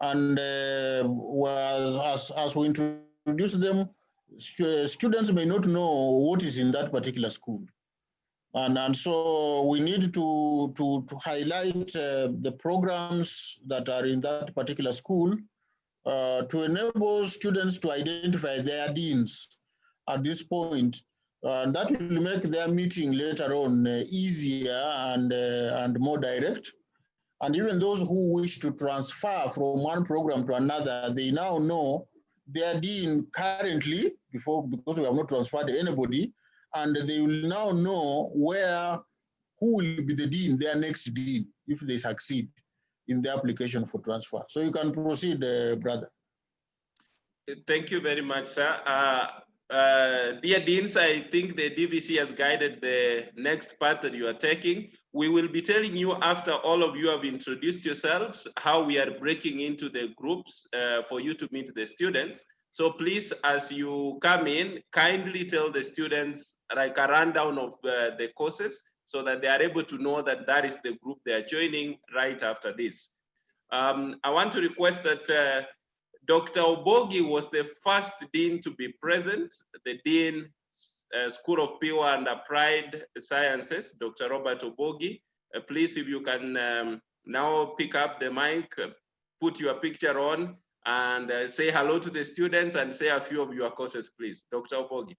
and as we introduce them, students may not know what is in that particular school, and so we need to highlight the programs that are in that particular school to enable students to identify their deans at this point. And that will make their meeting later on easier and more direct. And even those who wish to transfer from one program to another, they now know their dean currently, because we have not transferred anybody, and they will now know who will be the dean, their next dean, if they succeed in the application for transfer. So you can proceed, brother.
Thank you very much, sir. Dear Deans, I think the DVC has guided the next part that you are taking. We will be telling you after all of you have introduced yourselves how we are breaking into the groups for you to meet the students. So please, as you come in, kindly tell the students like a rundown of the courses so that they are able to know that that is the group they are joining right after this. I want to request that Dr. Obogi was the first dean to be present, the Dean School of Pure and Applied Sciences, Dr. Robert Obogi. Please, if you can now pick up the mic, put your picture on, and say hello to the students and say a few of your courses, please. Dr. Obogi.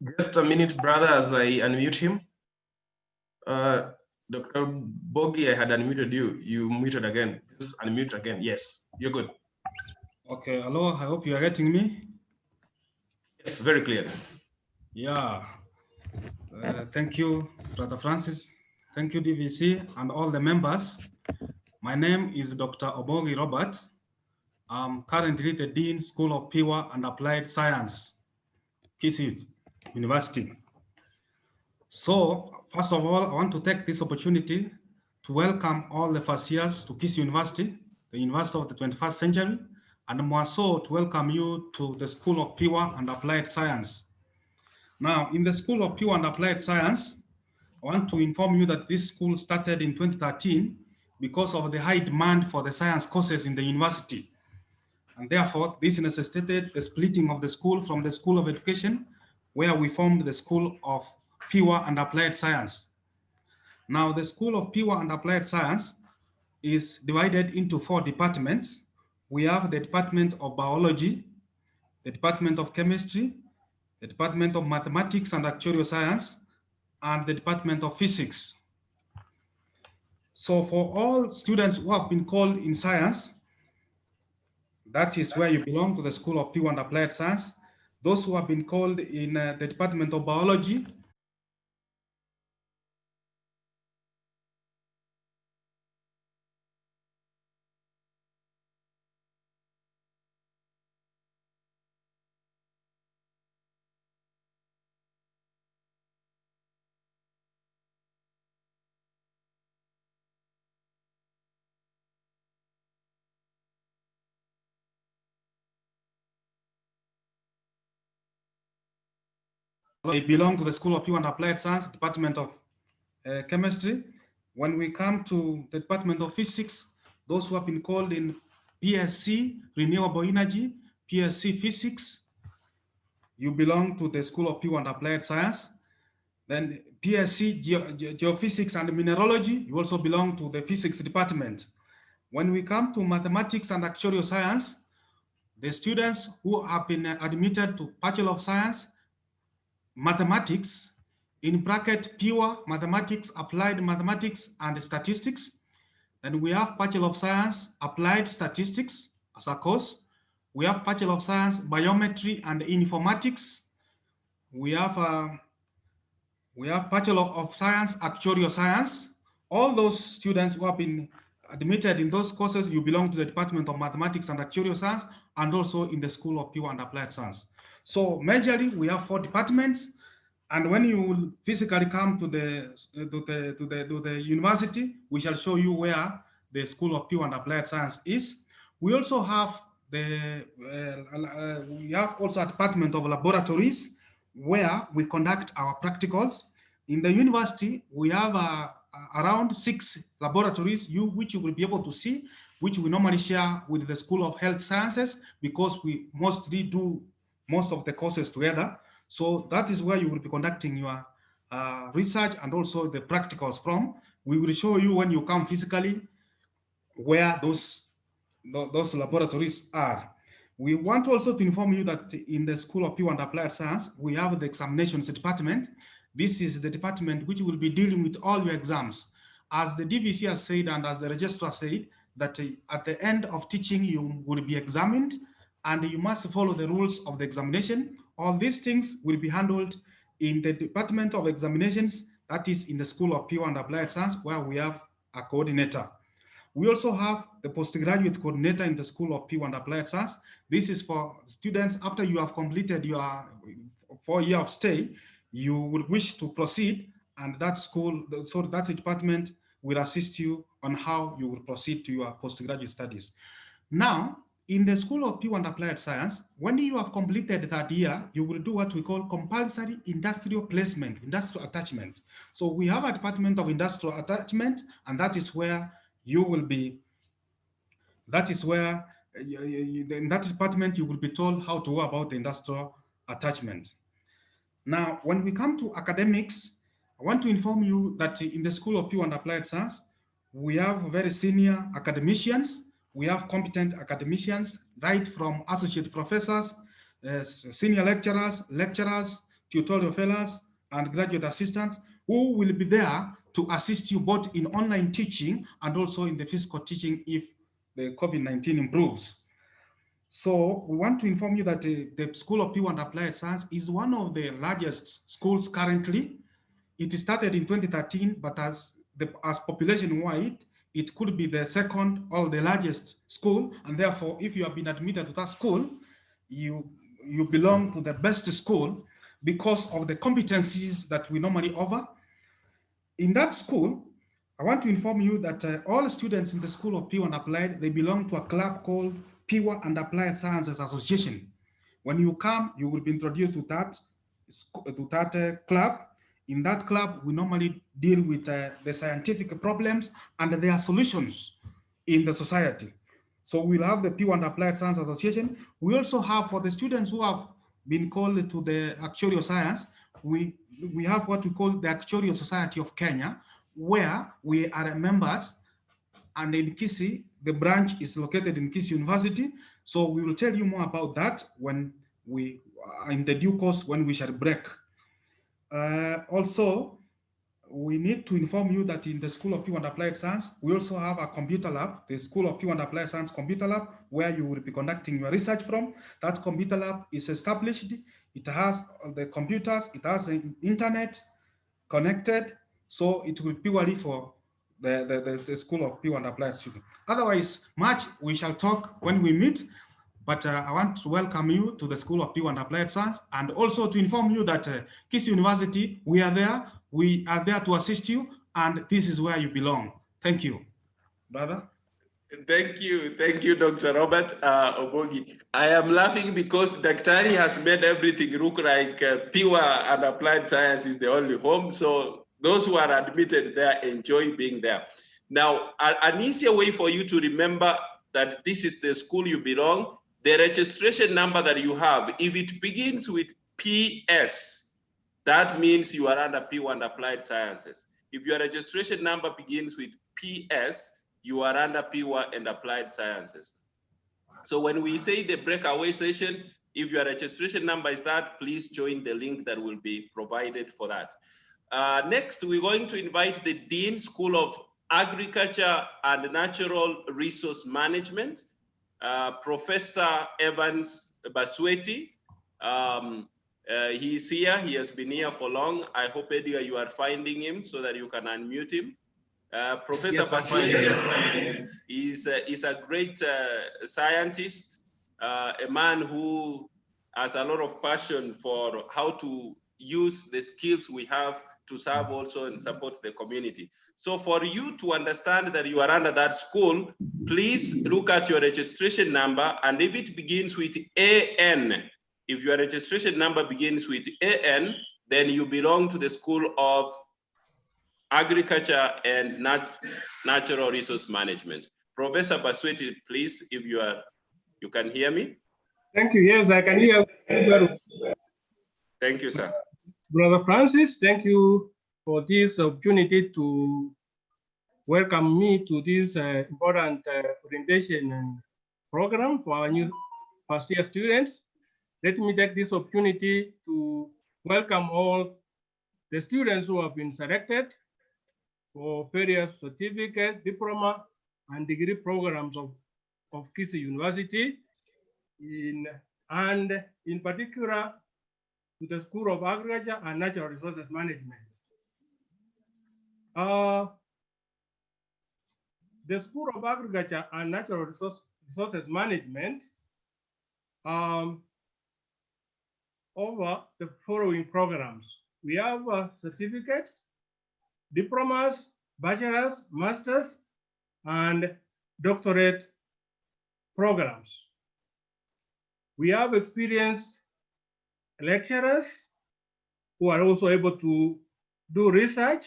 Just a minute, brother, as I unmute him. Dr. Bogi, I had unmuted you. You muted again. Just unmute again. Yes, you're good.
Okay, hello. I hope you are getting me.
Yes, very clear.
Yeah. Thank you, Brother Francis. Thank you, DVC, and all the members. My name is Dr. Obogi Robert. I'm currently the Dean, School of Pure and Applied Science, Kisii University. So, first of all, I want to take this opportunity to welcome all the first years to Kisii University, the University of the 21st century, and more so to welcome you to the School of Pure and Applied Science. Now, in the School of Pure and Applied Science, I want to inform you that this school started in 2013 because of the high demand for the science courses in the university. And therefore, this necessitated the splitting of the school from the School of Education, where we formed the School of Pure and Applied Science. Now, the School of Pure and Applied Science is divided into 4 departments. We have the Department of Biology, the Department of Chemistry, the Department of Mathematics and Actuarial Science, and the Department of Physics. So for all students who have been called in science, that is where you belong to the School of Pure and Applied Science. Those who have been called in the Department of Biology, they belong to the School of Pure and Applied Science, Department of Chemistry. When we come to the Department of Physics, those who have been called in PSC, Renewable Energy, PSC Physics, you belong to the School of Pure and Applied Science. Then PSC Geophysics and Mineralogy, you also belong to the Physics Department. When we come to Mathematics and Actuarial Science, the students who have been admitted to Bachelor of Science, Mathematics, in bracket Pure Mathematics, Applied Mathematics and Statistics. Then we have Bachelor of Science, Applied Statistics as a course. We have Bachelor of Science, Biometry and Informatics. We have Bachelor of Science, Actuarial Science. All those students who have been admitted in those courses, you belong to the Department of Mathematics and Actuarial Science, and also in the School of Pure and Applied Science. So majorly, we have 4 departments. And when you will physically come to the university, we shall show you where the School of Pure and Applied Science is. We also have a Department of Laboratories, where we conduct our practicals. In the university, we have around 6 laboratories, which you will be able to see, which we normally share with the School of Health Sciences, because we mostly do most of the courses together. So that is where you will be conducting your research and also the practicals from. We will show you when you come physically where those laboratories are. We want also to inform you that in the School of Pure and Applied Science, we have the examinations department. This is the department which will be dealing with all your exams. As the DVC has said and as the registrar said, that at the end of teaching, you will be examined and you must follow the rules of the examination. All these things will be handled in the Department of Examinations, that is in the School of Pure and Applied Science, where we have a coordinator. We also have the postgraduate coordinator in the School of Pure and Applied Science. This is for students after you have completed your 4-year of stay, you will wish to proceed, and that school, so that department will assist you on how you will proceed to your postgraduate studies. Now, in the School of Pure and Applied Science, when you have completed that year, you will do what we call compulsory industrial placement, industrial attachment. So we have a Department of Industrial Attachment, and that is where you will be, that is where in that department you will be told how to go about the industrial attachment. Now, when we come to academics, I want to inform you that in the School of Pure and Applied Science, we have very senior academicians. We have competent academicians, right from associate professors, senior lecturers, tutorial fellows, and graduate assistants who will be there to assist you both in online teaching and also in the physical teaching if the COVID-19 improves. So we want to inform you that the School of Pure and Applied Science is one of the largest schools currently. It started in 2013, but as population-wide, it could be the second or the largest school, and therefore, if you have been admitted to that school, you belong to the best school because of the competencies that we normally offer. In that school, I want to inform you that all students in the School of Pure and Applied, they belong to a club called Pure and Applied Sciences Association. When you come, you will be introduced to that club. In that club, we normally deal with the scientific problems and their solutions in the society. So we'll have the Pure and Applied Science Association. We also have, for the students who have been called to the actuarial science, we have what we call the Actuarial Society of Kenya, where we are members, and in Kisi, the branch is located in Kisii University. So we will tell you more about that when we, in the due course, when we shall break. Also, we need to inform you that in the School of Pure and Applied Science, we also have a computer lab, the School of Pure and Applied Science Computer Lab, where you will be conducting your research from. That computer lab is established. It has the computers, it has the internet connected, so it will be purely for the School of Pure and Applied students. Otherwise, much we shall talk when we meet. But I want to welcome you to the School of Pure and Applied Science, and also to inform you that Kisii University, we are there to assist you, and this is where you belong. Thank you, brother.
Thank you, Dr. Robert Obogi. I am laughing because Daktari has made everything look like Pure and Applied Science is the only home, so those who are admitted there enjoy being there. Now, an easier way for you to remember that this is the school you belong, the registration number that you have, if it begins with PS, that means you are under Pure and Applied Sciences. If your registration number begins with PS, you are under Pure and Applied Sciences. So when we say the breakaway session, if your registration number is that, please join the link that will be provided for that. Next, we're going to invite the Dean, School of Agriculture and Natural Resource Management, Professor Evans Basweti. He's here, he has been here for long. I hope, Edgar, you are finding him so that you can unmute him. Professor Basweti is a great scientist, a man who has a lot of passion for how to use the skills we have to serve also and support the community. So for you to understand that you are under that school, please look at your registration number, and if it begins with AN, if your registration number begins with AN, then you belong to the School of Agriculture and Natural Resource Management. Professor Basweti, please, if you can hear me.
Thank you. Yes, I can hear you.
Thank you, sir.
Brother Francis, thank you for this opportunity to welcome me to this important orientation and program for our new first year students. Let me take this opportunity to welcome all the students who have been selected for various certificate, diploma, and degree programs of Kisii University, and in particular to the School of Agriculture and Natural Resources Management. The School of Agriculture and Natural Resources Management over the following programs. We have certificates, diplomas, bachelor's, master's, and doctorate programs. We have experienced lecturers who are also able to do research,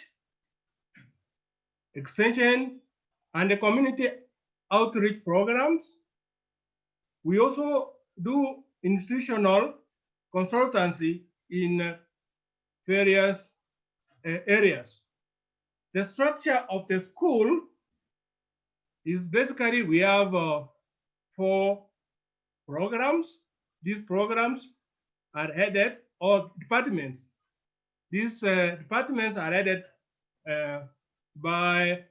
extension, and the community outreach programs. We also do institutional consultancy in various areas. The structure of the school is basically we have 4 programs. These programs are headed or departments. These departments are headed by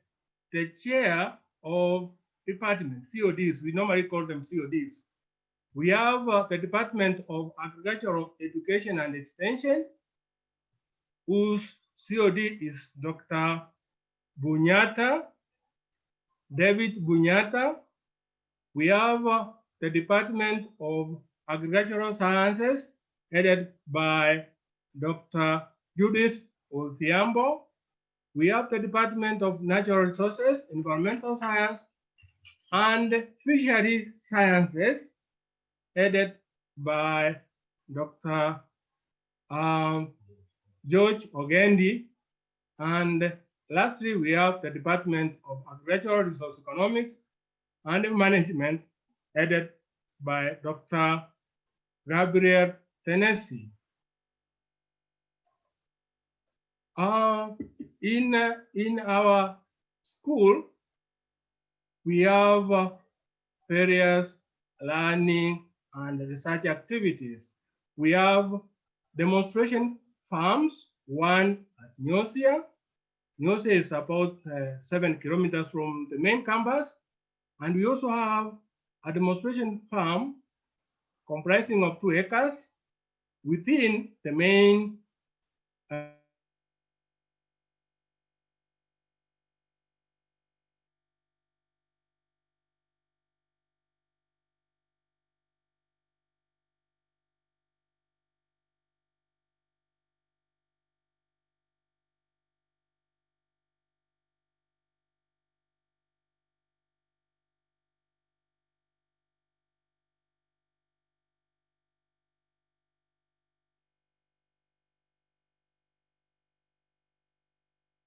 the chair of department, CODs. We normally call them CODs. We have the Department of Agricultural Education and Extension, whose COD is Dr. Bunyata, David Bunyata. We have the Department of Agricultural Sciences, headed by Dr. Judith Othiambo. We have the Department of Natural Resources, Environmental Science, and Fishery Sciences, headed by Dr. George Ogendi. And lastly, we have the Department of Agricultural Resource Economics and Management, headed by Dr. Gabriel Tennessee. In our school, we have various learning and research activities. We have demonstration farms, one at Nyosia. Nyosia is about 7 kilometers from the main campus. And we also have a demonstration farm comprising of 2 acres within the main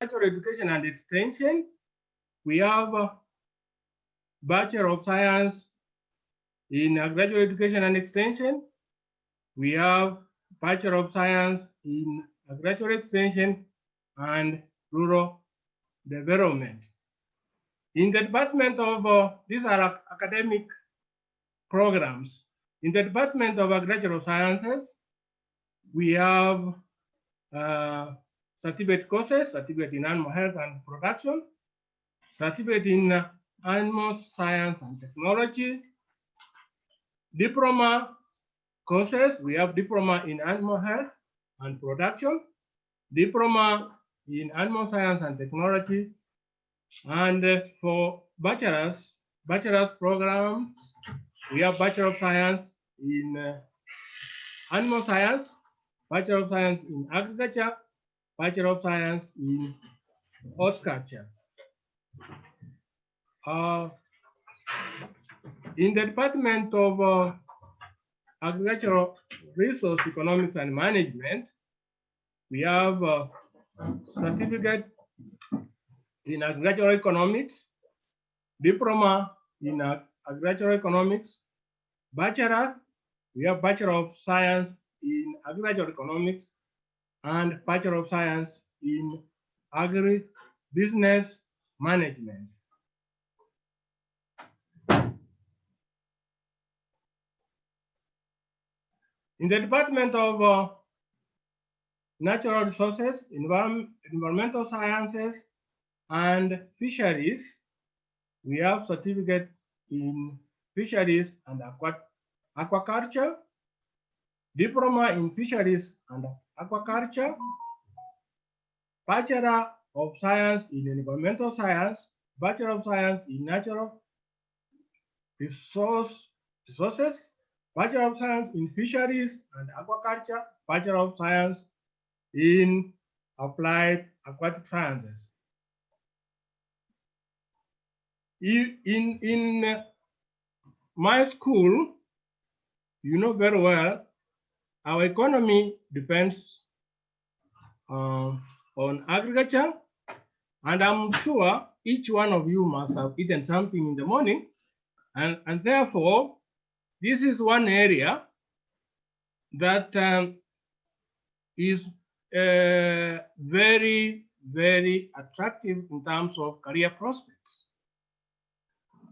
Agricultural Education and Extension. We have a Bachelor of Science in Agricultural Education and Extension. We have Bachelor of Science in Agricultural Extension and Rural Development. In the Department of, these are academic programs. In the Department of Agricultural Sciences, we have certificate courses, certificate in animal health and production, certificate in animal science and technology, diploma courses. We have diploma in animal health and production, diploma in animal science and technology, and for bachelor's programs, we have Bachelor of Science in Animal Science, Bachelor of Science in Agriculture, Bachelor of Science in Horticulture. In the Department of Agricultural Resource Economics and Management, we have certificate in Agricultural Economics, diploma in Agricultural Economics, bachelor, we have Bachelor of Science in Agricultural Economics, and Bachelor of Science in Agribusiness Management. In the Department of Natural Resources, Environmental Sciences, and Fisheries, we have certificate in Fisheries and Aquaculture, diploma in Fisheries and Aquaculture, Bachelor of Science in Environmental Science, Bachelor of Science in Natural Resources, Bachelor of Science in Fisheries and Aquaculture, Bachelor of Science in Applied Aquatic Sciences. In my school, you know very well, our economy depends on agriculture, and I'm sure each one of you must have eaten something in the morning, and therefore, this is one area that is very, very attractive in terms of career prospects.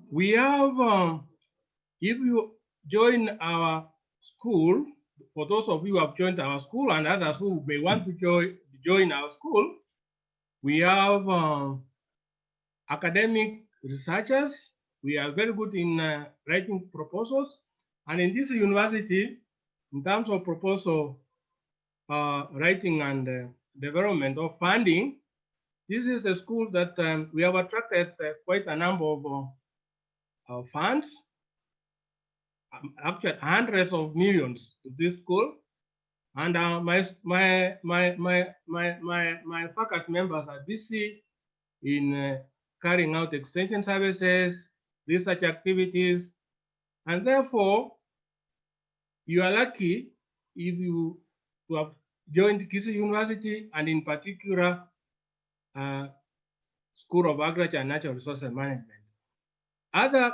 We have, if you join our school, for those of you who have joined our school and others who may want to join our school, we have academic researchers. We are very good in writing proposals. And in this university, in terms of proposal writing and development of funding, this is a school that we have attracted quite a number of funds, actually hundreds of millions to this school. And my faculty members are busy in carrying out extension services, research activities, and therefore you are lucky if you have joined Kisii University, and in particular School of Agriculture and Natural Resources Management. Other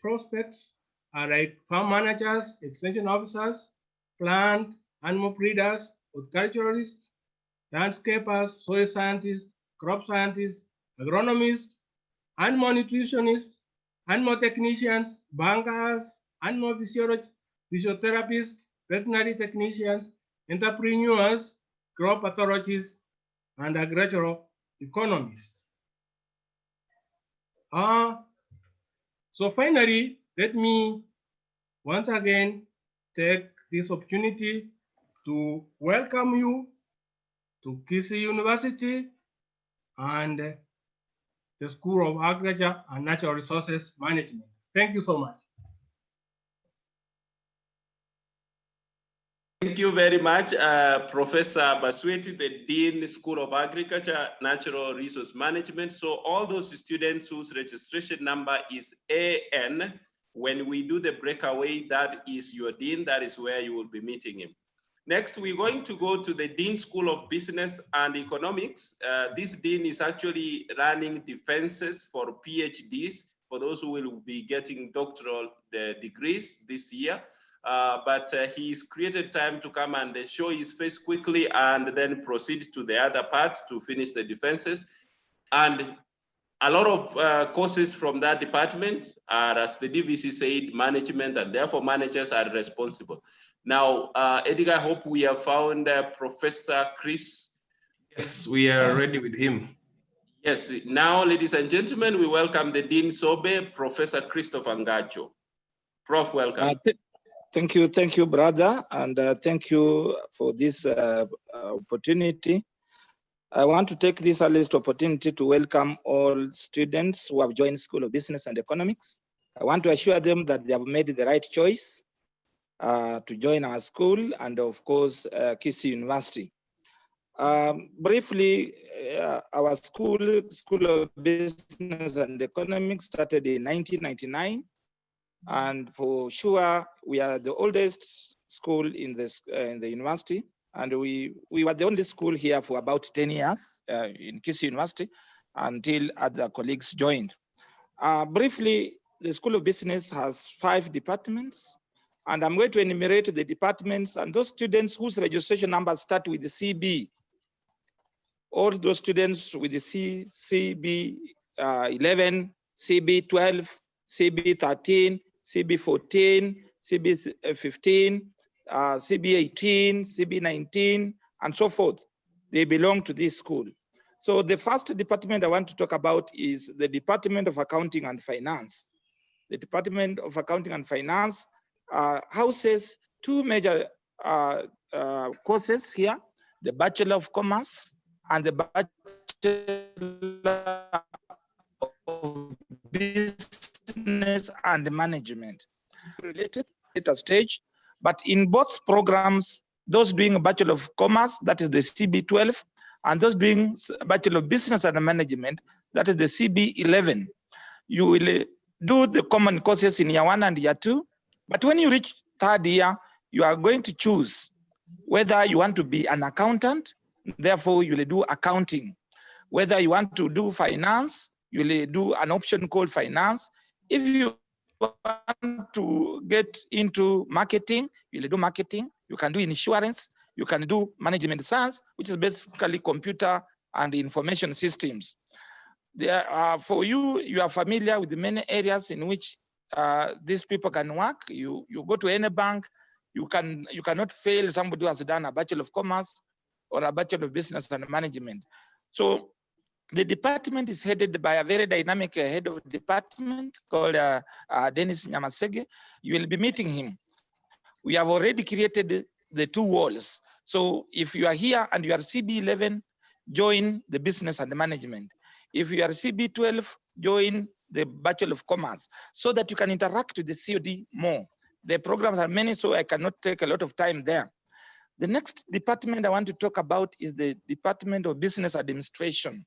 prospects are like farm managers, extension officers, plant animal breeders, horticulturists, landscapers, soil scientists, crop scientists, agronomists, animal nutritionists, animal technicians, bankers, animal physiotherapists, veterinary technicians, entrepreneurs, crop pathologists, and agricultural economists. So finally, let me once again take this opportunity to welcome you to Kisii University and the School of Agriculture and Natural Resources Management. Thank you so much.
Thank you very much, Professor Basweti, the Dean, School of Agriculture, Natural Resource Management. So all those students whose registration number is AN, when we do the breakaway, that is your Dean, that is where you will be meeting him. Next, we're going to go to the Dean School of Business and Economics. This Dean is actually running defenses for PhDs, for those who will be getting doctoral degrees this year. But he's created time to come and show his face quickly and then proceed to the other part to finish the defenses. And a lot of courses from that department are, as the DVC said, management, and therefore managers are responsible. Now, Edgar, I hope we have found Professor Chris.
Yes, we are ready with him.
Yes, now, ladies and gentlemen, we welcome the Dean Sobe, Professor Christopher Ngacho. Prof, welcome.
Thank you, brother, and thank you for this opportunity. I want to take this earliest opportunity to welcome all students who have joined School of Business and Economics. I want to assure them that they have made the right choice to join our school and, of course, Kisii University. Briefly, our School of Business and Economics started in 1999. And for sure, we are the oldest school in the university, and we were the only school here for about 10 years in Kisii University until other colleagues joined. Briefly, the School of Business has 5 departments, and I'm going to enumerate the departments and those students whose registration numbers start with the CB. All those students with the CB 11, CB 12, CB 13, CB 14, CB 15, CB 18, CB 19, and so forth. They belong to this school. So the first department I want to talk about is the Department of Accounting and Finance. The Department of Accounting and Finance houses 2 major courses here, the Bachelor of Commerce and the Bachelor of Business and Management. Related at a stage, but in both programs, those doing a Bachelor of Commerce, that is the CB12, and those doing Bachelor of Business and Management, that is the CB11. You will do the common courses in year 1 and year 2, but when you reach 3rd year, you are going to choose whether you want to be an accountant, therefore you will do accounting. Whether you want to do finance, you will do an option called finance. If you want to get into marketing, you will do marketing. You can do insurance. You can do management science, which is basically computer and information systems. There are, for you, you are familiar with the many areas in which these people can work. You go to any bank, You cannot fail somebody who has done a Bachelor of Commerce or a Bachelor of Business and Management. So the department is headed by a very dynamic head of department called Dennis Nyamasege. You will be meeting him. We have already created the 2 walls. So if you are here and you are CB11, join the Business and Management. If you are CB12, join the Bachelor of Commerce, so that you can interact with the COD more. The programs are many, so I cannot take a lot of time there. The next department I want to talk about is the Department of Business Administration.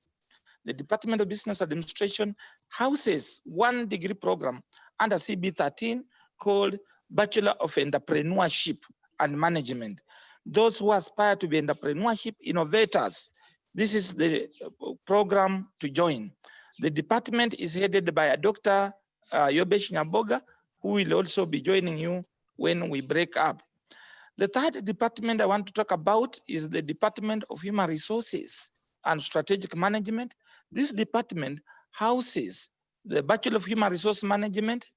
The Department of Business Administration houses 1 degree program under CB13 called Bachelor of Entrepreneurship and Management. Those who aspire to be entrepreneurship innovators, this is the program to join. The department is headed by a Dr. Yobesh Nyaboga, who will also be joining you when we break up. The third department I want to talk about is the Department of Human Resources and Strategic Management. This department houses the Bachelor of Human Resource Management.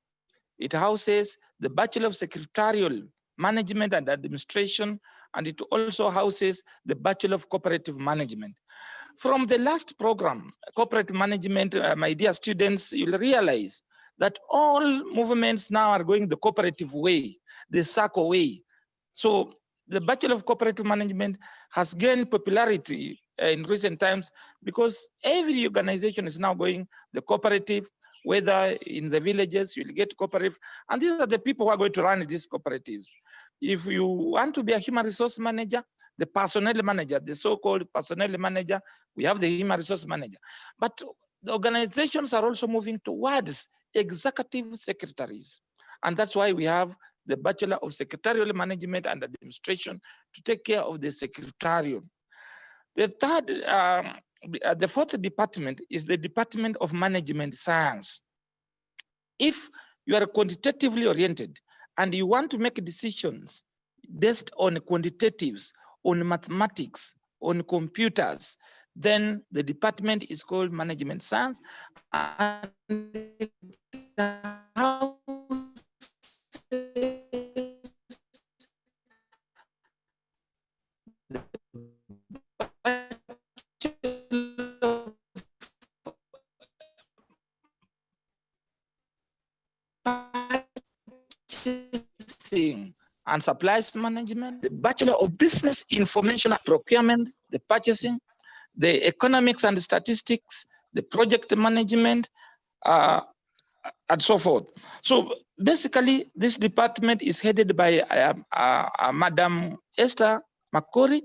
It houses the Bachelor of Secretarial Management and Administration, and it also houses the Bachelor of Cooperative Management. From the last program, Corporate Management, my dear students, you'll realize that all movements now are going the cooperative way, the circle way. So the Bachelor of Cooperative Management has gained popularity in recent times because every organization is now going the cooperative, whether in the villages, you'll get cooperative. And these are the people who are going to run these cooperatives. If you want to be a human resource manager, the personnel manager, the so-called personnel manager, we have the human resource manager. But the organizations are also moving towards executive secretaries. And that's why we have the Bachelor of Secretarial Management and Administration to take care of the secretarial. The fourth department is the Department of Management Science. If you are quantitatively oriented and you want to make decisions based on quantitatives, on mathematics, on computers, then the department is called Management Science. And and supplies management, the Bachelor of Business Information Procurement, the purchasing, the economics and statistics, the project management, and so forth. So basically, this department is headed by Madam Esther Makori,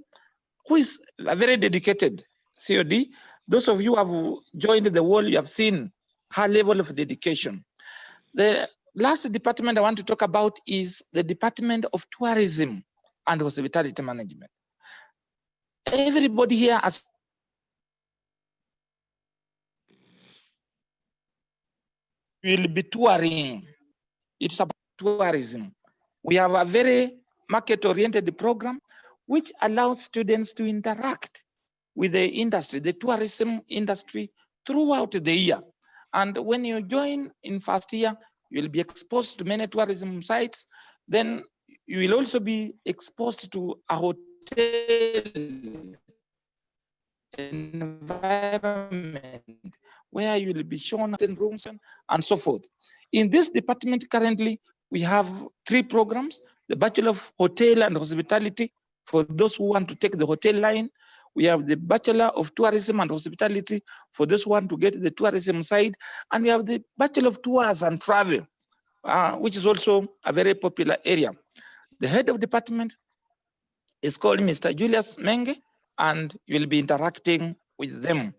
who is a very dedicated COD. Those of you who have joined the wall, you have seen her level of dedication. The last department I want to talk about is the Department of Tourism and Hospitality Management. Everybody here has will be touring. It's about tourism. We have a very market-oriented program which allows students to interact with the industry, the tourism industry, throughout the year. And when you join in first year, you'll be exposed to many tourism sites. Then you will also be exposed to a hotel environment where you will be shown rooms and so forth. In this department currently, we have 3 programs: the Bachelor of Hotel and Hospitality for those who want to take the hotel line. We have the Bachelor of Tourism and Hospitality for those who want to get the tourism side. And we have the Bachelor of Tours and Travel, which is also a very popular area. The head of department is called Mr. Julius Menge, and you'll be interacting with them.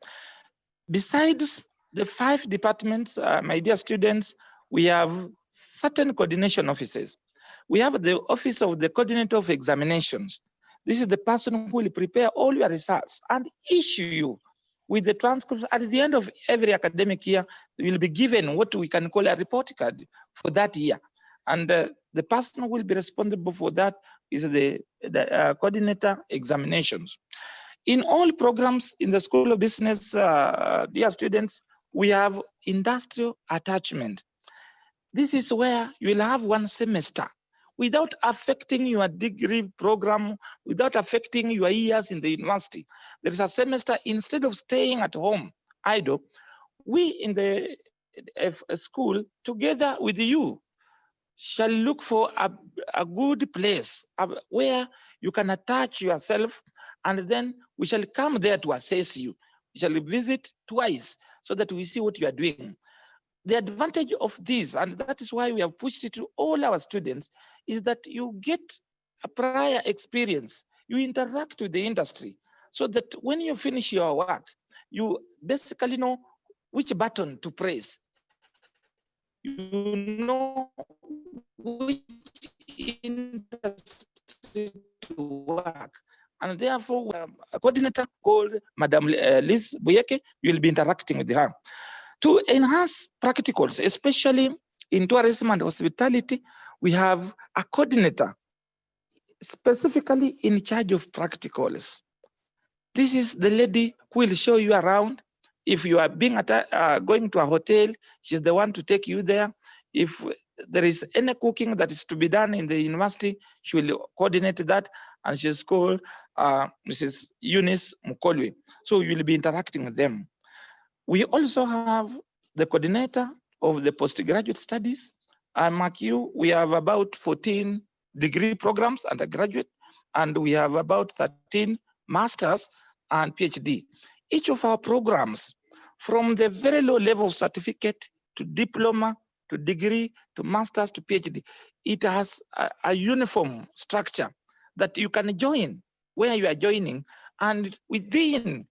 Besides the 5 departments, my dear students, we have certain coordination offices. We have the Office of the Coordinator of Examinations. This is the person who will prepare all your research and issue you with the transcripts. At the end of every academic year, you will be given what we can call a report card for that year. And the person who will be responsible for that is the Coordinator Examinations. In all programs in the School of Business, dear students, we have industrial attachment. This is where you will have 1 semester without affecting your degree program, without affecting your years in the university. There is a semester, instead of staying at home idle, we in the school, together with you, shall look for a good place where you can attach yourself, and then we shall come there to assess you. We shall visit twice so that we see what you are doing. The advantage of this, and that is why we have pushed it to all our students, is that you get a prior experience. You interact with the industry so that when you finish your work, you basically know which button to press. You know which industry to work. And therefore, we have a coordinator called Madam Liz Buyeke. You will be interacting with her. To enhance practicals, especially in tourism and hospitality, we have a coordinator specifically in charge of practicals. This is the lady who will show you around. If you are being going to a hotel, she's the one to take you there. If there is any cooking that is to be done in the university, she will coordinate that, and she's called Mrs. Eunice Mukolwe. So you will be interacting with them. We also have the coordinator of the postgraduate studies. Mark you, we have about 14 degree programs undergraduate, and we have about 13 masters and PhD. Each of our programs, from the very low level of certificate to diploma, to degree, to masters, to PhD, it has a uniform structure that you can join where you are joining, and within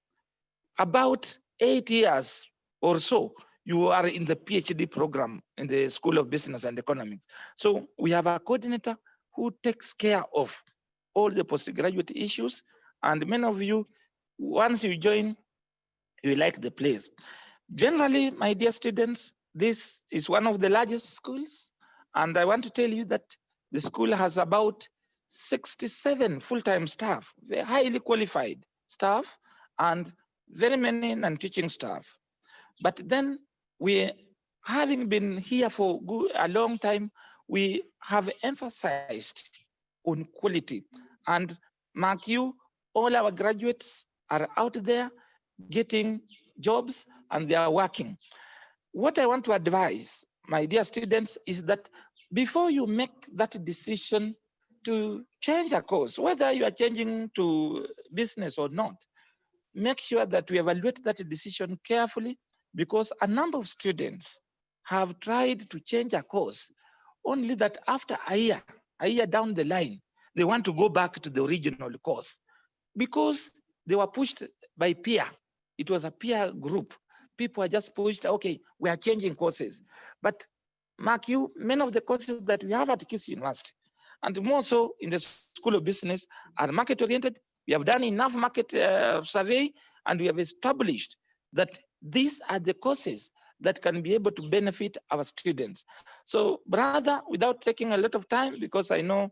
about 8 years or so, you are in the PhD program in the School of Business and Economics. So we have a coordinator who takes care of all the postgraduate issues, and many of you, once you join, you like the place. Generally, my dear students, this is one of the largest schools, and I want to tell you that the school has about 67 full-time staff, very highly qualified staff, and very many non-teaching staff. But then we, having been here for a long time, we have emphasized on quality. And mark you, all our graduates are out there getting jobs and they are working. What I want to advise, my dear students, is that before you make that decision to change a course, whether you are changing to business or not, make sure that we evaluate that decision carefully, because a number of students have tried to change a course, only that after a year down the line, they want to go back to the original course because they were pushed by peer. It was a peer group. People are just pushed, okay, we are changing courses. But mark you, many of the courses that we have at Kisii University, and more so in the School of Business, are market-oriented. We have done enough market survey, and we have established that these are the courses that can be able to benefit our students. So, brother, without taking a lot of time, because I know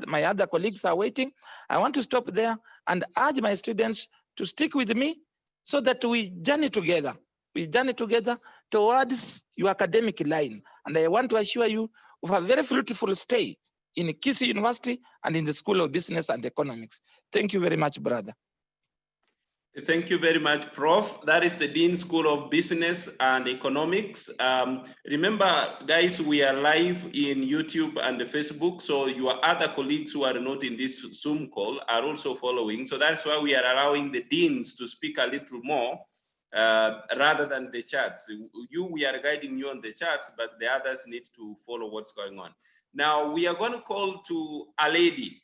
my other colleagues are waiting, I want to stop there and urge my students to stick with me so that we journey together. We journey together towards your academic line. And I want to assure you of a very fruitful stay in Kisii University and in the School of Business and Economics. Thank you very much, brother.
Thank you very much, Prof. That is the Dean School of Business and Economics. Remember, guys, we are live in YouTube and Facebook, so your other colleagues who are not in this Zoom call are also following. So that's why we are allowing the deans to speak a little more rather than the chats. We are guiding you on the chats, but the others need to follow what's going on. Now, we are going to call to a lady,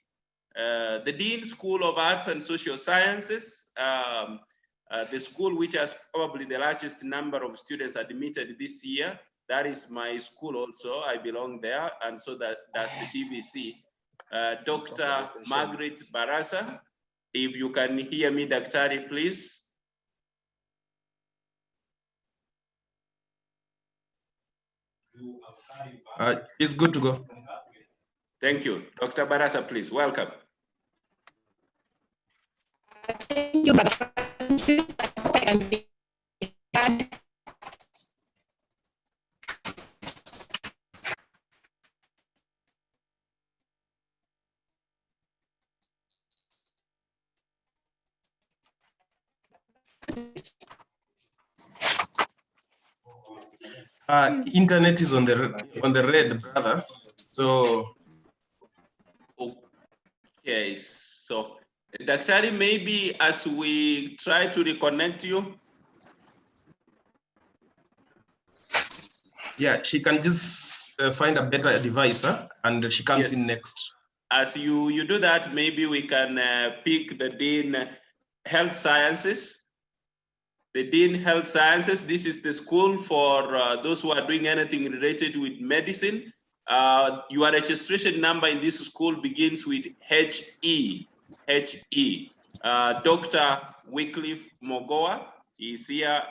the Dean School of Arts and Social Sciences, the school which has probably the largest number of students admitted this year. That is my school also, I belong there, and so that's the DVC. Dr. Margaret Barasa, if you can hear me, Daktari, please.
It's good to go.
Thank you. Dr. Barasa, please, welcome.
Thank you, Brother Francis. I hope I can be heard.
Internet is on the red, brother. So
okay, so Daktari, maybe as we try to reconnect you.
Yeah, she can just find a better device, and she comes in next.
As you do that, maybe we can pick the Dean Health Sciences. The Dean Health Sciences, this is the school for those who are doing anything related with medicine. Your registration number in this school begins with HE. Dr. Wycliffe Mogoa is here.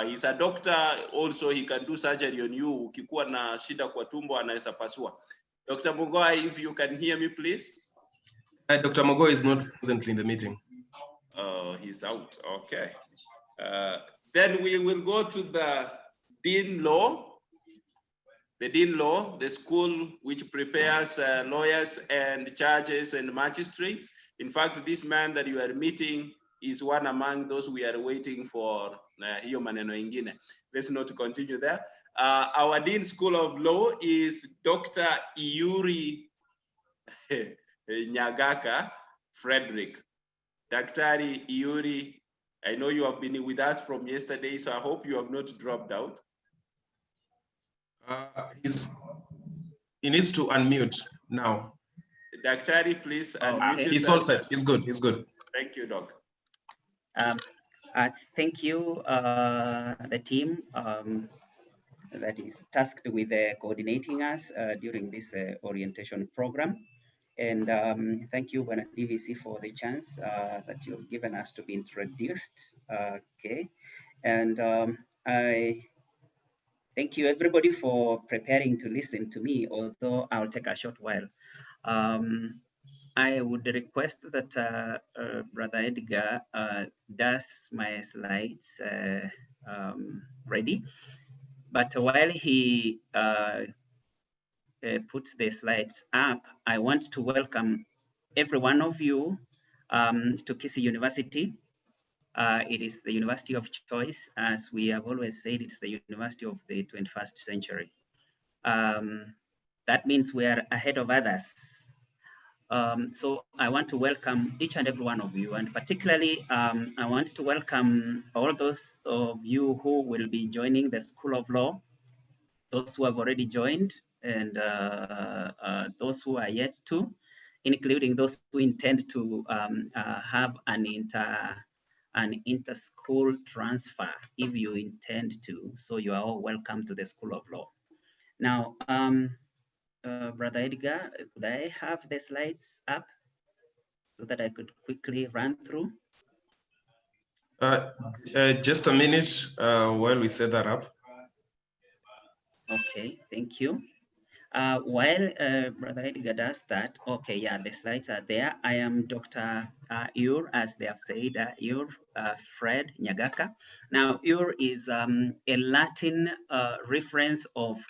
He's a doctor. Also, he can do surgery on you. Ukikuwa na shida kwa tumbo, anaweza pasua. Dr. Mogoa, if you can hear me, please.
Dr. Mogoa is not presently in the meeting.
Oh, he's out. Okay. Then we will go to the Dean Law. The Dean Law, the school which prepares lawyers and judges and magistrates. In fact, this man that you are meeting is one among those we are waiting for. Hiyo maneno ingine. Let's not continue there. Our Dean School of Law is Dr. Iuri Nyagaka Frederick. Daktari Iuri, I know you have been with us from yesterday, so I hope you have not dropped out.
He needs to unmute now.
Daktari, please unmute yourself.
He's all set. He's good. He's good.
Thank you, Doc.
Thank you, the team that is tasked with coordinating us during this orientation program. And thank you, Bwana DVC, for the chance that you've given us to be introduced. Okay, and I thank you everybody for preparing to listen to me, although I'll take a short while. I would request that Brother Edgar does my slides ready, but while he puts the slides up, I want to welcome every one of you to Kisii University. It is the university of choice. As we have always said, it's the university of the 21st century. That means we are ahead of others. So I want to welcome each and every one of you, and particularly I want to welcome all those of you who will be joining the School of Law, those who have already joined, and those who are yet to, including those who intend to have an inter-school transfer if you intend to. So you are all welcome to the School of Law. Now, Brother Edgar, could I have the slides up so that I could quickly run through?
Just a minute while we set that up.
Okay, thank you. While Brother Edgar does that, okay, yeah, the slides are there. I am Dr. Ur, as they have said, Ur Fred Nyagaka. Now, Ur is a Latin reference of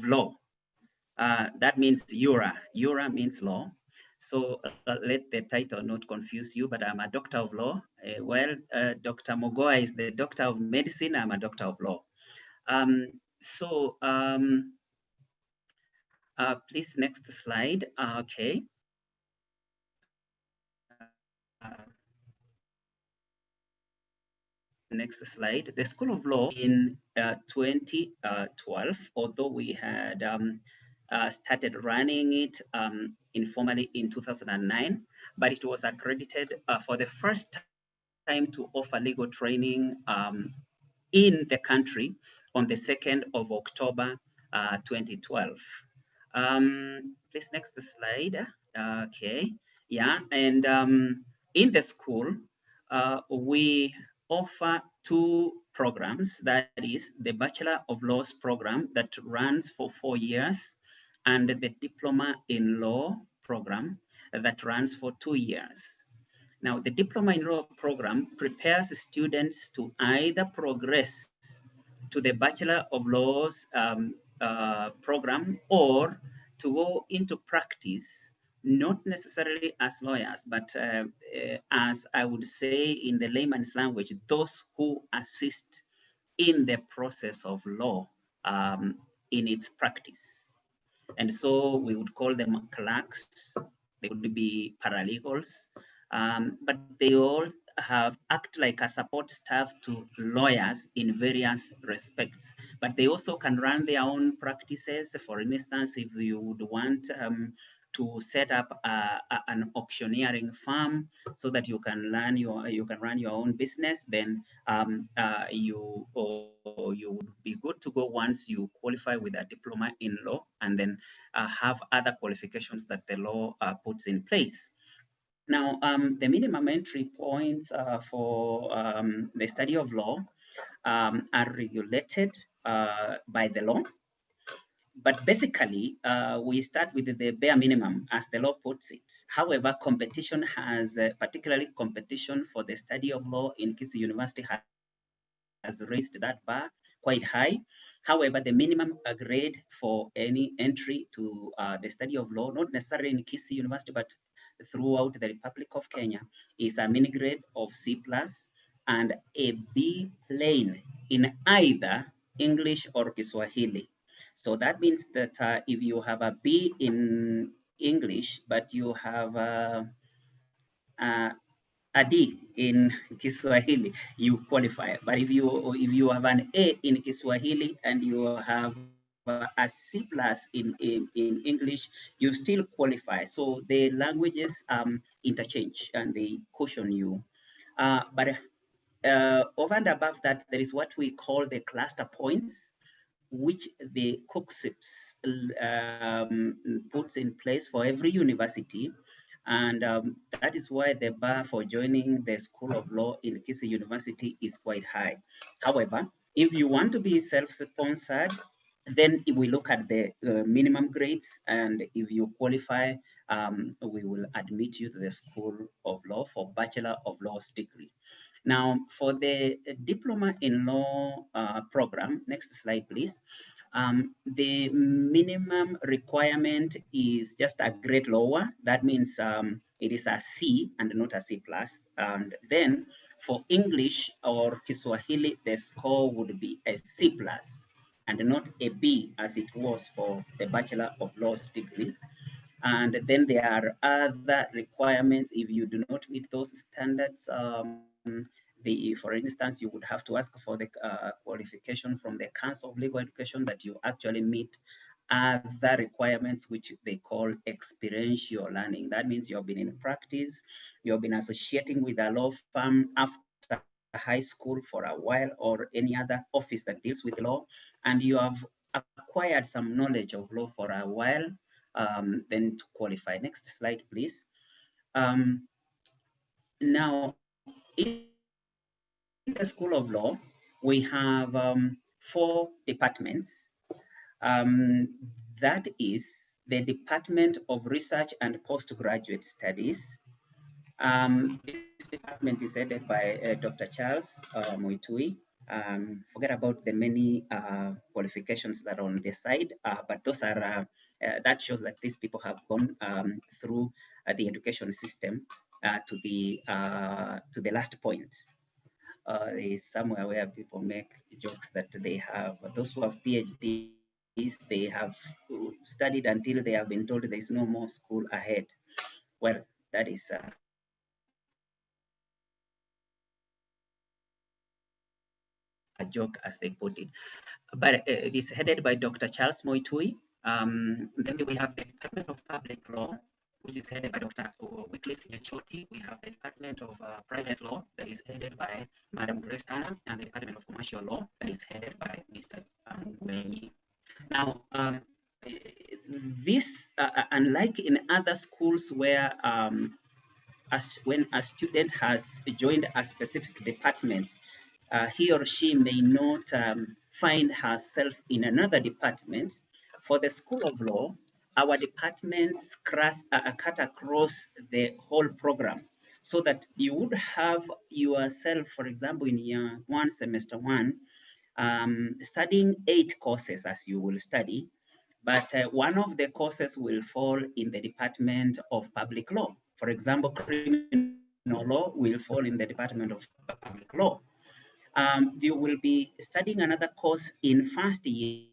law. That means Jura. Jura means law. So let the title not confuse you, but I'm a doctor of law. Well, Dr. Mogoa is the doctor of medicine. I'm a doctor of law. Please, next slide. Okay. Next slide. The School of Law in 2012, although we had started running it informally in 2009, but it was accredited for the first time to offer legal training in the country on the 2nd of October 2012. Please, next slide. Okay, yeah, and in the school, we offer two programs. That is the Bachelor of Laws program that runs for 4 years, and the Diploma in Law program that runs for 2 years. Now, the Diploma in Law program prepares students to either progress to the Bachelor of Laws program or to go into practice not necessarily as lawyers, but as I would say in the layman's language, those who assist in the process of law in its practice. And so we would call them clerks, they would be paralegals, but they all act like a support staff to lawyers in various respects. But they also can run their own practices. For instance, if you would want to set up an auctioneering firm so that you can run your own business, then you would be good to go once you qualify with a diploma in law, and then have other qualifications that the law puts in place. Now, the minimum entry points for the study of law are regulated by the law. But basically, we start with the bare minimum, as the law puts it. However, competition has, particularly competition for the study of law in Kisii University, has raised that bar quite high. However, the minimum grade for any entry to the study of law, not necessarily in Kisii University, but throughout the Republic of Kenya, is a mini grade of C+ and a B plain in either English or Kiswahili. So that means that if you have a B in English, but you have a D in Kiswahili, you qualify. But if you have an A in Kiswahili and you have a C+ in English, you still qualify. So the languages interchange and they cushion you. But over and above that, there is what we call the cluster points, which the COOCSIPS puts in place for every university. And that is why the bar for joining the School of Law in Kisii University is quite high. However, if you want to be self-sponsored, then we look at the minimum grades, and if you qualify, we will admit you to the School of Law for Bachelor of Laws degree. Now, for the Diploma in Law program, next slide, please. The minimum requirement is just a grade lower. That means it is a C and not a C+. And then for English or Kiswahili, the score would be a C+ and not a B as it was for the Bachelor of Laws degree. And then there are other requirements. If you do not meet those standards, for instance, you would have to ask for the qualification from the Council of Legal Education that you actually meet other requirements, which they call experiential learning. That means you've been in practice, you've been associating with a law firm after high school for a while, or any other office that deals with law, and you have acquired some knowledge of law for a while, then to qualify. Next slide, please. Now, in the School of Law, we have 4 departments. That is the Department of Research and Postgraduate Studies. This department is headed by Dr. Charles Moitui. Forget about the many qualifications that are on the side, but those are that shows that these people have gone through the education system to the last point. Is somewhere where people make jokes that they have those who have PhDs, they have studied until they have been told there is no more school ahead. Well, that is a joke, as they put it. But it is headed by Dr. Charles Moitui. Then we have the Department of Public Law, which is headed by Dr. Wycliffe Nyachoti. We have the Department of Private Law that is headed by Madam Grace Anna, and the Department of Commercial Law that is headed by Mr. Ngwenyi. Now, this, unlike in other schools where when a student has joined a specific department, he or she may not find herself in another department. For the School of Law, our departments cut across the whole program, so that you would have yourself, for example, in year 1, semester 1, studying 8 courses as you will study, but one of the courses will fall in the Department of Public Law. For example, criminal law will fall in the Department of Public Law. You will be studying another course in first year.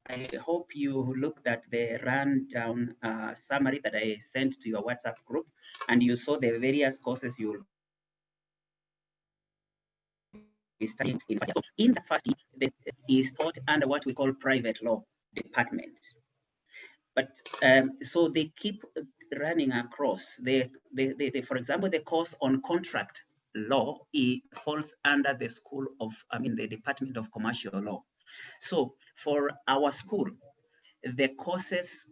I hope you looked at the rundown summary that I sent to your WhatsApp group, and you saw the various courses you will be studying in first year. So in the first year, is taught under what we call private law department. But so they keep running across. For example, the course on contract law, it falls under the school of, the Department of Commercial Law. So for our school, the courses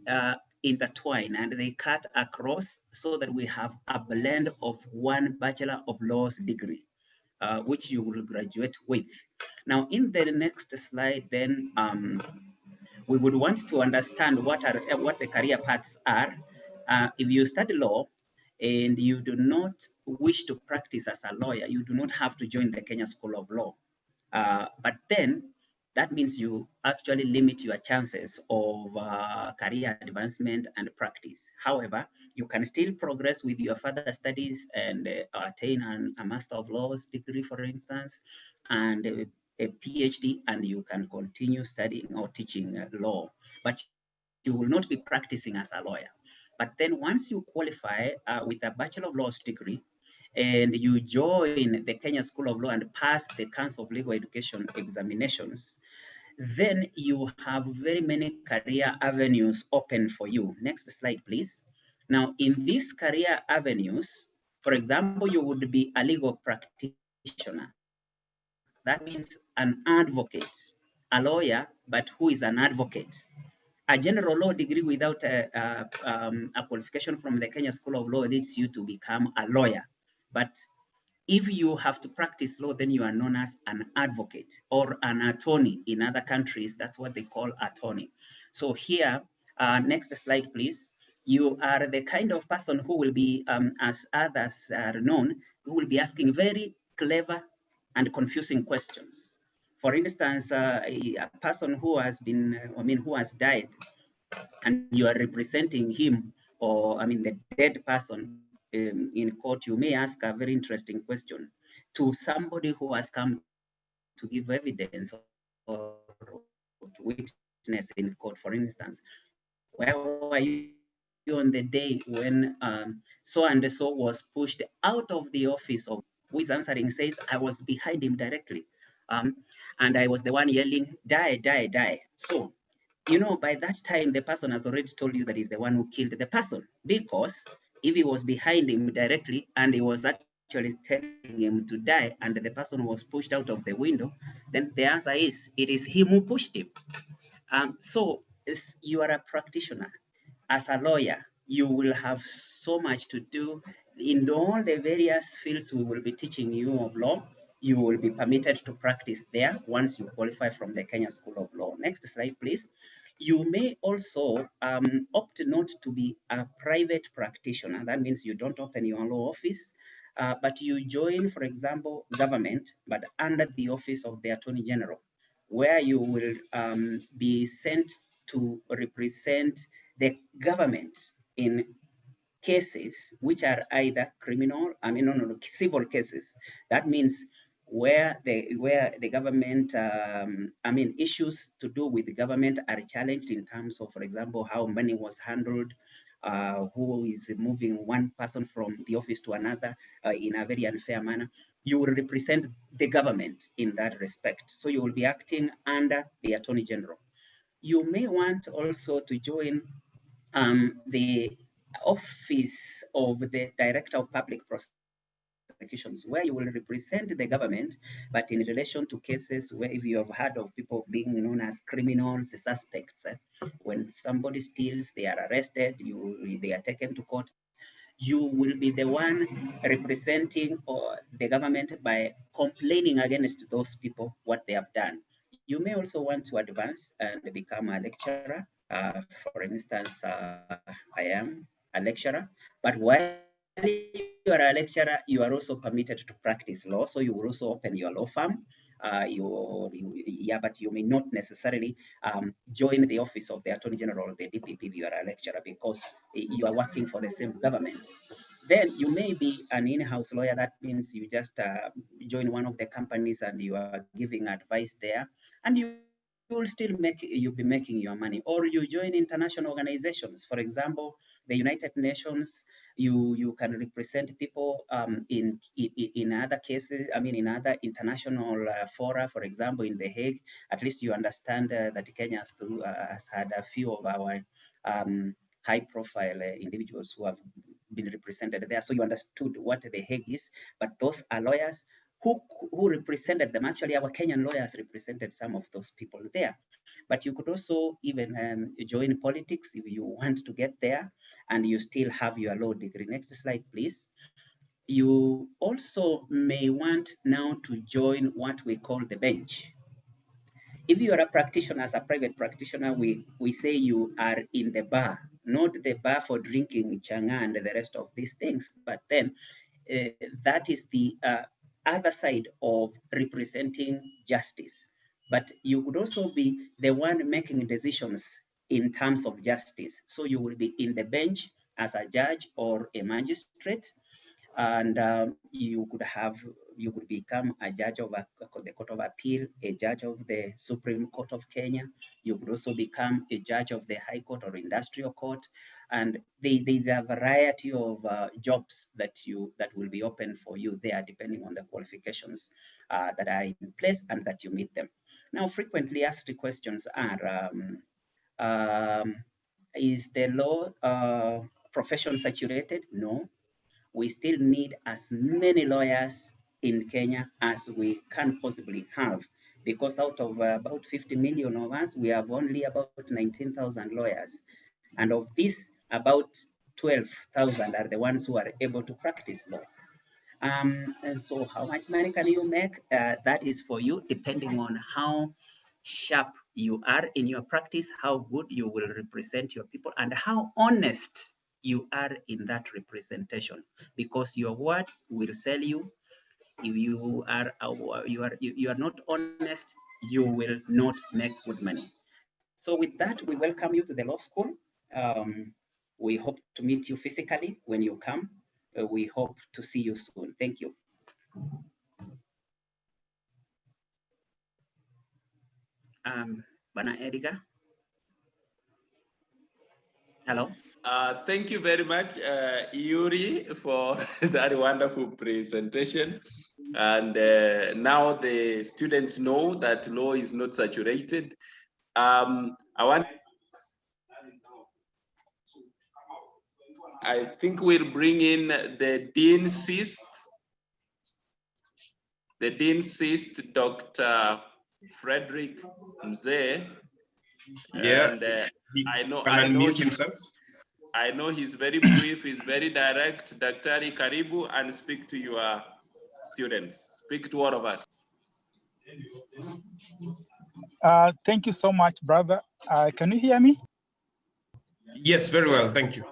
intertwine and they cut across so that we have a blend of one Bachelor of Laws degree, which you will graduate with. Now, in the next slide, then, we would want to understand what the career paths are. If you study law and you do not wish to practice as a lawyer, you do not have to join the Kenya School of Law. But then that means you actually limit your chances of career advancement and practice. However, you can still progress with your further studies and attain a Master of Laws degree, for instance, and a PhD, and you can continue studying or teaching law, but you will not be practicing as a lawyer. But then once you qualify with a Bachelor of Laws degree, and you join the Kenya School of Law and pass the Council of Legal Education examinations, then you have very many career avenues open for you. Next slide, please. Now, in these career avenues, for example, you would be a legal practitioner. That means an advocate, a lawyer, but who is an advocate. A general law degree without a qualification from the Kenya School of Law leads you to become a lawyer. But if you have to practice law, then you are known as an advocate or an attorney. In other countries, that's what they call attorney. So here, next slide, please. You are the kind of person who will be, as others are known, who will be asking very clever and confusing questions. For instance, a person who has been, who has died, and you are representing him, or the dead person in court, you may ask a very interesting question to somebody who has come to give evidence or to witness in court. For instance, where were you on the day when so and so was pushed out of the office of who is answering says, I was behind him directly. And I was the one yelling, die, die, die. So, by that time, the person has already told you that he's the one who killed the person, because if he was behind him directly and he was actually telling him to die and the person was pushed out of the window, then the answer is, it is him who pushed him. So you are a practitioner. As a lawyer, you will have so much to do in all the various fields we will be teaching you of law. You will be permitted to practice there once you qualify from the Kenya School of Law. Next slide, please. You may also opt not to be a private practitioner. That means you don't open your law office, but you join, for example, government, but under the office of the Attorney General, where you will be sent to represent the government in cases which are either criminal, civil cases. That means where the government, issues to do with the government are challenged in terms of, for example, how money was handled, who is moving one person from the office to another in a very unfair manner. You will represent the government in that respect. So you will be acting under the Attorney General. You may want also to join the office of the Director of Public Prosecutions, where you will represent the government, but in relation to cases where, if you have heard of people being known as criminals, suspects, when somebody steals, they are arrested, they are taken to court, you will be the one representing the government by complaining against those people, what they have done. You may also want to advance and become a lecturer. For instance, I am a lecturer, but while you are a lecturer, you are also permitted to practice law. So you will also open your law firm but you may not necessarily join the office of the Attorney General or the DPP if you are a lecturer, because you are working for the same government. Then you may be an in-house lawyer. That means you just join one of the companies and you are giving advice there, and you will still you'll be making your money. Or you join international organizations, for example, the United Nations. You can represent people in other cases. I mean, in other international fora, for example, in The Hague. At least you understand that Kenya has had a few of our high-profile individuals who have been represented there. So you understood what The Hague is. But those are lawyers who represented them. Actually, our Kenyan lawyers represented some of those people there. But you could also even join politics if you want to get there, and you still have your law degree. Next slide, please. You also may want now to join what we call the bench. If you are a practitioner, as a private practitioner, we say you are in the bar, not the bar for drinking changa and the rest of these things, but then that is the other side of representing justice. But you could also be the one making decisions in terms of justice. So you will be in the bench as a judge or a magistrate, and you could become a judge of the Court of Appeal, a judge of the Supreme Court of Kenya. You could also become a judge of the High Court or Industrial Court, and there's a variety of jobs that will be open for you there, depending on the qualifications that are in place and that you meet them. Now, frequently asked questions are: is the law profession saturated? No. We still need as many lawyers in Kenya as we can possibly have, because out of about 50 million of us, we have only about 19,000 lawyers. And of these, about 12,000 are the ones who are able to practice law. And so how much money can you make? That is for you, depending on how sharp you are in your practice, how good you will represent your people, and how honest you are in that representation, because your words will sell you. If you are not honest, you will not make good money. So with that, we welcome you to the law school. We hope to meet you physically when you come. We hope to see you soon. Thank you. Bana Edgar. Hello.
Thank you very much, Yuri, for that wonderful presentation. And now the students know that law is not saturated. I think we'll bring in the Dean Assist, Dr. Frederick Mzee.
Yeah,
and I know
himself.
I know he's very brief, he's very direct. Daktari, karibu and speak to your students. Speak to all of us.
Thank you so much, brother. Can you hear me?
Yes, very well. Thank you.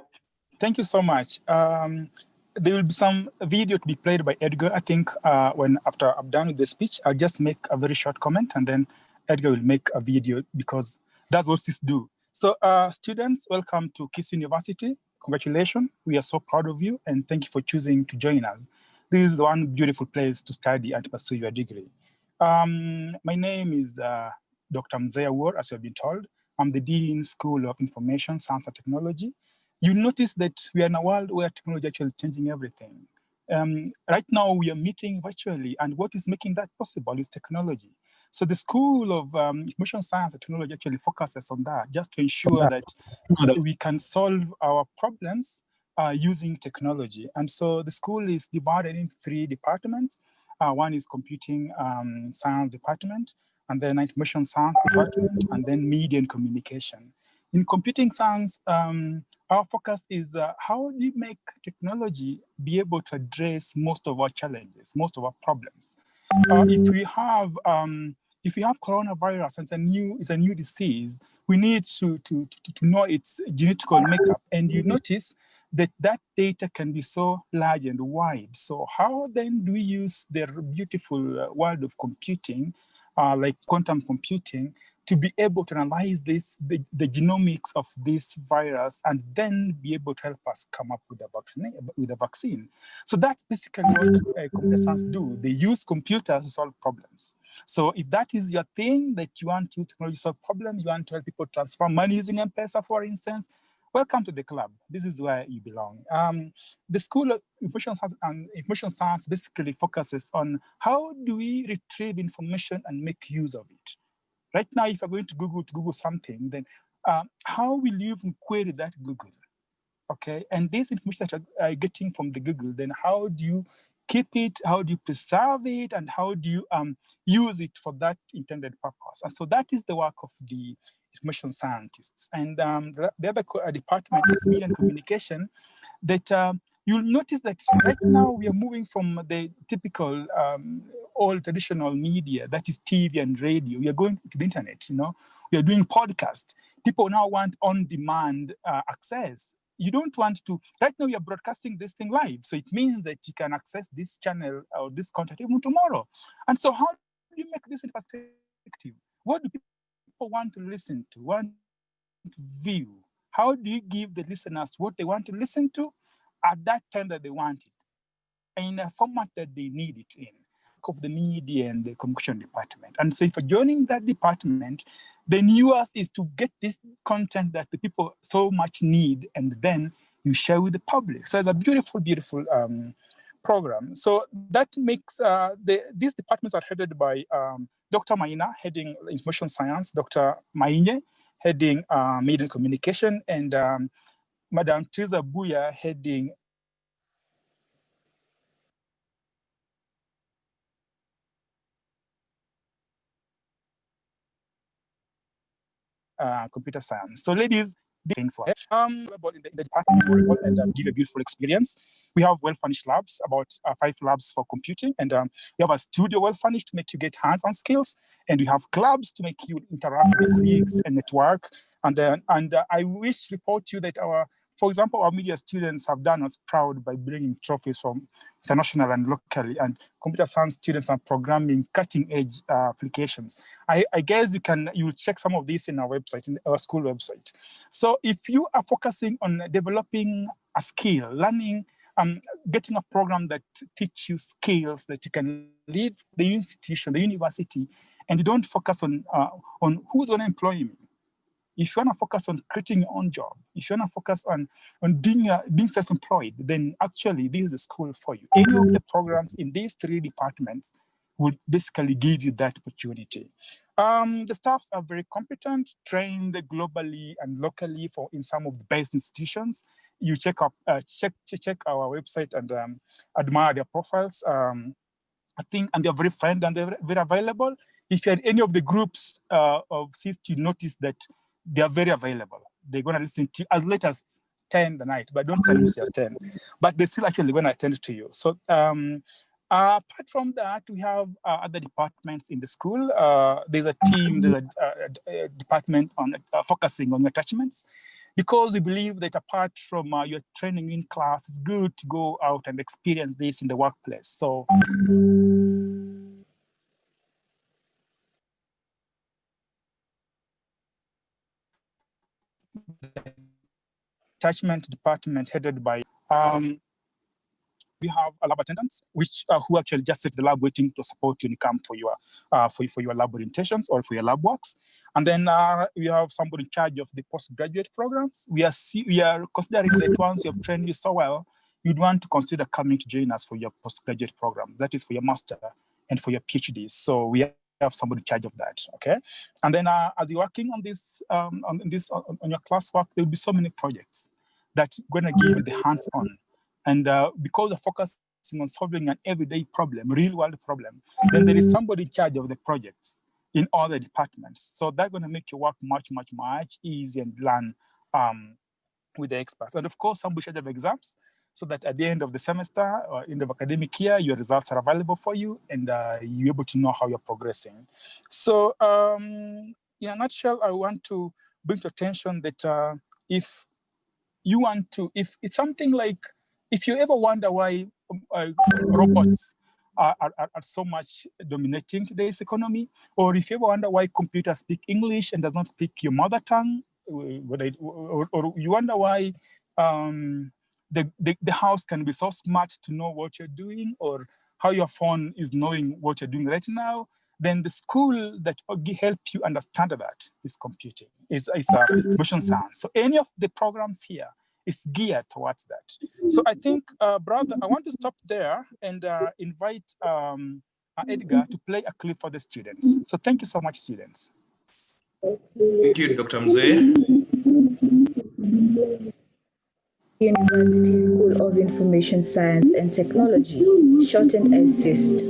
Thank you so much. There will be some video to be played by Edgar. I think after I'm done with the speech, I'll just make a very short comment, and then Edgar will make a video, because that's what sis do. So students, welcome to Kisii University. Congratulations. We are so proud of you, and thank you for choosing to join us. This is one beautiful place to study and pursue your degree. My name is Dr. Mzee Awor, as you have been told. I'm the Dean School of Information, Science and Technology. You notice that we are in a world where technology actually is changing everything. Right now, we are meeting virtually, and what is making that possible is technology. So the School of Information Science and Technology actually focuses on that, just to ensure that we can solve our problems using technology. And so the school is divided in 3 departments. One is Computing Science Department, and then Information Science Department, and then Media and Communication. In Computing Science, our focus is how do you make technology be able to address most of our challenges, most of our problems. If we have if you have coronavirus and it's a new disease, we need to know its genetic makeup. And you notice that that data can be so large and wide. So how then do we use the beautiful world of computing, like quantum computing, to be able to analyze this, the genomics of this virus, and then be able to help us come up with a vaccine. So that's basically what computer science do. They use computers to solve problems. So if that is your thing, that you want to use technology to solve problems, you want to help people transfer money using M-Pesa, for instance, welcome to the club. This is where you belong. The School of Information Science basically focuses on how do we retrieve information and make use of it. Right now, if you're going to Google something, then how will you even query that Google? Okay, and this information that you're getting from the Google, then how do you keep it? How do you preserve it? And how do you use it for that intended purpose? And so that is the work of the information scientists. And the other department is media and communication. That you'll notice that right now we are moving from the typical old traditional media, that is TV and radio. We are going to the internet, you know. We are doing podcasts. People now want on-demand access. You don't want to, right now we are broadcasting this thing live. So it means that you can access this channel or this content even tomorrow. And so how do you make this in perspective? What do people want to listen to, want to view? How do you give the listeners what they want to listen to at that time that they want it, in a format that they need it in, of the media and the communication department. And so if you're joining that department, then yours is to get this content that the people so much need, and then you share with the public. So it's a beautiful, beautiful program. So that makes, these departments are headed by Dr. Maina, heading information science, Dr. Mainye, heading media and communication, and Madam Teresa Buya, heading computer science. So ladies, things were in the department and give a beautiful experience. We have well-furnished labs, about 5 labs for computing, and we have a studio well-furnished to make you get hands-on skills, and we have clubs to make you interact with colleagues and network. And I wish to report to you that for example, our media students have done us proud by bringing trophies from international and locally, and computer science students are programming cutting-edge applications. I guess you'll check some of this in our website, in our school website. So if you are focusing on developing a skill, learning, getting a program that teach you skills that you can leave the institution, the university, and you don't focus on who's going to employ me. If you want to focus on creating your own job, if you want to focus on being self-employed, then actually this is the school for you. Any of the programs in these 3 departments will basically give you that opportunity. The staffs are very competent, trained globally and locally in some of the best institutions. You check our website and admire their profiles. I think, and they're very friendly and they're very available. If you're in any of the groups of CIST, you notice that they are very available. They're going to listen to you as late as 10 at night, but don't tell them it's 10. But they still actually going to attend to you. So apart from that, we have other departments in the school. There's a team, there's a department on focusing on attachments, because we believe that apart from your training in class, it's good to go out and experience this in the workplace. So attachment department headed by we have a lab attendants, who actually just sit in the lab waiting to support you when you come for your lab orientations or for your lab works. And then we have somebody in charge of the postgraduate programs. We are considering that once you have trained you so well, you'd want to consider coming to join us for your postgraduate program. That is for your master and for your PhDs. So we have somebody in charge of that. Okay. And then as you're working on this, on your classwork, there will be so many projects that's going to give you the hands-on. And because of focusing on solving an everyday problem, real-world problem, then there is somebody in charge of the projects in all the departments. So that's going to make your work much, much, much easier and learn with the experts. And of course, somebody in charge of exams. so that at the end of the semester or end of academic year, your results are available for you and you're able to know how you're progressing. So in a nutshell, I want to bring to attention that if you want to, if it's something like, if you ever wonder why robots are so much dominating today's economy, or if you ever wonder why computers speak English and does not speak your mother tongue, or you wonder why the house can be so smart to know what you're doing, or how your phone is knowing what you're doing right now, then the school that helps you understand that is computing, is motion science. So any of the programs here is geared towards that. So I think, brother, I want to stop there and invite Edgar to play a clip for the students. So thank you so much, students.
Thank you, Dr. Mzee.
University School of Information Science and Technology, shortened as CIST.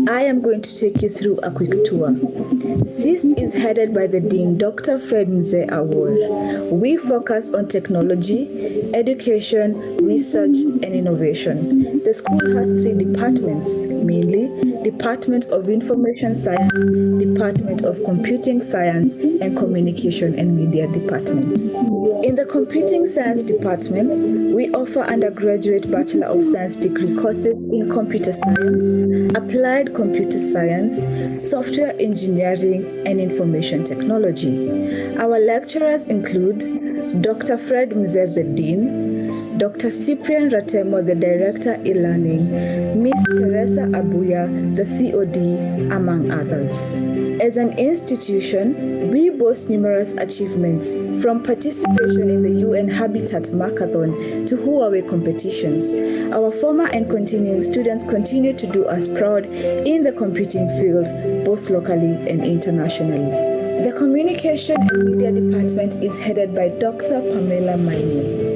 I am going to take you through a quick tour. CIST is headed by the Dean, Dr. Fred Mzee Awol. We focus on technology, education, research, and innovation. The school has 3 departments, mainly Department of Information Science, Department of Computing Science, and Communication and Media Department. In the Computing Science Department, we offer undergraduate Bachelor of Science degree courses in computer science, applied computer science, software engineering, and information technology. Our lecturers include Dr. Fred Mzee, the Dean, Dr. Cyprian Ratemo, the Director e-Learning, Ms. Teresa Abuya, the COD, among others. As an institution, we boast numerous achievements, from participation in the UN Habitat Marathon to Huawei competitions. Our former and continuing students continue to do us proud in the computing field, both locally and internationally. The Communication and Media Department is headed by Dr. Pamela Maine.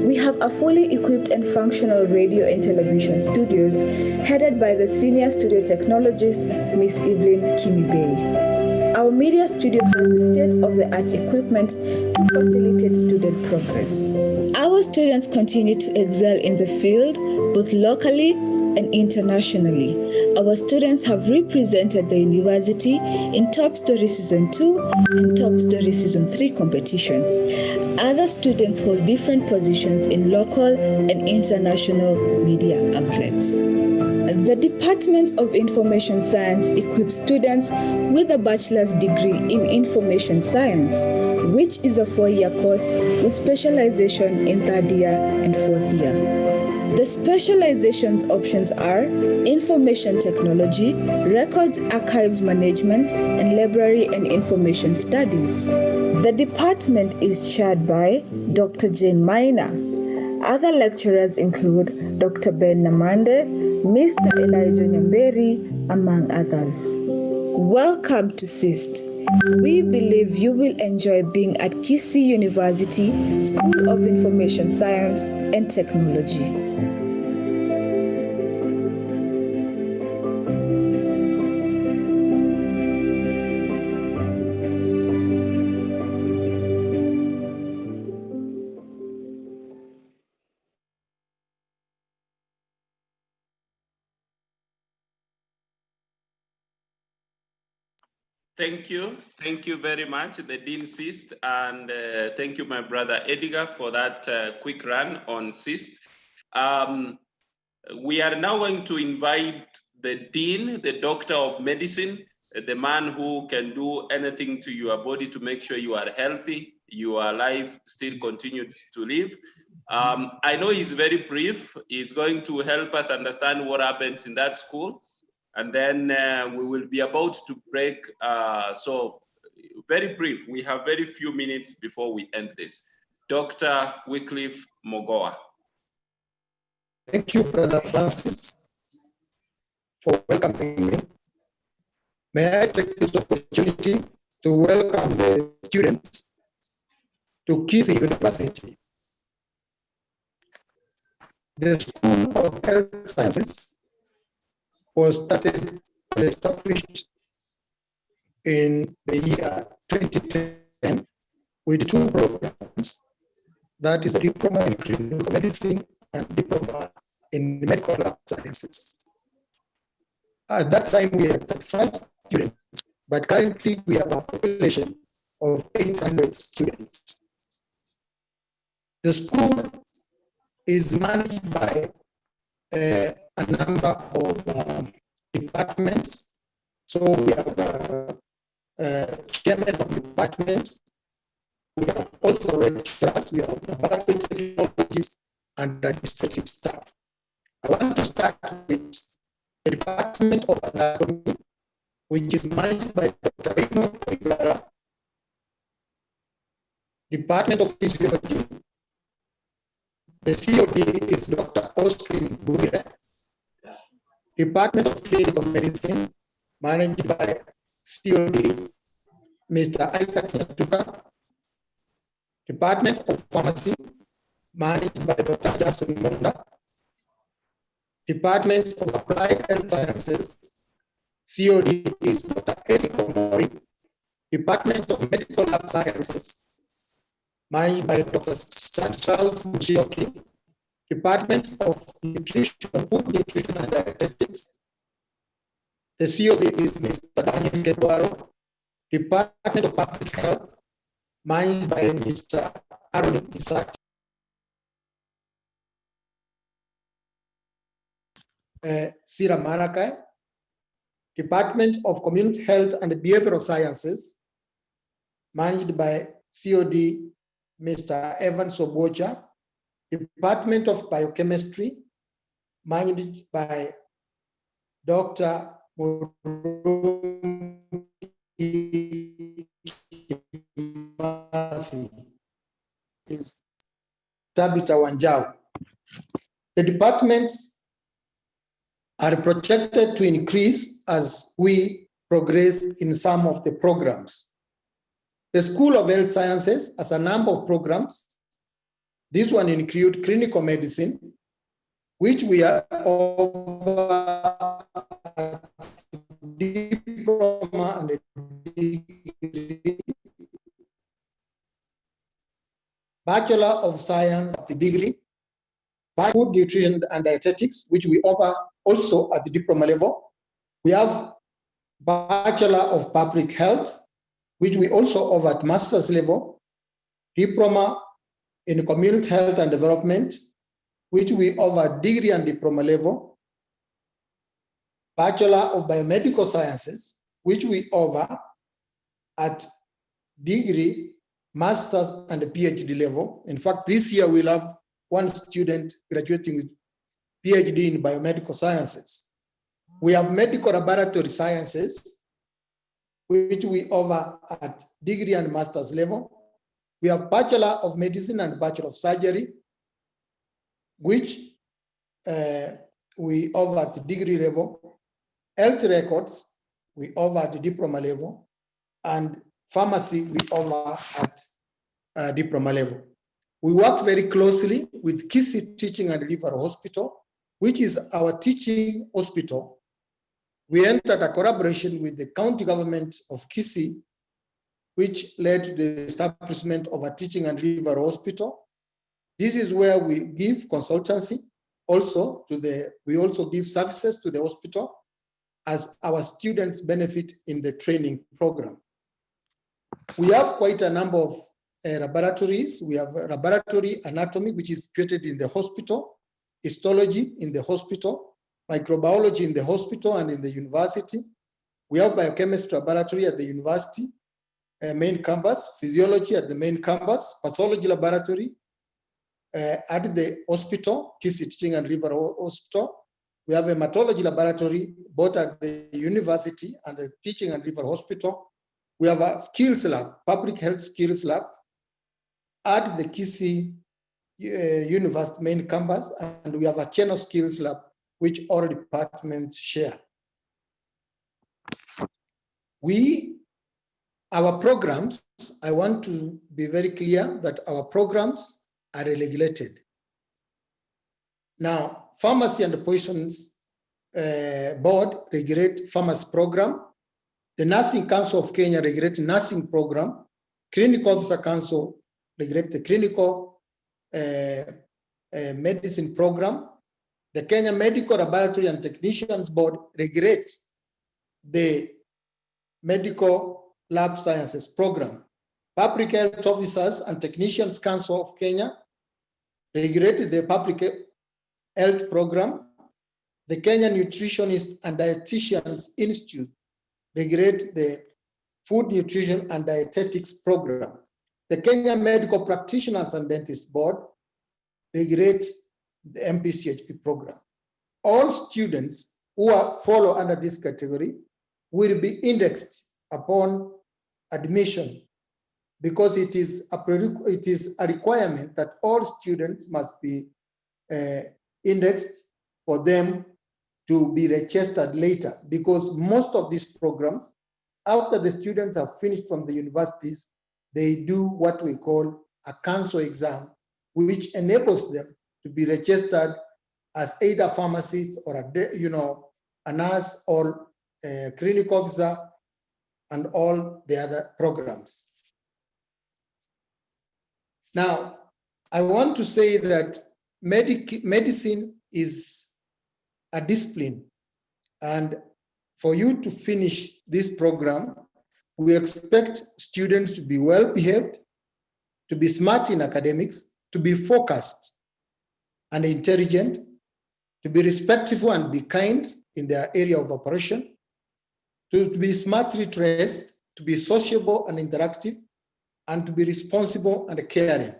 We have a fully equipped and functional radio and television studios headed by the senior studio technologist, Ms. Evelyn Kimibei. Our media studio has state-of-the-art equipment to facilitate student progress. Our students continue to excel in the field, both locally and internationally. Our students have represented the university in Top Story Season 2 and Top Story Season 3 competitions. Other students hold different positions in local and international media outlets. The Department of Information Science equips students with a bachelor's degree in Information Science, which is a 4-year course with specialization in 3rd year and 4th year. The specializations options are Information Technology, Records Archives Management, and Library and Information Studies. The department is chaired by Dr. Jane Maina. Other lecturers include Dr. Ben Namande, Mr. Elijah Nyamberi, among others. Welcome to CIST. We believe you will enjoy being at Kisii University, School of Information Science and Technology.
Thank you very much, the Dean CIST, and thank you, my brother Edgar, for that quick run on CIST. We are now going to invite the Dean, the Doctor of Medicine, the man who can do anything to your body to make sure you are healthy, your life still continues to live. I know he's very brief. He's going to help us understand what happens in that school. And then we will be about to break. So very brief, we have very few minutes before we end this. Dr. Wycliffe Mogoa.
Thank you, Brother Francis, for welcoming me. May I take this opportunity to welcome the students to Kisii University. The School of Health Sciences was started and established in the year 2010 with 2 programs. That is the Diploma in Clinical Medicine and diploma in medical lab sciences. At that time, we had 35 students, but currently we have a population of 800 students. The school is managed by a number of departments. So we have chairman of the department. We have also registrars, we have laboratory technologists and administrative staff. I want to start with the Department of Anatomy, which is managed by Dr. Raymond Oigara. Department of Physiology, the COD is Dr. Austin Buire. Department of Clinical Medicine, managed by COD, Mr. Isaac Yatuka. Department of Pharmacy, managed by Dr. Jason Monda. Department of Applied Health Sciences, COD is Dr. Eric Omori. Department of Medical Lab Sciences, managed by Dr. Charles Muchioki. Department of Nutrition, Food Nutrition and Dietetics, the COD is Mr. Daniel Kebuaro. Department of Public Health, managed by Mr. Aaron Isaac. Sira Marakai. Department of Community Health and Behavioral Sciences, managed by COD Mr. Evan Sobocha. Department of Biochemistry, managed by Dr. Is Tabitha Wanjau. The departments are projected to increase as we progress in some of the programs. The School of Health Sciences has a number of programs. This one include clinical medicine, which we are over diploma and degree. Bachelor of Science at the degree, Food Nutrition and Dietetics, which we offer also at the diploma level. We have Bachelor of Public Health, which we also offer at master's level, Diploma in Community Health and Development, which we offer degree and diploma level, Bachelor of Biomedical Sciences, which we offer at degree, master's and PhD level. In fact, this year we'll have one student graduating with PhD in Biomedical Sciences. We have Medical Laboratory Sciences, which we offer at degree and master's level. We have Bachelor of Medicine and Bachelor of Surgery, which we offer at the degree level. Health Records, we offer at the diploma level. And Pharmacy, we offer at diploma level. We work very closely with Kisi Teaching and Referral Hospital, which is our teaching hospital. We entered a collaboration with the county government of Kisi, which led to the establishment of a teaching and referral hospital. This is where we give consultancy also we also give services to the hospital as our students benefit in the training program. We have quite a number of laboratories. We have laboratory anatomy, which is created in the hospital, histology in the hospital, microbiology in the hospital and in the university. We have biochemistry laboratory at the university, main campus, physiology at the main campus, pathology laboratory at the hospital, Kisii Teaching and Referral Hospital. We have a hematology laboratory both at the university and the Teaching and Referral Hospital. We have a skills lab, public health skills lab at the Kisii University main campus, and we have a channel skills lab, which all departments share. Our programs, I want to be very clear that our programs are regulated. Now, Pharmacy and Poisons Board regulate pharmacy program. The Nursing Council of Kenya regulates nursing program. Clinical Officer Council regulates the clinical medicine program. The Kenya Medical Laboratory and Technicians Board regulates the Medical Lab Sciences program. Public Health Officers and Technicians Council of Kenya regulated the Public Health program. The Kenya Nutritionists and Dietitians Institute regulates the Food Nutrition and Dietetics program. The Kenya Medical Practitioners and Dentists Board regulates the MPCHP program. All students who follow under this category will be indexed upon admission, because it is a requirement that all students must be indexed for them to be registered later, because most of these programs, after the students have finished from the universities, they do what we call a council exam, which enables them to be registered as either pharmacist or a nurse or a clinic officer and all the other programs. Now, I want to say that medicine is a discipline, and for you to finish this program, we expect students to be well behaved, to be smart in academics, to be focused and intelligent, to be respectful and be kind in their area of operation, to be smartly dressed, to be sociable and interactive, and to be responsible and caring.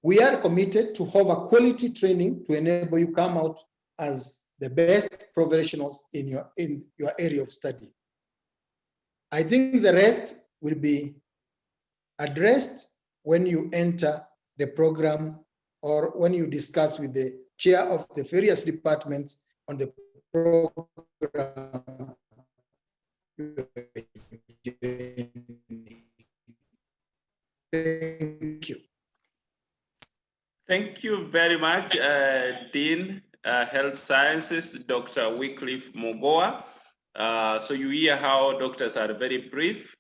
We are committed to have a quality training to enable you come out as the best professionals in your area of study. I think the rest will be addressed when you enter the program or when you discuss with the chair of the various departments on the program. Thank you.
Thank you very much, Dean Health Sciences, Dr. Wycliffe Mogoa. So you hear how doctors are very brief.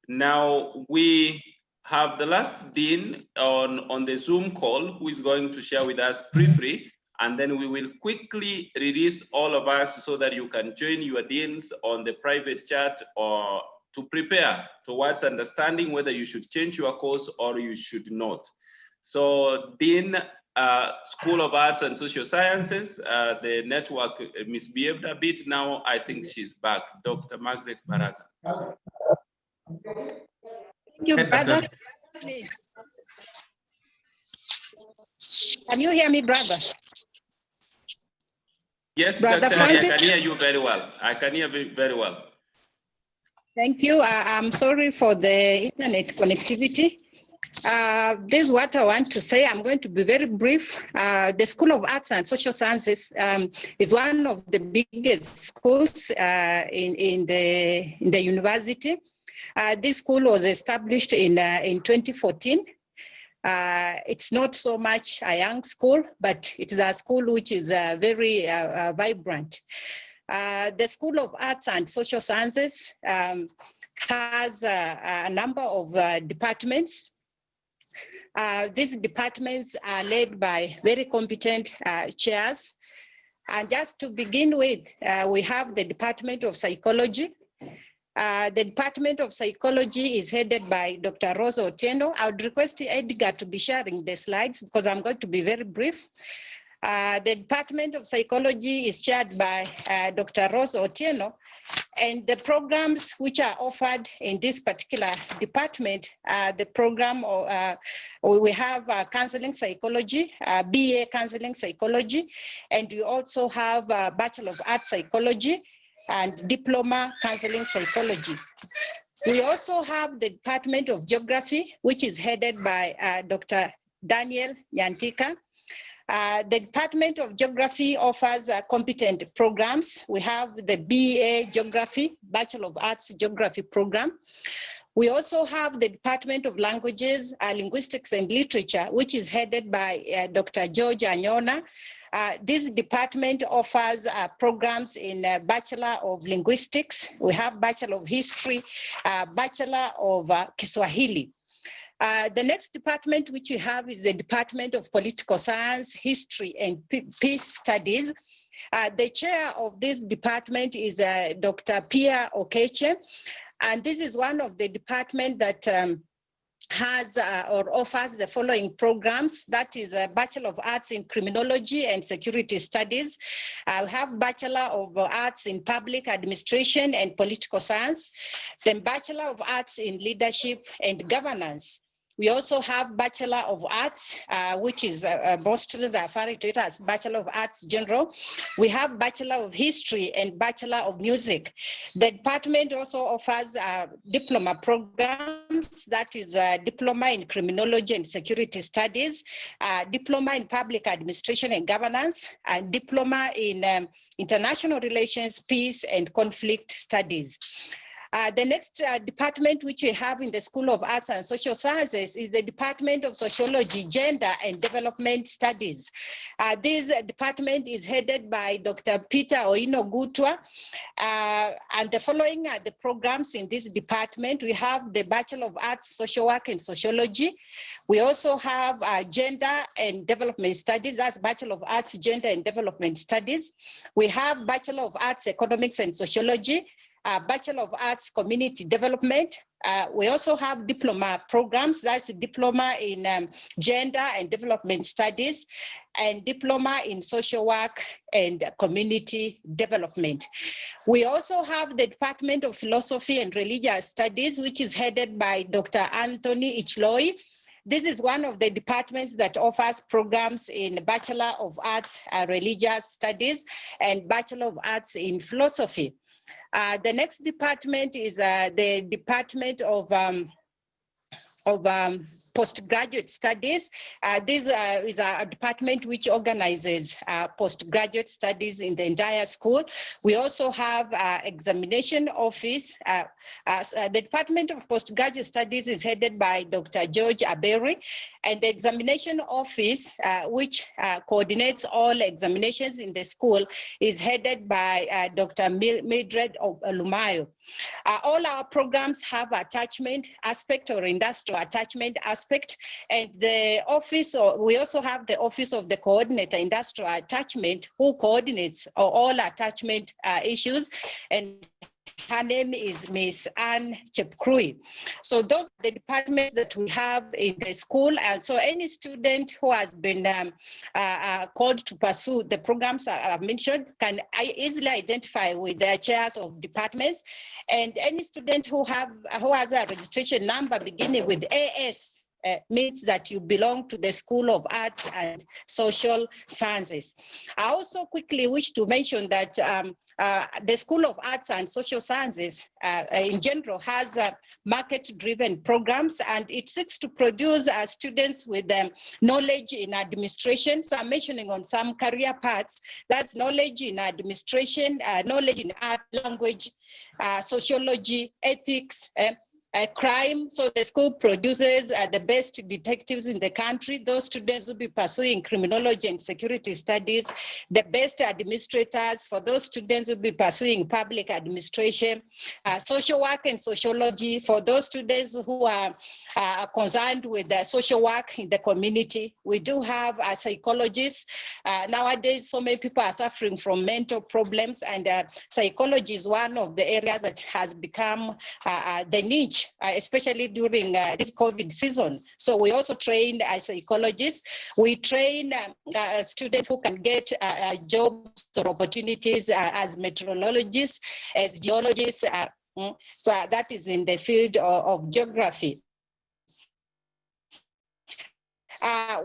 Now we have the last Dean on the Zoom call who is going to share with us briefly, and then we will quickly release all of us so that you can join your Deans on the private chat or to prepare towards understanding whether you should change your course or you should not. So Dean, School of Arts and Social Sciences, the network misbehaved a bit. Now I think she's back. Dr. Margaret Baraza.
Thank you, brother. Can you hear me, brother?
Yes,
Brother
Dr.
Francis?
I can hear you very well. I can hear you very well.
Thank you. I'm sorry for the internet connectivity. This is what I want to say. I'm going to be very brief. The School of Arts and Social Sciences is one of the biggest schools in the university. This school was established in 2014. It's not so much a young school, but it is a school which is very vibrant. The School of Arts and Social Sciences has a number of departments. These departments are led by very competent chairs. And just to begin with, we have the Department of Psychology. The Department of Psychology is headed by Dr. Rosa Otieno. I would request Edgar to be sharing the slides because I'm going to be very brief. The Department of Psychology is chaired by Dr. Rosa Otieno, and the programs which are offered in this particular department, the program, we have counseling psychology, BA counseling psychology, and we also have Bachelor of Arts Psychology and Diploma Counseling Psychology. We also have the Department of Geography, which is headed by Dr. Daniel Nyantika. The Department of Geography offers competent programs. We have the BA Geography, Bachelor of Arts Geography program. We also have the Department of Languages, Linguistics and Literature, which is headed by Dr. George Anyona. This department offers programs in Bachelor of Linguistics. We have Bachelor of History, Bachelor of Kiswahili. The next department which we have is the Department of Political Science, History, and Peace Studies. The chair of this department is Dr. Pia Okeche, and this is one of the departments that has or offers the following programs. That is a Bachelor of Arts in Criminology and Security Studies. I have Bachelor of Arts in Public Administration and Political Science, then Bachelor of Arts in Leadership and Governance. We also have Bachelor of Arts, which is most students are referring to it as Bachelor of Arts General. We have Bachelor of History and Bachelor of Music. The department also offers diploma programs, that is Diploma in Criminology and Security Studies, Diploma in Public Administration and Governance, and Diploma in International Relations, Peace and Conflict Studies. The next department which we have in the School of Arts and Social Sciences is the Department of Sociology, Gender and Development Studies. This department is headed by Dr. Peter Oino Gutwa. And the following are the programs in this department. We have the Bachelor of Arts, Social Work and Sociology. We also have Gender and Development Studies, that's Bachelor of Arts, Gender and Development Studies. We have Bachelor of Arts, Economics and Sociology, Bachelor of Arts Community Development. We also have diploma programs, that's a Diploma in Gender and Development Studies and Diploma in Social Work and Community Development. We also have the Department of Philosophy and Religious Studies, which is headed by Dr. Anthony Ichloi. This is one of the departments that offers programs in Bachelor of Arts Religious Studies and Bachelor of Arts in Philosophy. The next department is the Department of Postgraduate Studies. This is a department which organizes postgraduate studies in the entire school. We also have examination office. The Department of Postgraduate Studies is headed by Dr. George Abery, and the examination office, which coordinates all examinations in the school, is headed by Dr. Mildred Lumayo. All our programs have attachment aspect or industrial attachment aspect, and the office, we also have the Office of the Coordinator Industrial Attachment, who coordinates all attachment issues, and her name is Miss Anne Chepkrui. So those are the departments that we have in the school. And so any student who has been called to pursue the programs I mentioned can easily identify with the chairs of departments. And any student who has a registration number beginning with AS means that you belong to the School of Arts and Social Sciences. I also quickly wish to mention that the School of Arts and Social Sciences in general has market-driven programs, and it seeks to produce students with knowledge in administration. So I'm mentioning on some career paths, that's knowledge in administration, knowledge in art, language, sociology, ethics, crime. So the school produces the best detectives in the country. Those students will be pursuing criminology and security studies. The best administrators, for those students will be pursuing public administration. Social work and sociology, for those students who are concerned with social work in the community. We do have psychologists. Nowadays, so many people are suffering from mental problems, and psychology is one of the areas that has become the niche, especially during this COVID season. So we also train psychologists. We train students who can get jobs or opportunities as meteorologists, as geologists. So that is in the field of geography.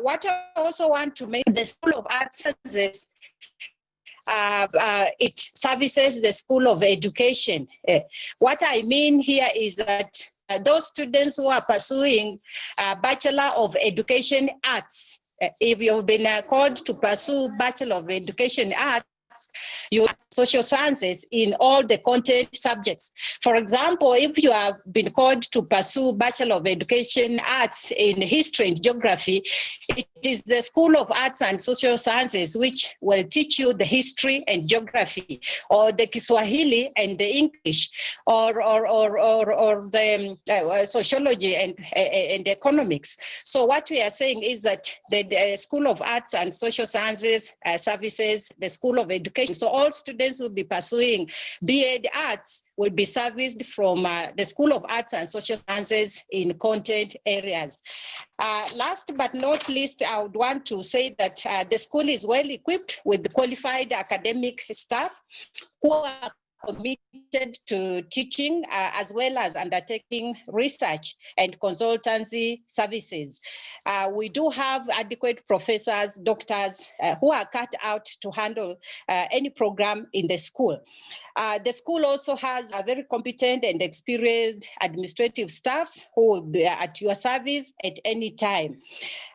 What I also want to make, the School of Arts Sciences, it services the School of Education. What I mean here is that those students who are pursuing Bachelor of Education Arts, if you've been called to pursue Bachelor of Education Arts, arts, you have social sciences in all the content subjects. For example, if you have been called to pursue Bachelor of Education Arts in History and Geography, it is the School of Arts and Social Sciences which will teach you the history and geography, or the Kiswahili and the English, or the sociology and economics. So what we are saying is that the School of Arts and Social Sciences services the School of Education. So all students will be pursuing B.Ed Arts will be serviced from the School of Arts and Social Sciences in content areas. Last but not least, I would want to say that the school is well equipped with qualified academic staff who are committed to teaching as well as undertaking research and consultancy services. We do have adequate professors, doctors who are cut out to handle any program in the school. The school also has a very competent and experienced administrative staffs who will be at your service at any time.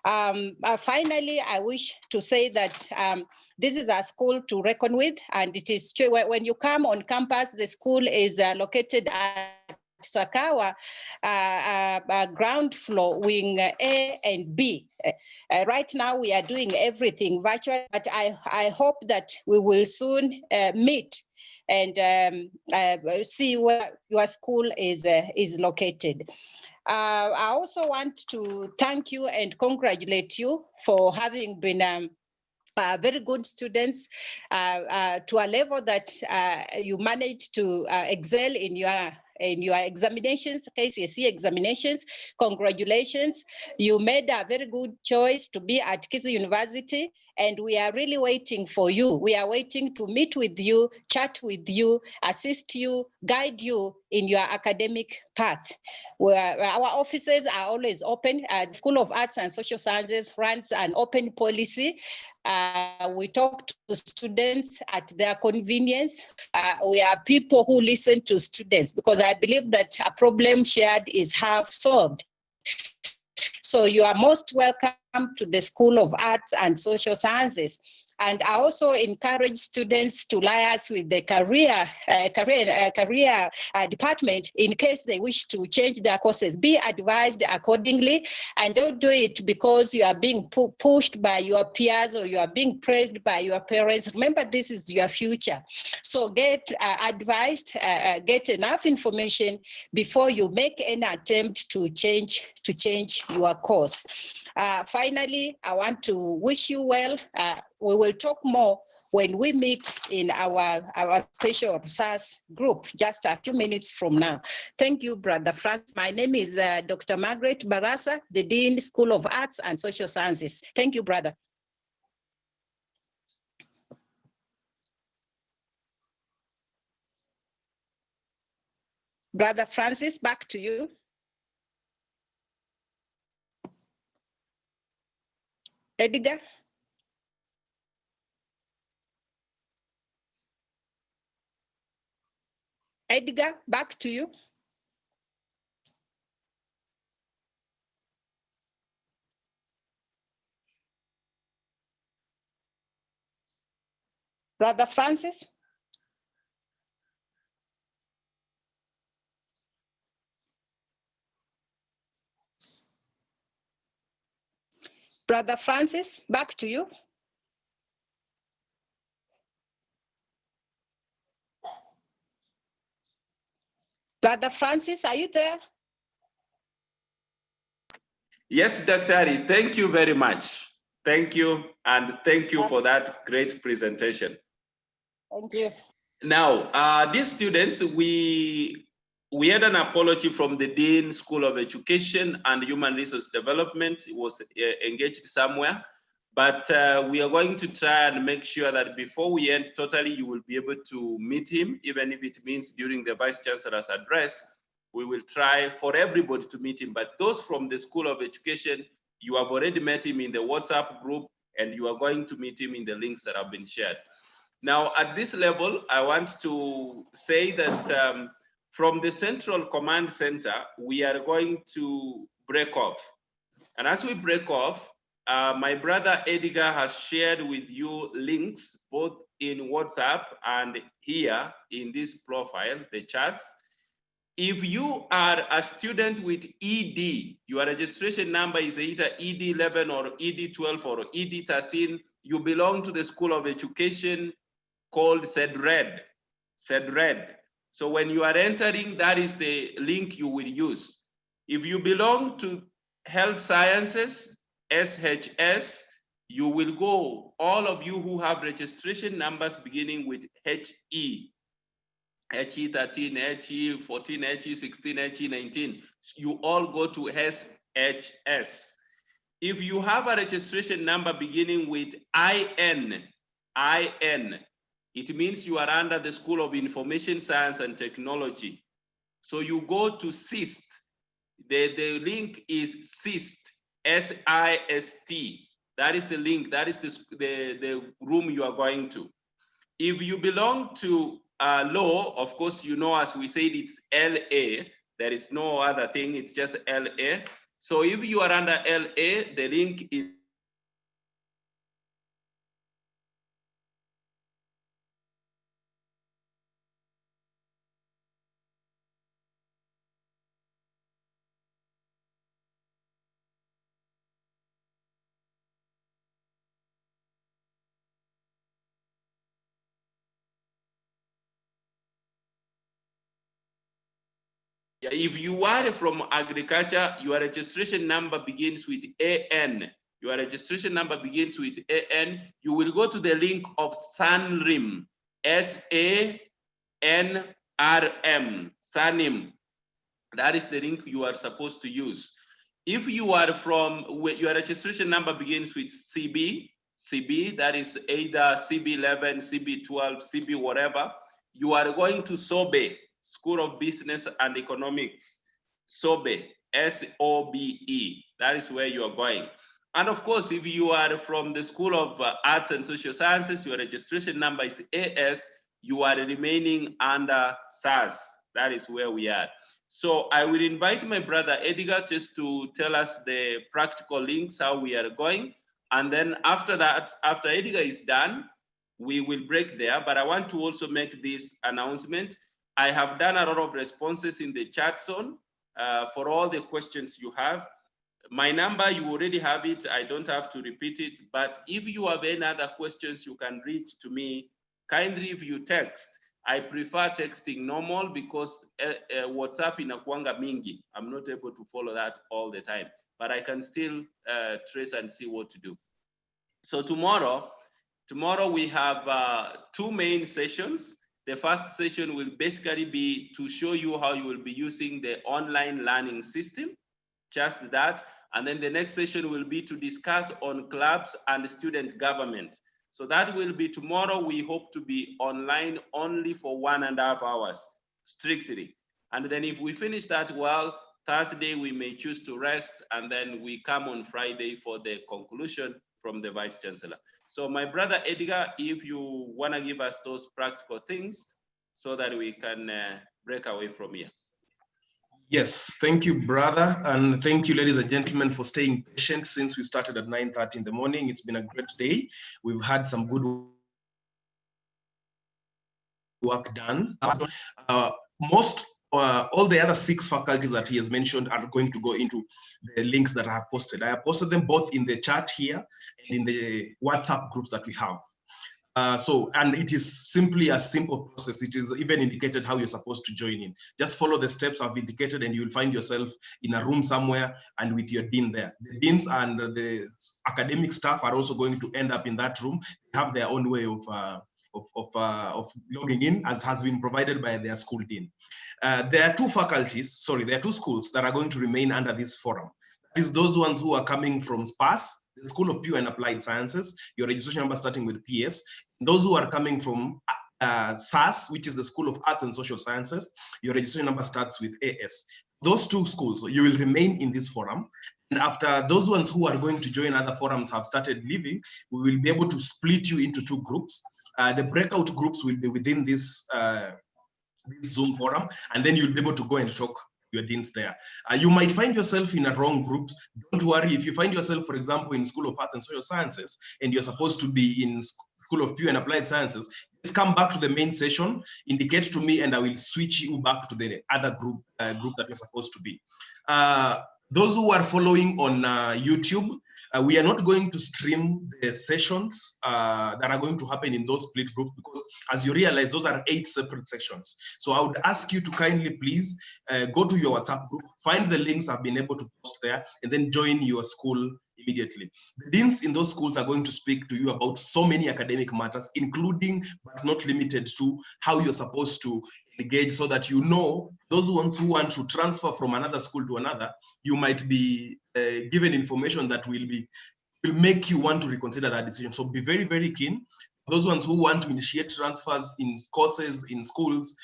Finally, I wish to say that this is a school to reckon with, and it is true when you come on campus, the school is located at Sakawa, ground floor, wing A and B. Right now we are doing everything virtual, but I hope that we will soon meet and see where your school is located. I also want to thank you and congratulate you for having been very good students to a level that you managed to excel in your examinations, KCSE examinations. Congratulations. You made a very good choice to be at Kisii University, and we are really waiting for you. We are waiting to meet with you, chat with you, assist you, guide you in your academic path. Our offices are always open. The School of Arts and Social Sciences runs an open policy. We talk to students at their convenience. We are people who listen to students, because I believe that a problem shared is half solved. So you are most welcome to the School of Arts and Social Sciences. And I also encourage students to liaise with the career department in case they wish to change their courses. Be advised accordingly, and don't do it because you are being pushed by your peers or you are being praised by your parents. Remember, this is your future. So get advised, get enough information before you make any attempt to change your course. Finally, I want to wish you well. We will talk more when we meet in our special resource group just a few minutes from now. Thank you, Brother Francis. My name is Dr. Margaret Barasa, the Dean, School of Arts and Social Sciences. Thank you, brother. Brother Francis, back to you. Edgar? Edgar, back to you. Brother Francis? Brother Francis, back to you. Brother Francis, are you there?
Yes, Dr. Ari, thank you very much. Thank you, and thank you for that great presentation.
Thank you.
Now, these students, we had an apology from the Dean, School of Education and Human Resource Development. It was engaged somewhere, but we are going to try and make sure that before we end totally, you will be able to meet him, even if it means during the Vice Chancellor's address. We will try for everybody to meet him, but those from the School of Education, you have already met him in the WhatsApp group, and you are going to meet him in the links that have been shared. Now, at this level, I want to say that from the Central Command Center, we are going to break off. And as we break off, My brother Edgar has shared with you links both in WhatsApp and here in this profile, the chats. If you are a student with ED, your registration number is either ED11 or ED12 or ED13, you belong to the School of Education called CEDRED. So when you are entering, that is the link you will use. If you belong to Health Sciences, SHS, you will go, all of you who have registration numbers beginning with HE, HE13, HE14, HE16, HE19, you all go to SHS. If you have a registration number beginning with IN, it means you are under the School of Information Science and Technology. So you go to SIST. The link is SIST, S-I-S-T. That is the link, that is the room you are going to. If you belong to law, of course, you know, as we said, it's LA. There is no other thing, it's just LA. So if you are under LA, the link is if you are from agriculture, your registration number begins with AN. Your registration number begins with AN. You will go to the link of SANRIM, S-A-N-R-M, SANRIM. That is the link you are supposed to use. If you are from, your registration number begins with CB, that is either CB11, CB12, CB whatever, you are going to SOBE, School of Business and Economics, SOBE, S-O-B-E, that is where you are going. And of course, if you are from the School of Arts and Social Sciences, your registration number is AS, you are remaining under SAS, that is where we are. So I will invite my brother Edgar just to tell us the practical links, how we are going. And then after that, after Edgar is done, we will break there. But I want to also make this announcement. I have done a lot of responses in the chat zone for all the questions you have. My number, you already have it. I don't have to repeat it. But if you have any other questions, you can reach to me. Kindly, if you text. I prefer texting normal because WhatsApp inakuanga mingi. I'm not able to follow that all the time, but I can still trace and see what to do. So tomorrow we have 2 main sessions. The first session will basically be to show you how you will be using the online learning system, just that. And then the next session will be to discuss on clubs and student government. So that will be tomorrow. We hope to be online only for 1.5 hours, strictly. And then if we finish that well, Thursday we may choose to rest, and then we come on Friday for the conclusion from the Vice Chancellor. So my brother Edgar, if you want to give us those practical things so that we can break away from here.
Yes, thank you, brother. And thank you, ladies and gentlemen, for staying patient since we started at 9:30 in the morning. It's been a great day. We've had some good work done. All the other 6 faculties that he has mentioned are going to go into the links that I have posted. I have posted them both in the chat here and in the WhatsApp groups that we have. And it is simply a simple process. It is even indicated how you're supposed to join in. Just follow the steps I've indicated and you'll find yourself in a room somewhere and with your dean there. The deans and the academic staff are also going to end up in that room. They have their own way of logging in, as has been provided by their school dean. There are 2 schools that are going to remain under this forum. That is those ones who are coming from SPAS, the School of Pure and Applied Sciences, your registration number starting with PS. Those who are coming from SAS, which is the School of Arts and Social Sciences, your registration number starts with AS. Those 2 schools, you will remain in this forum. And after those ones who are going to join other forums have started leaving, we will be able to split you into 2 groups. The breakout groups will be within this Zoom forum, and then you'll be able to go and talk your deans there. You might find yourself in a wrong group. Don't worry. If you find yourself, for example, in School of Arts and Social Sciences, and you're supposed to be in School of Pure and Applied Sciences, just come back to the main session, indicate to me, and I will switch you back to the other group that you're supposed to be. Those who are following on YouTube, we are not going to stream the sessions that are going to happen in those split groups because, as you realize, those are 8 separate sections. So I would ask you to kindly please go to your WhatsApp group, find the links I've been able to post there, and then join your school immediately. The deans in those schools are going to speak to you about so many academic matters, including but not limited to how you're supposed to engage, so that you know those ones who want to transfer from another school to another, you might be given information that will make you want to reconsider that decision. So be very, very keen. Those ones who want to initiate transfers in courses, in schools,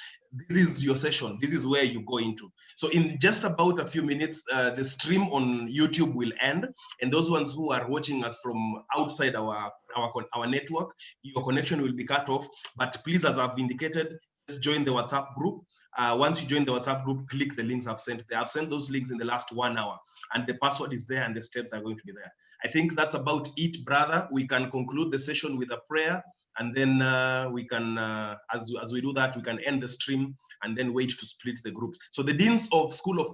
this is your session. This is where you go into. So in just about a few minutes, the stream on YouTube will end. And those ones who are watching us from outside our network, your connection will be cut off. But please, as I've indicated, just join the WhatsApp group. Once you join the WhatsApp group, click the links I've sent. I've sent those links in the last 1 hour, and the password is there and the steps are going to be there. I think that's about it, brother. We can conclude the session with a prayer, and then we can, as we do that, we can end the stream and then wait to split the groups. So the deans of School of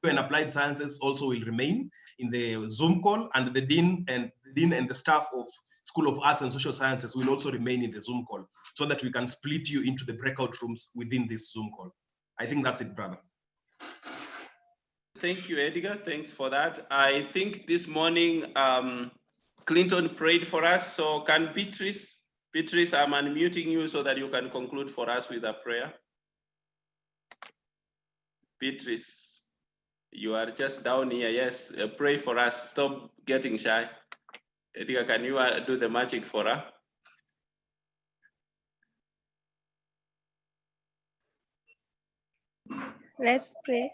Pure and Applied Sciences also will remain in the Zoom call, and the dean and the staff of School of Arts and Social Sciences will also remain in the Zoom call, so that we can split you into the breakout rooms within this Zoom call. I think that's it, brother.
Thank you, Edgar. Thanks for that. I think this morning, Clinton prayed for us. So can Beatrice, I'm unmuting you so that you can conclude for us with a prayer. Beatrice, you are just down here. Yes, pray for us. Stop getting shy. Edgar, can you do the magic for her?
Let's pray.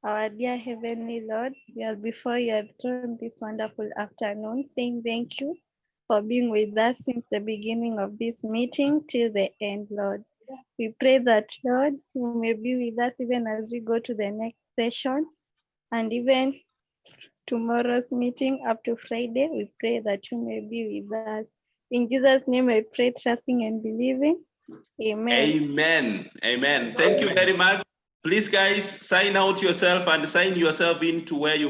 Our dear Heavenly Lord, we are before your throne this wonderful afternoon, saying thank you for being with us since the beginning of this meeting till the end, Lord. We pray that, Lord, you may be with us even as we go to the next session, and even tomorrow's meeting up to Friday. We pray that you may be with us. In Jesus' name I pray, trusting and believing. Amen.
Amen. Amen. Thank you very much. Please, guys, sign out yourself and sign yourself into where you